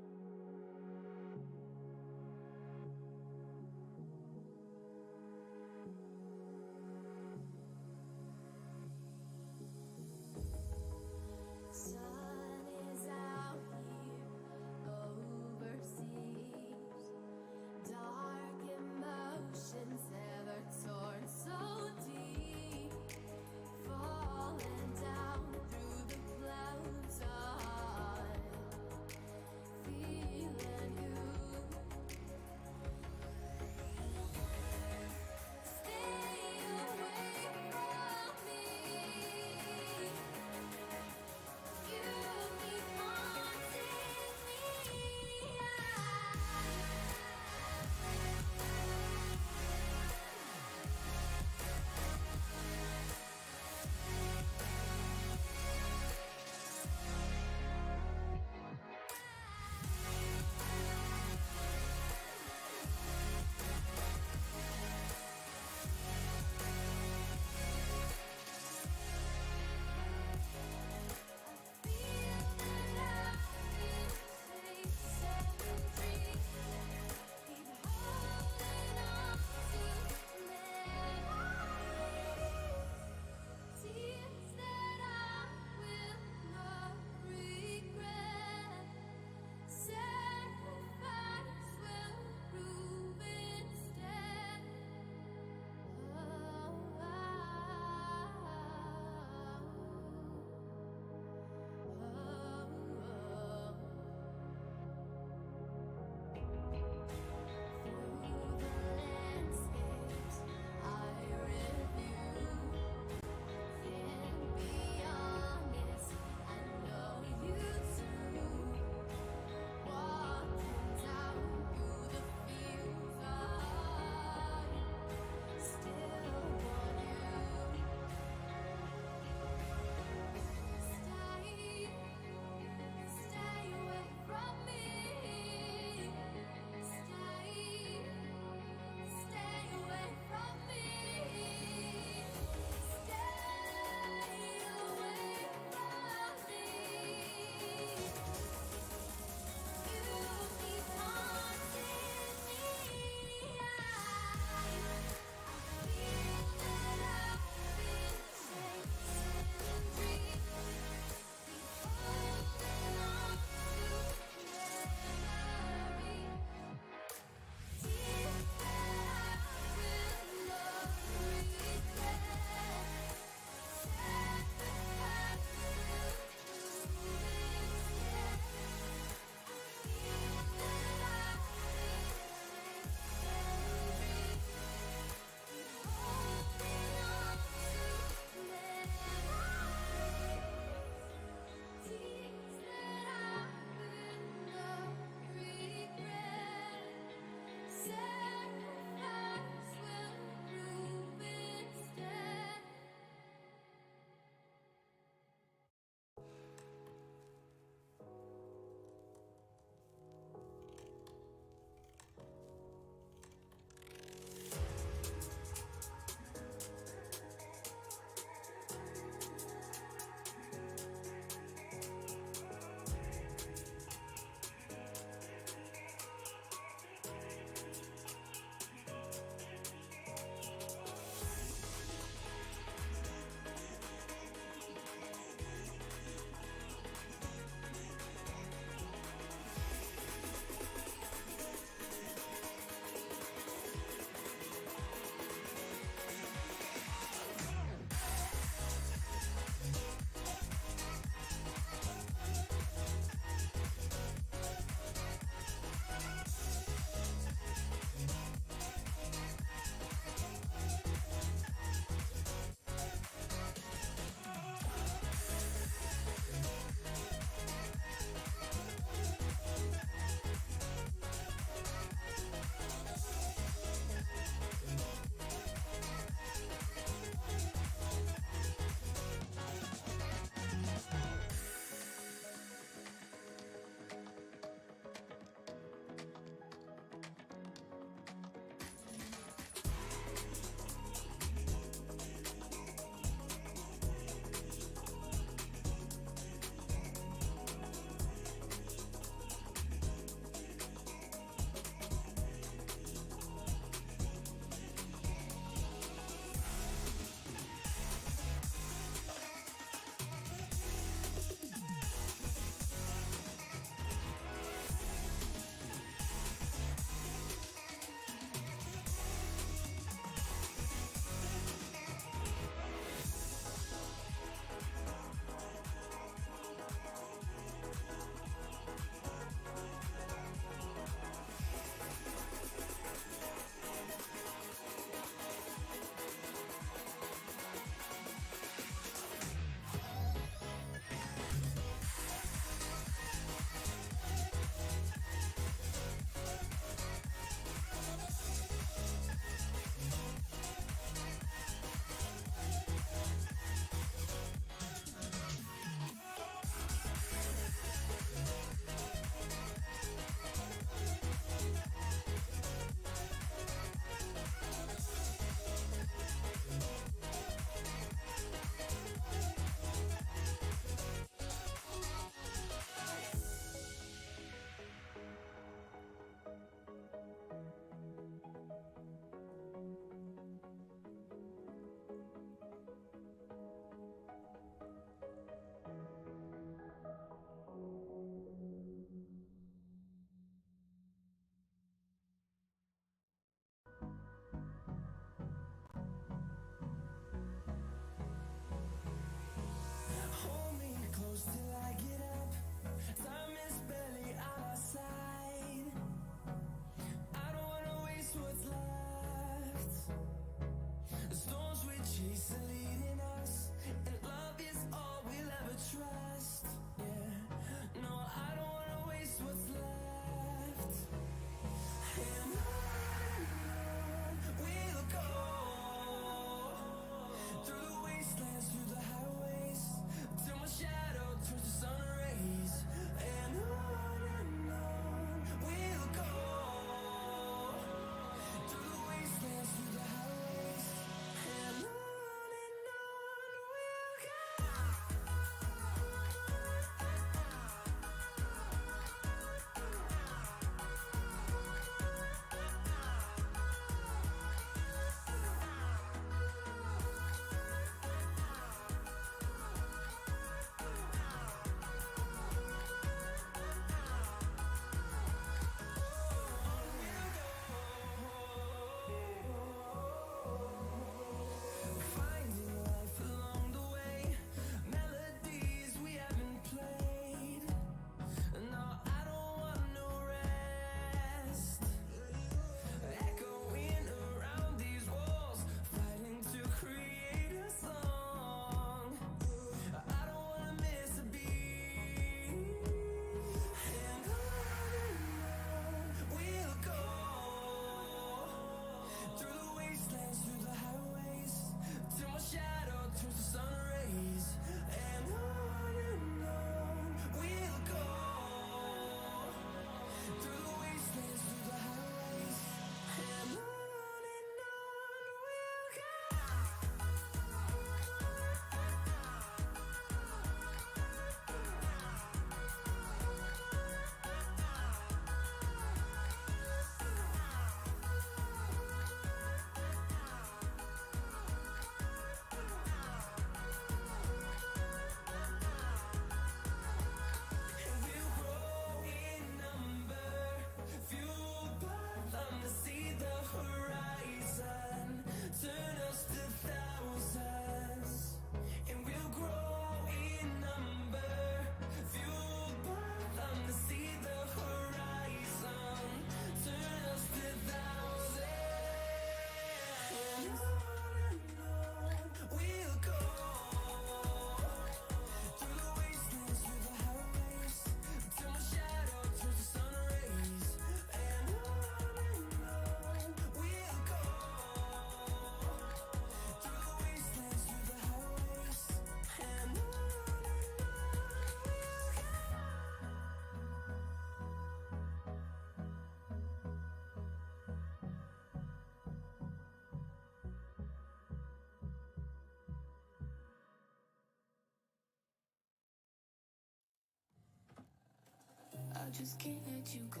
just can't let you go.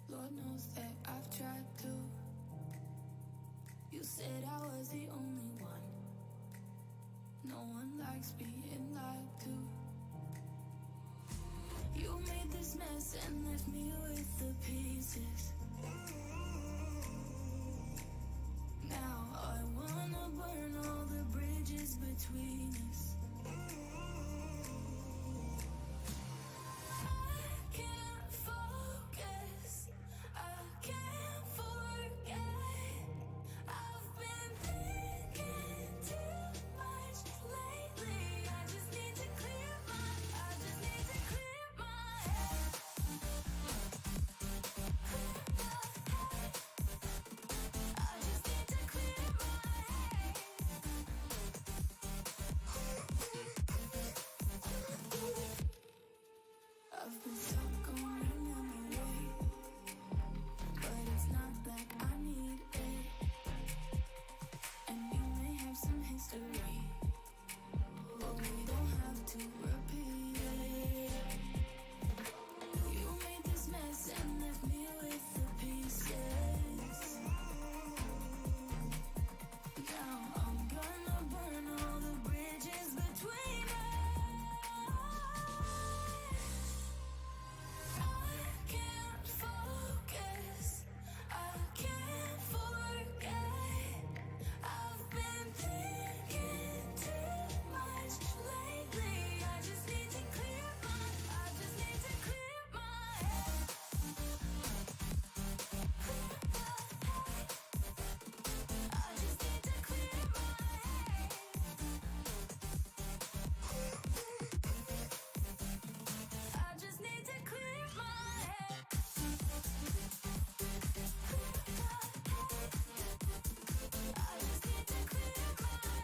Lord knows that I've tried to. You said I was the only one. No one likes being lied to. You made this mess and left me with the pieces. Now I wanna burn all the bridges between us. I can't focus, I can't forget. I've been thinking too much lately. I just need to clear my head. I just need to clear my head. I've been stuck on your memory, but it's not that I need it. And you may have some history, but we don't have to repeat it. You made this mess and left me with the pieces. Now I'm gonna burn all the bridges between us. I can't focus, I can't forget. I've been thinking too much lately. I just need to clear my head. I just need to clear my head. I just need to clear my head. I just need to clear my head. I just need to clear my head.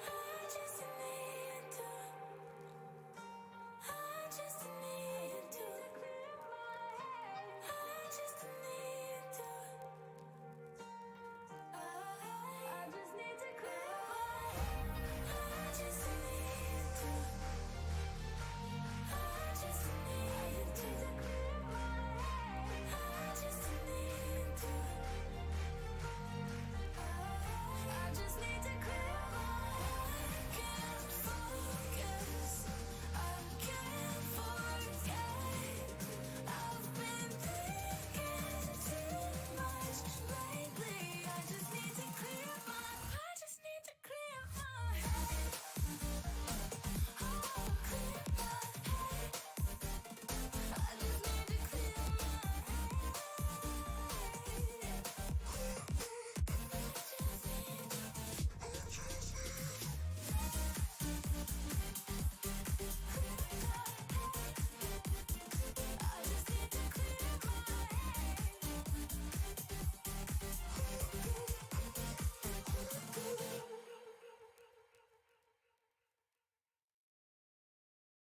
I just need to. I just need to clear my head. I just need to. I just need to clear my head. I just need to. I just need to clear my head. I just need to. I just need to clear my head. Can't focus, I can't forget. I've been thinking too much lately. I just need to clear my. I just need to clear my head. Oh, clear my head. I just need to clear my head. I just need to clear my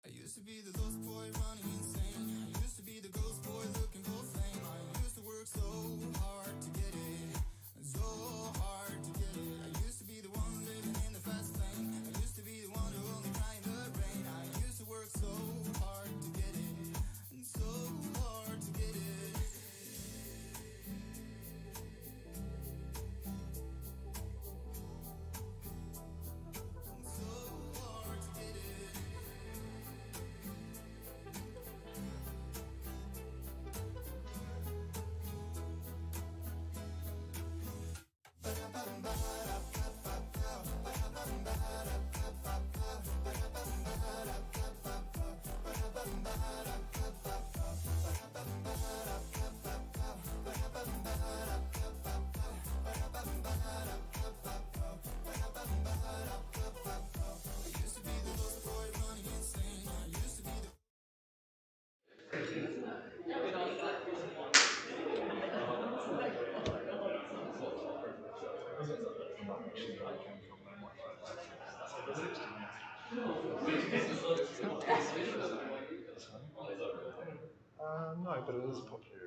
I used to be the lost boy running insane. I used to be the ghost boy looking for fame. I used to work so hard to get it, so hard to get it. I used to be the one living in the fast lane. I used to be the one who only cried in the rain. I used to work so hard to get it, and so hard to get it. And so hard to get it. I used to be the lost boy running insane. I used to be the No, but it is popular.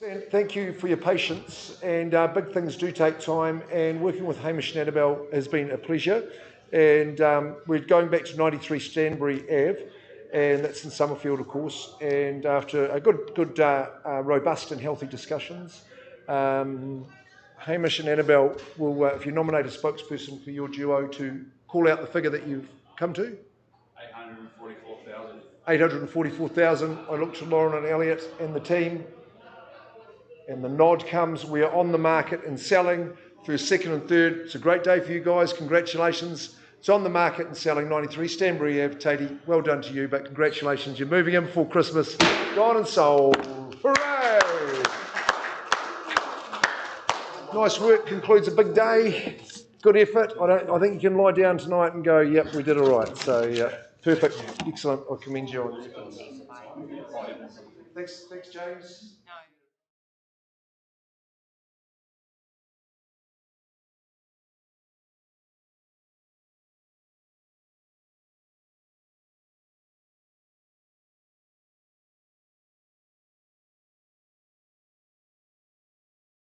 And thank you for your patience, and big things do take time, and working with Hamish and Annabelle has been a pleasure. And we're going back to 93 Stanbury Ave, and that's in Summerfield, of course, and after a good robust and healthy discussions, Hamish and Annabelle will, if you nominate a spokesperson for your duo, to call out the figure that you've come to. 844,000. 844,000. I look to Lauren and Elliot and the team, and the nod comes. We are on the market and selling through second and third. It's a great day for you guys. Congratulations. It's on the market and selling 93 Stanbury Ave. Tatey, well done to you, but congratulations. You're moving in before Christmas. Gone and sold. Hooray! Nice work. Concludes a big day. Good effort. I think you can lie down tonight and go, yep, we did all right. So, yeah, perfect. Excellent. I commend you on the effort. Thanks, James.